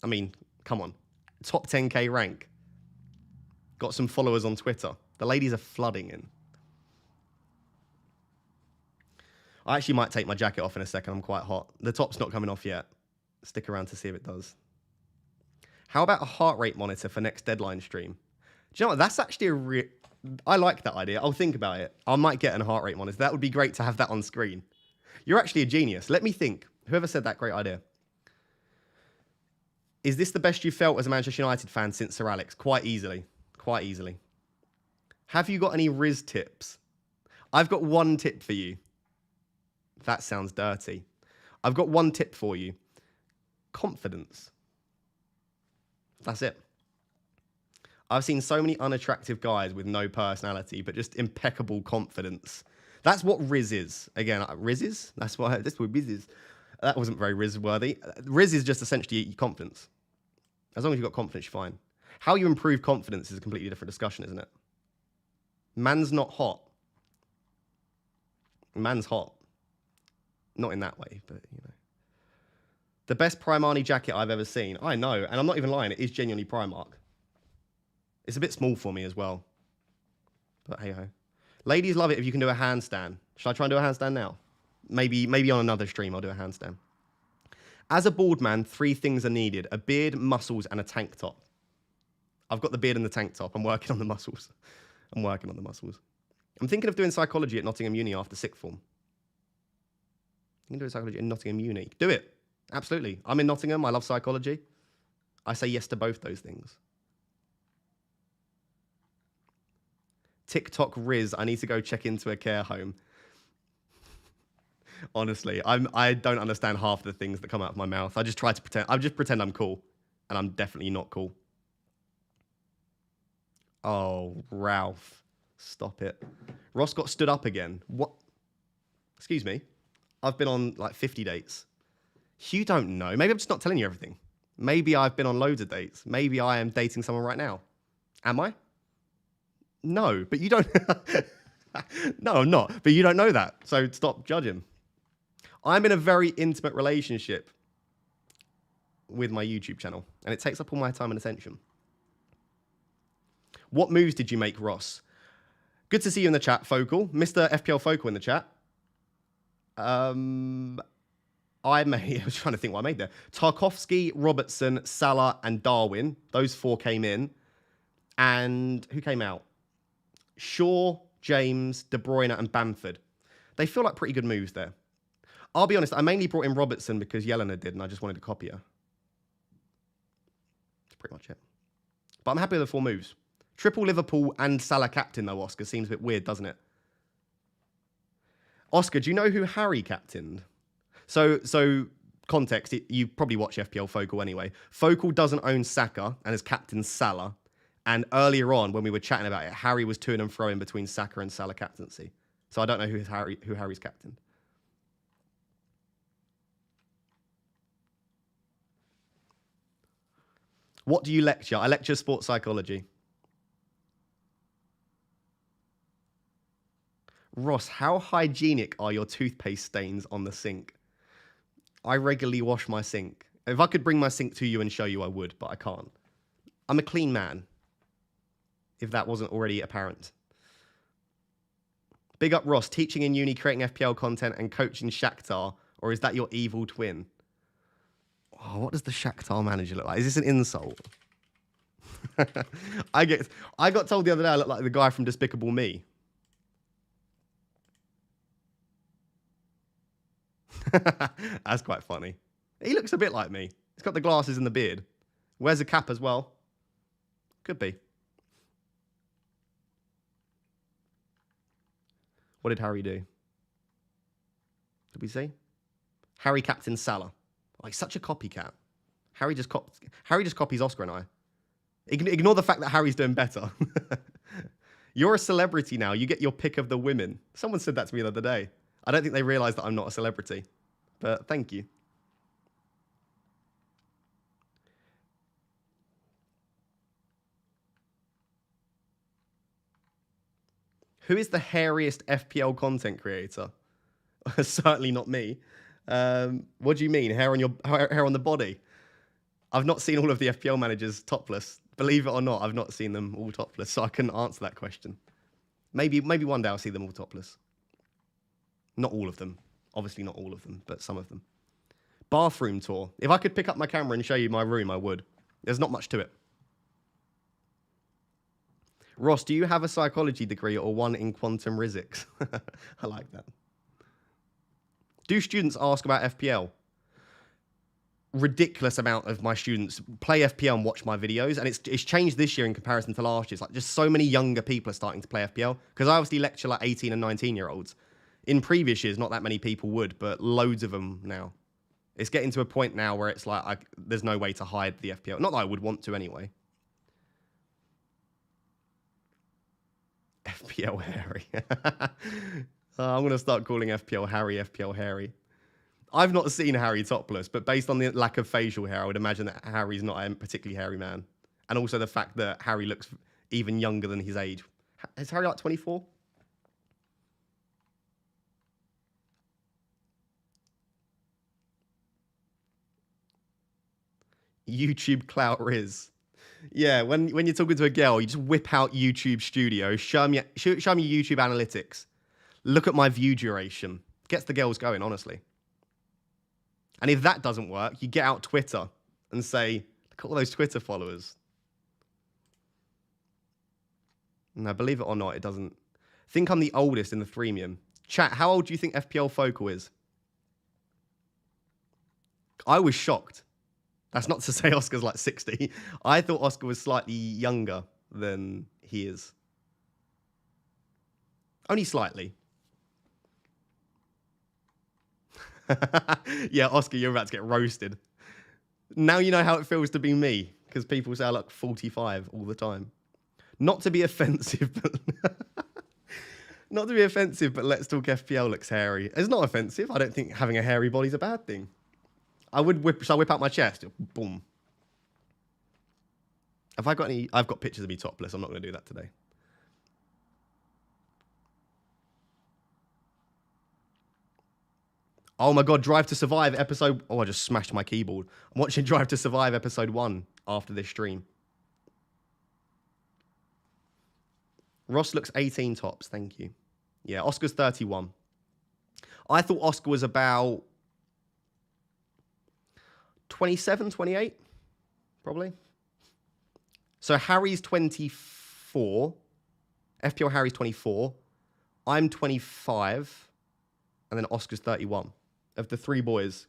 A: I mean, come on. Top 10K rank. Got some followers on Twitter. The ladies are flooding in. I actually might take my jacket off in a second. I'm quite hot. The top's not coming off yet. Stick around to see if it does. How about a heart rate monitor for next deadline stream? Do you know what? That's actually I like that idea. I'll think about it. I might get a heart rate monitor. That would be great to have that on screen. You're actually a genius. Let me think. Whoever said that, great idea. Is this the best you felt as a Manchester United fan since Sir Alex? Quite easily. Quite easily. Have you got any Riz tips? I've got one tip for you. That sounds dirty. I've got one tip for you. Confidence. That's it. I've seen so many unattractive guys with no personality, but just impeccable confidence. That's what Riz is. Again, Riz is? That's what Riz is. That wasn't very Riz-worthy. Riz is just essentially confidence. As long as you've got confidence, you're fine. How you improve confidence is a completely different discussion, isn't it? Man's not hot. Man's hot. Not in that way, but, you know. The best Primani jacket I've ever seen. I know, and I'm not even lying. It is genuinely Primark. It's a bit small for me as well. But hey-ho. Ladies love it if you can do a handstand. Should I try and do a handstand now? Maybe on another stream I'll do a handstand. As a bald man, 3 things are needed. A beard, muscles, and a tank top. I've got the beard and the tank top. I'm working on the muscles. I'm thinking of doing psychology at Nottingham Uni after sixth form. You can do psychology in Nottingham Uni. Do it. Absolutely. I'm in Nottingham. I love psychology. I say yes to both those things. TikTok Riz. I need to go check into a care home. Honestly, I don't understand half the things that come out of my mouth. I just try to pretend. I just pretend I'm cool, and I'm definitely not cool. Oh, Ralph. Stop it. Ross got stood up again. What? Excuse me. I've been on like 50 dates. You don't know. Maybe I'm just not telling you everything. Maybe I've been on loads of dates. Maybe I am dating someone right now. Am I? No, but you don't. No, I'm not. But you don't know that. So stop judging. I'm in a very intimate relationship with my YouTube channel, and it takes up all my time and attention. What moves did you make, Ross? Good to see you in the chat, Focal. Mr. FPL Focal in the chat. I was trying to think what I made there. Tarkowski, Robertson, Salah, and Darwin. Those 4 came in. And who came out? Shaw, James, De Bruyne, and Bamford. They feel like pretty good moves there. I'll be honest, I mainly brought in Robertson because Yelena did, and I just wanted to copy her. That's pretty much it. But I'm happy with the 4 moves. Triple Liverpool and Salah captain, though, Oscar. Seems a bit weird, doesn't it? Oscar, do you know who Harry captained? So context, you probably watch FPL Focal anyway. Focal doesn't own Saka and has captained Salah. And earlier on, when we were chatting about it, Harry was to and fro in between Saka and Salah captaincy. So I don't know who Harry's captained. What do you lecture? I lecture sports psychology. Ross, how hygienic are your toothpaste stains on the sink? I regularly wash my sink. If I could bring my sink to you and show you, I would, but I can't. I'm a clean man, if that wasn't already apparent. Big up, Ross. Teaching in uni, creating FPL content, and coaching Shakhtar, or is that your evil twin? Oh, what does the Shakhtar manager look like? Is this an insult? I got told the other day I look like the guy from Despicable Me. That's quite funny. He looks a bit like me. He's got the glasses and the beard. Wears a cap as well. Could be. What did Harry do? Did we see? Harry captain Salah. Oh, he's such a copycat. Harry just copies Oscar and I. Ignore the fact that Harry's doing better. You're a celebrity now. You get your pick of the women. Someone said that to me the other day. I don't think they realise that I'm not a celebrity. But thank you. Who is the hairiest FPL content creator? Certainly not me. What do you mean? Hair on the body? I've not seen all of the FPL managers topless. Believe it or not, I've not seen them all topless, so I couldn't answer that question. Maybe one day I'll see them all topless. Not all of them. Obviously not all of them, but some of them. Bathroom tour. If I could pick up my camera and show you my room, I would. There's not much to it. Ross, do you have a psychology degree or one in quantum physics? I like that. Do students ask about FPL? Ridiculous amount of my students play FPL and watch my videos, and it's changed this year in comparison to last year. It's like just so many younger people are starting to play FPL, because I obviously lecture like 18 and 19-year-olds. In previous years, not that many people would, but loads of them now. It's getting to a point now where it's like there's no way to hide the FPL. Not that I would want to anyway. FPL Harry. I'm going to start calling FPL Harry. I've not seen Harry topless, but based on the lack of facial hair, I would imagine that Harry's not a particularly hairy man. And also the fact that Harry looks even younger than his age. Is Harry like 24? YouTube clout Riz. Yeah, when you're talking to a girl, you just whip out YouTube Studio, show me YouTube analytics. Look at my view duration. Gets the girls going, honestly. And if that doesn't work, you get out Twitter and say, look at all those Twitter followers. No, believe it or not, it doesn't. I think I'm the oldest in the freemium. Chat, how old do you think FPL Focal is? I was shocked. That's not to say Oscar's like 60. I thought Oscar was slightly younger than he is. Only slightly. Yeah, Oscar, you're about to get roasted. Now you know how it feels to be me, because people say I look 45 all the time. Not to be offensive, but Not to be offensive, but Let's Talk FPL looks hairy. It's not offensive. I don't think having a hairy body's a bad thing. I would whip. Shall I whip out my chest? Boom. Have I got any? I've got pictures of me topless. I'm not going to do that today. Oh my God, Drive to Survive episode... Oh, I just smashed my keyboard. I'm watching Drive to Survive episode 1 after this stream. Ross looks 18 tops, thank you. Yeah, Oscar's 31. I thought Oscar was about 27, 28, probably. So Harry's 24. FPL Harry's 24. I'm 25. And then Oscar's 31. Of the 3 boys.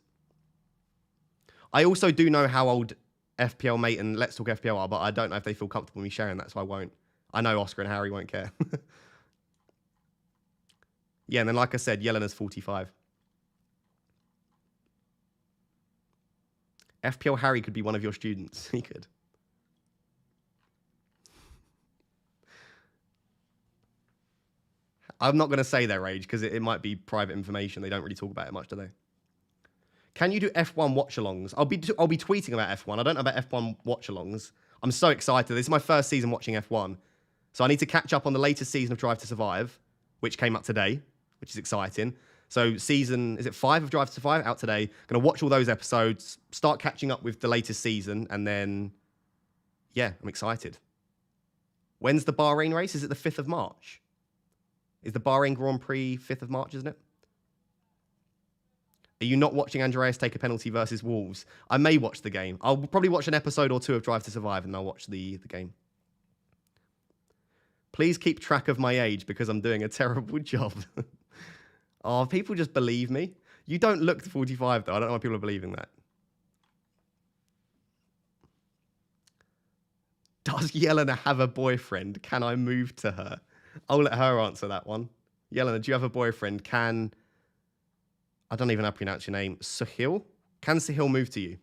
A: I also do know how old FPL Mate and Let's Talk FPL are, but I don't know if they feel comfortable with me sharing that, so I won't. I know Oscar and Harry won't care. Yeah, and then like I said, Yelena's 45. FPL Harry could be one of your students. He could. I'm not going to say their age because it might be private information. They don't really talk about it much, do they? Can you do F1 watch-alongs? I'll be tweeting about F1. I don't know about F1 watch-alongs. I'm so excited. This is my first season watching F1. So I need to catch up on the latest season of Drive to Survive, which came up today, which is exciting. So season, is it 5 of Drive to Survive? Out today. Going to watch all those episodes, start catching up with the latest season, and then, yeah, I'm excited. When's the Bahrain race? Is it the 5th of March? Is the Bahrain Grand Prix 5th of March, isn't it? Are you not watching Andreas take a penalty versus Wolves? I may watch the game. I'll probably watch an episode or 2 of Drive to Survive, and I'll watch the game. Please keep track of my age because I'm doing a terrible job. Oh, people just believe me. You don't look 45, though. I don't know why people are believing that. Does Yelena have a boyfriend? Can I move to her? I'll let her answer that one. Yelena, do you have a boyfriend? I don't even know how to pronounce your name. Sahil? Can Sahil move to you?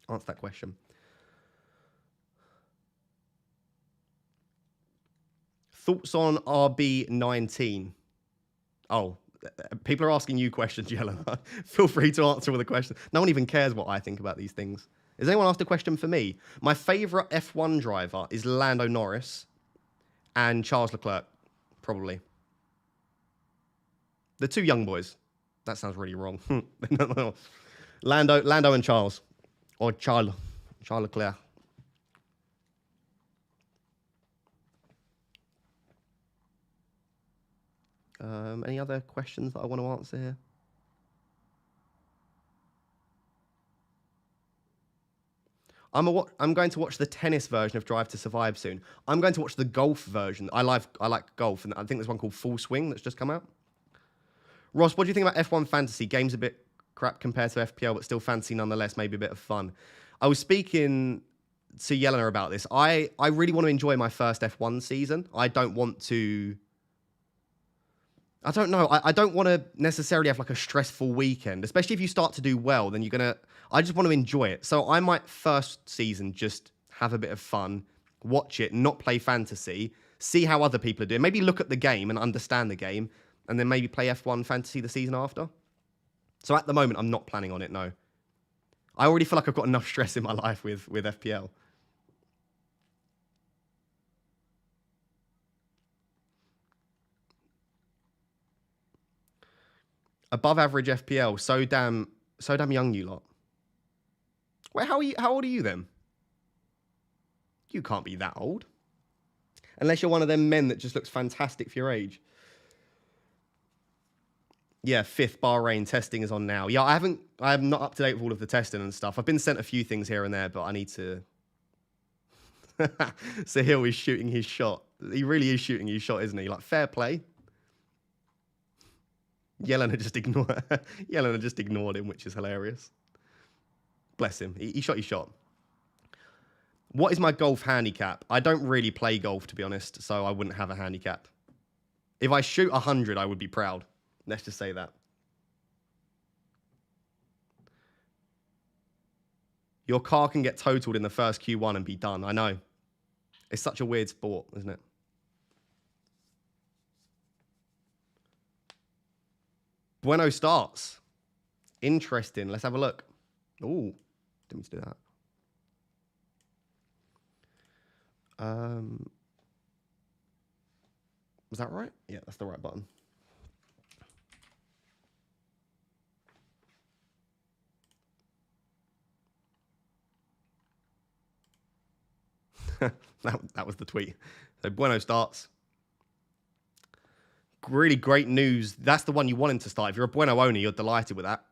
A: Answer that question. Thoughts on RB19? Oh, people are asking you questions, Yelena. Feel free to answer all the questions. No one even cares what I think about these things. Has anyone asked a question for me? My favourite F1 driver is Lando Norris and Charles Leclerc, probably. The 2 young boys. That sounds really wrong. Lando and Charles. Or Charles Leclerc. Any other questions that I want to answer here? I'm going to watch the tennis version of Drive to Survive soon. I'm going to watch the golf version. I like golf, and I think there's one called Full Swing that's just come out. Ross, what do you think about F1 Fantasy? Game's a bit crap compared to FPL, but still fantasy nonetheless, maybe a bit of fun. I was speaking to Yelena about this. I really want to enjoy my first F1 season. I don't want to... I don't know. I don't want to necessarily have like a stressful weekend, especially if you start to do well, then you're going to... I just want to enjoy it. So I might first season just have a bit of fun, watch it, not play fantasy, see how other people are doing, maybe look at the game and understand the game, and then maybe play F1 fantasy the season after. So at the moment, I'm not planning on it, no. I already feel like I've got enough stress in my life with FPL. Above average FPL, so damn young you lot. Wait, how old are you then? You can't be that old. Unless you're one of them men that just looks fantastic for your age. Yeah, 5th Bahrain testing is on now. Yeah, I'm not up to date with all of the testing and stuff. I've been sent a few things here and there, but I need to... Sahil is shooting his shot. He really is shooting his shot, isn't he? Like, fair play. Yelena just ignored him, which is hilarious. Bless him. He shot his shot. What is my golf handicap? I don't really play golf, to be honest, so I wouldn't have a handicap. If I shoot 100, I would be proud. Let's just say that. Your car can get totaled in the first Q1 and be done. I know. It's such a weird sport, isn't it? Bueno starts. Interesting. Let's have a look. Oh, didn't mean to do that. Was that right? Yeah, that's the right button. that was the tweet. So Bueno starts. Really great news. That's the one you want him to start. If you're a Bueno owner, you're delighted with that.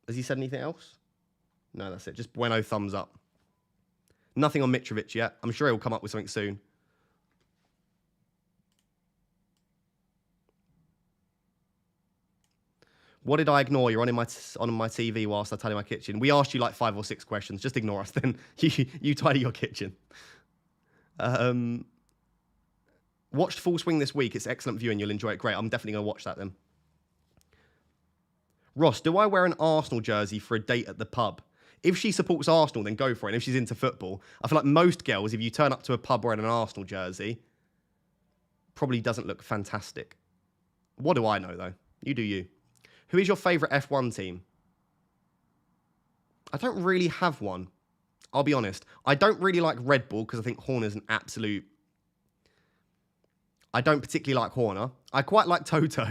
A: Has he said anything else? No, that's it. Just Bueno thumbs up. Nothing on Mitrovic yet. I'm sure he'll come up with something soon. What did I ignore? You're on my TV whilst I tidy my kitchen. We asked you like 5 or 6 questions. Just ignore us then. You tidy your kitchen. Watched Full Swing this week. It's excellent viewing. You'll enjoy it. Great. I'm definitely going to watch that then. Ross, do I wear an Arsenal jersey for a date at the pub? If she supports Arsenal, then go for it. And if she's into football, I feel like most girls, if you turn up to a pub wearing an Arsenal jersey, probably doesn't look fantastic. What do I know, though? You do you. Who is your favourite F1 team? I don't really have one. I'll be honest. I don't really like Red Bull because I think Horner's an absolute... I don't particularly like Horner. I quite like Toto,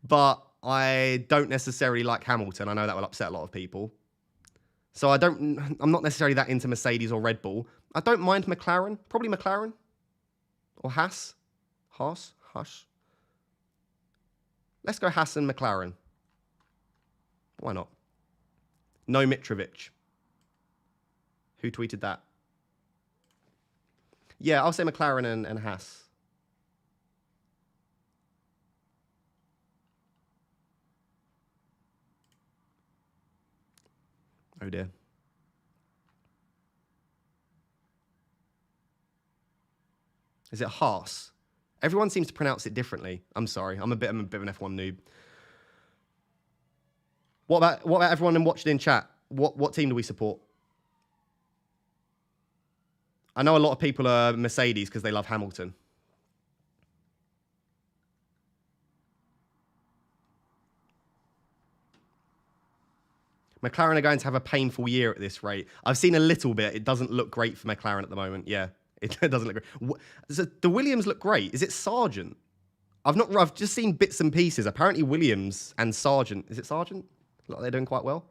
A: but I don't necessarily like Hamilton. I know that will upset a lot of people. So I'm not necessarily that into Mercedes or Red Bull. I don't mind McLaren. Probably McLaren. Or Haas. Haas? Let's go Haas and McLaren. Why not? No Mitrovic. Who tweeted that? Yeah, I'll say McLaren and Haas. Oh dear. Is it Haas? Everyone seems to pronounce it differently. I'm sorry. I'm a bit of an F1 noob. What about everyone watching in chat? What team do we support? I know a lot of people are Mercedes because they love Hamilton. McLaren are going to have a painful year at this rate. I've seen a little bit. It doesn't look great for McLaren at the moment. Yeah, it doesn't look great. So the Williams look great. Is it Sargent? I've just seen bits and pieces. Apparently Williams and Sargent. Is it Sargent? Look like they're doing quite well.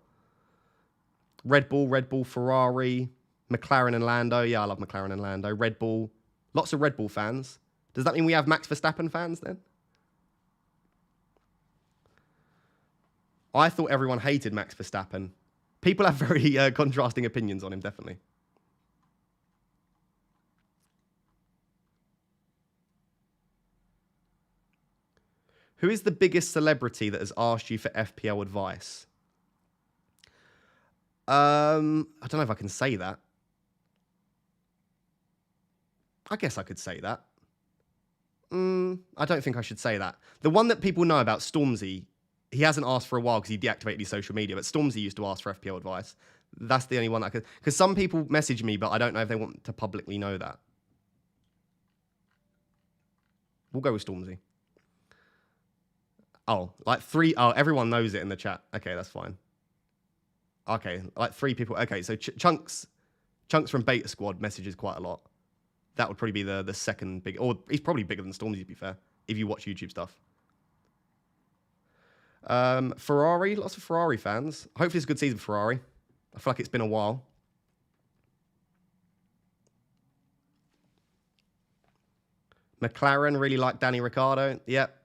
A: Red Bull, Ferrari, McLaren and Lando. Yeah, I love McLaren and Lando. Red Bull. Lots of Red Bull fans. Does that mean we have Max Verstappen fans then? I thought everyone hated Max Verstappen. People have very contrasting opinions on him, definitely. Who is the biggest celebrity that has asked you for FPL advice? I don't know if I can say that. I guess I could say that. I don't think I should say that. The one that people know about, Stormzy, he hasn't asked for a while because he deactivated his social media, but Stormzy used to ask for FPL advice. That's the only one I could... Because some people message me, but I don't know if they want to publicly know that. We'll go with Stormzy. Oh, like 3... Oh, everyone knows it in the chat. Okay, that's fine. Okay, like 3 people... Okay, so Chunks from Beta Squad messages quite a lot. That would probably be the second big... Or he's probably bigger than Stormzy, to be fair, if you watch YouTube stuff. Ferrari, lots of Ferrari fans. Hopefully it's a good season for Ferrari. I feel like it's been a while. McLaren really like Danny Ricciardo. Yep.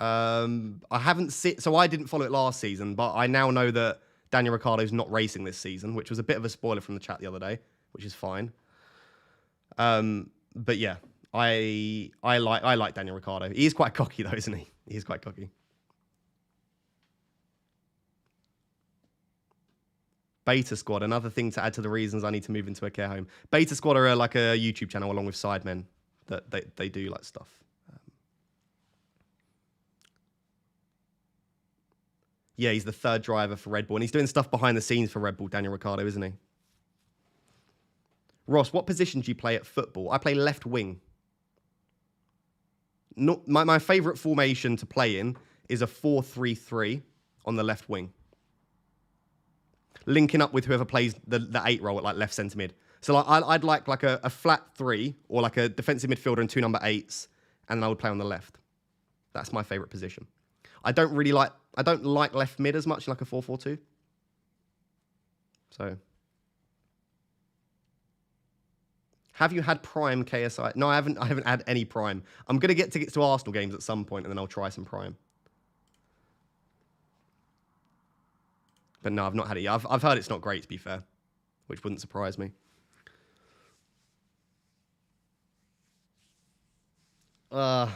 A: I haven't seen... So I didn't follow it last season, but I now know that Daniel Ricciardo's not racing this season, which was a bit of a spoiler from the chat the other day, which is fine. But yeah. I like Daniel Ricciardo. He is quite cocky though, isn't he? He is quite cocky. Beta Squad, another thing to add to the reasons I need to move into a care home. Beta Squad are like a YouTube channel along with Sidemen that they do like stuff. Yeah, he's the 3rd driver for Red Bull, and he's doing stuff behind the scenes for Red Bull, Daniel Ricciardo, isn't he? Ross, what position do you play at football? I play left wing. My favourite formation to play in is a 4-3-3 on the left wing, linking up with whoever plays the 8 role at like left centre mid. So like I'd like a flat 3 or like a defensive midfielder and 2 number 8s, and then I would play on the left. That's my favourite position. I don't like left mid as much like a 4-4-2. So, have you had prime KSI? No, I haven't had any prime. I'm gonna get tickets to Arsenal games at some point, and then I'll try some prime. But no, I've not had it yet. I've heard it's not great, to be fair, which wouldn't surprise me. You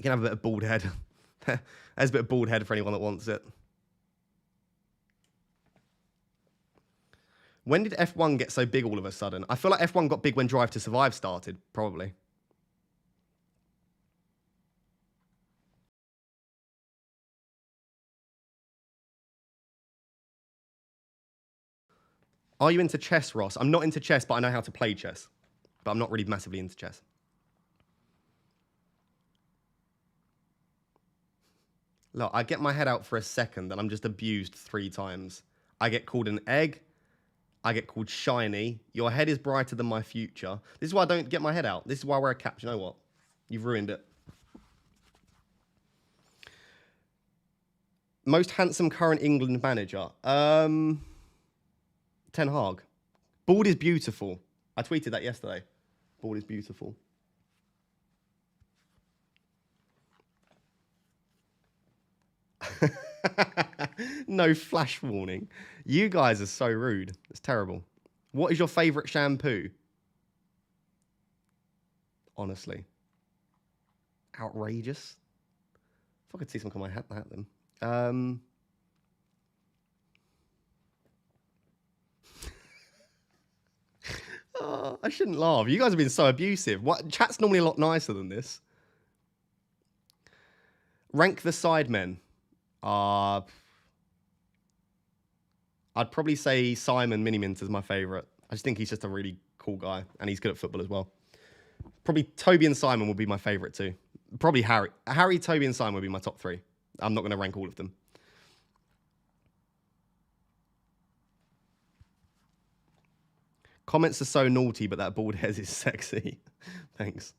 A: can have a bit of bald head. There's a bit of bald head for anyone that wants it. When did F1 get so big all of a sudden? I feel like F1 got big when Drive to Survive started, probably. Are you into chess, Ross? I'm not into chess, but I know how to play chess. But I'm not really massively into chess. Look, I get my head out for a second and I'm just abused 3 times. I get called an egg. I get called shiny. Your head is brighter than my future. This is why I don't get my head out. This is why I wear a cap. Do you know what? You've ruined it. Most handsome current England manager. Ten Hag. Bald is beautiful. I tweeted that yesterday. Bald is beautiful. No flash warning. You guys are so rude. It's terrible. What is your favourite shampoo? Honestly. Outrageous. If I could see someone come my hat them. Oh, I shouldn't laugh. You guys have been so abusive. What? Chat's normally a lot nicer than this. Rank the sidemen. I'd probably say Simon Minimint is my favourite. I just think he's just a really cool guy, and he's good at football as well. Probably Toby and Simon will be my favourite too. Probably Harry. Harry, Toby, and Simon would be my top 3. I'm not going to rank all of them. Comments are so naughty, but that bald head is sexy. Thanks.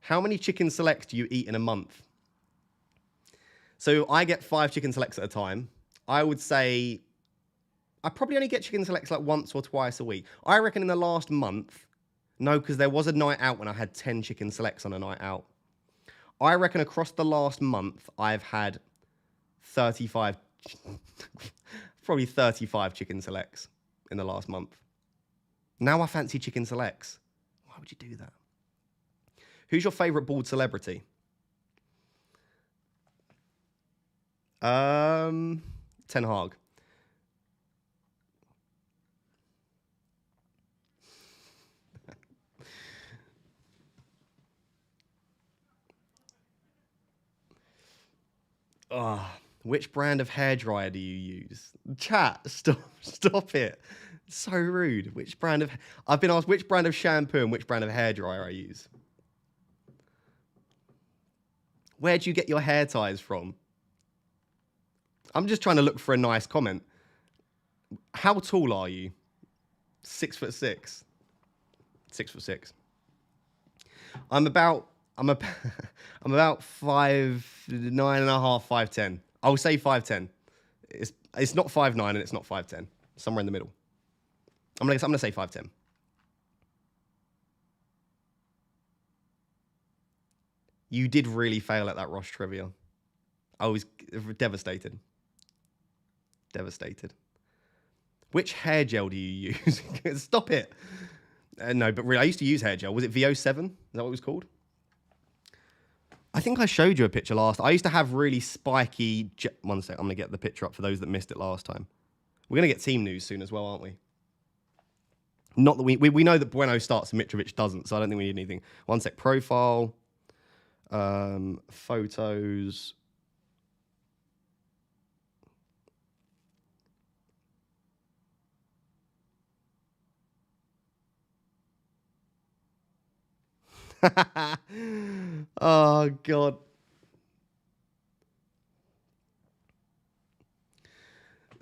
A: How many chicken selects do you eat in a month? So I get 5 chicken selects at a time. I would say I probably only get chicken selects like once or twice a week. I reckon in the last month, no, because there was a night out when I had 10 chicken selects on a night out. I reckon across the last month, I've had 35, probably 35 chicken selects in the last month. Now I fancy chicken selects. Why would you do that? Who's your favourite bald celebrity? Ten Hag. Which brand of hairdryer do you use? Chat, stop it. It's so rude. I've been asked which brand of shampoo and which brand of hairdryer I use. Where do you get your hair ties from? I'm just trying to look for a nice comment. How tall are you? 6'6". 6'6". I'm about 5'9.5", 5'10". I'll say 5'10". It's not 5'9" and it's not 5'10". Somewhere in the middle. I'm gonna say 5'10". You did really fail at that Ross trivia. I was devastated. Devastated. Which hair gel do you use? Stop it. No, but really, I used to use hair gel. Was it VO7? Is that what it was called? I think I showed you a picture last. I used to have really spiky... One sec, I'm going to get the picture up for those that missed it last time. We're going to get team news soon as well, aren't we? Not that we know that Bueno starts and Mitrovic doesn't, so I don't think we need anything. One sec, profile, photos... Oh, God.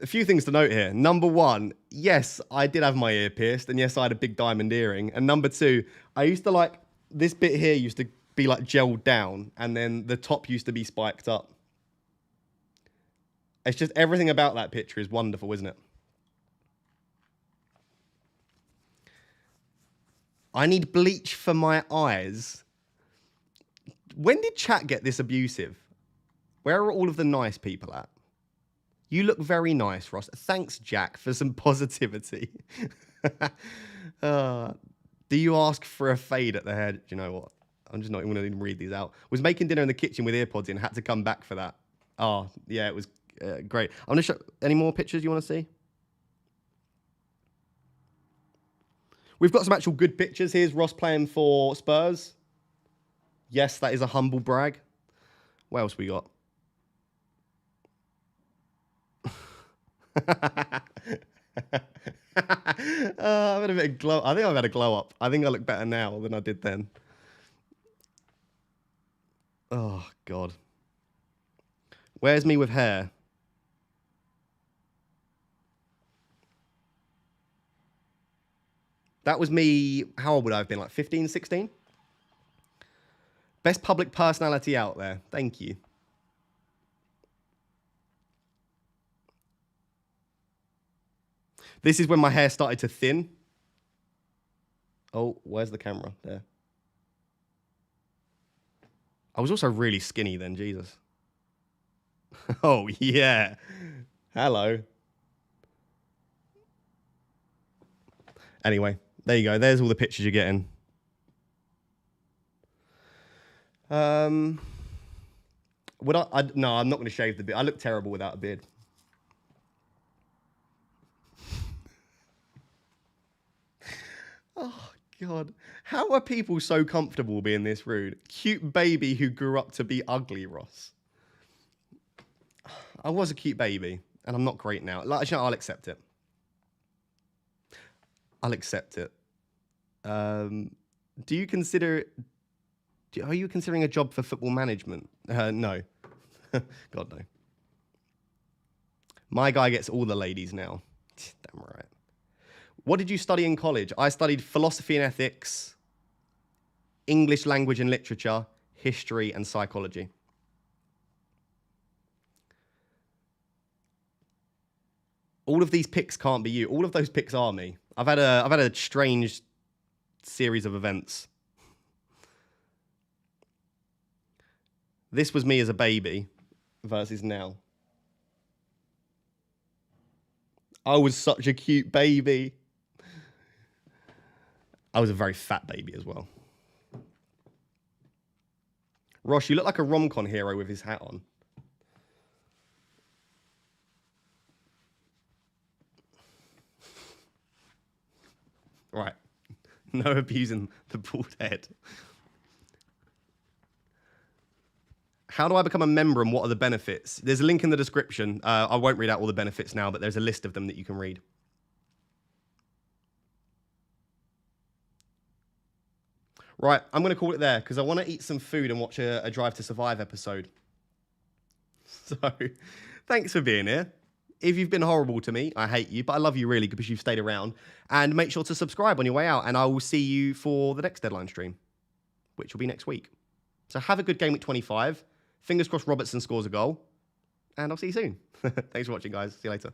A: A few things to note here. Number one, yes, I did have my ear pierced, and yes, I had a big diamond earring. And number two, I used to like, this bit here used to be like gelled down, and then the top used to be spiked up. It's just everything about that picture is wonderful, isn't it? I need bleach for my eyes. When did chat get this abusive? Where are all of the nice people at? You look very nice, Ross. Thanks, Jack, for some positivity. Do you ask for a fade at the head? Do you know what? I'm just not even going to read these out. Was making dinner in the kitchen with earpods in. Had to come back for that. Oh, yeah, it was great. I'm going to show... Any more pictures you want to see? We've got some actual good pictures. Here's Ross playing for Spurs. Yes, that is a humble brag. What else we got? I've had a bit of glow. I think I've had a glow up. I think I look better now than I did then. Oh, God. Where's me with hair? That was me. How old would I have been? Like 15, 16? Best public personality out there. Thank you. This is when my hair started to thin. Oh, where's the camera? There. I was also really skinny then, Jesus. Oh, yeah. Hello. Anyway, there you go. There's all the pictures you're getting. Would I no, I'm not going to shave the beard. I look terrible without a beard. Oh, God. How are people so comfortable being this rude? Cute baby who grew up to be ugly, Ross. I was a cute baby, and I'm not great now. Like, I'll accept it. I'll accept it. Do you consider... Are you considering a job for football management? No. God, no. My guy gets all the ladies now. Damn right. What did you study in college? I studied philosophy and ethics, English language and literature, history and psychology. All of these picks can't be you. All of those picks are me. I've had a strange series of events. This was me as a baby versus now. I was such a cute baby. I was a very fat baby as well. Ross, you look like a rom-com hero with his hat on. Right. No abusing the bald head. How do I become a member and what are the benefits? There's a link in the description. I won't read out all the benefits now, but there's a list of them that you can read. Right, I'm going to call it there because I want to eat some food and watch a Drive to Survive episode. So, thanks for being here. If you've been horrible to me, I hate you, but I love you really because you've stayed around. And make sure to subscribe on your way out, and I will see you for the next deadline stream, which will be next week. So have a good game week 25. Fingers crossed Robertson scores a goal, and I'll see you soon. Thanks for watching, guys. See you later.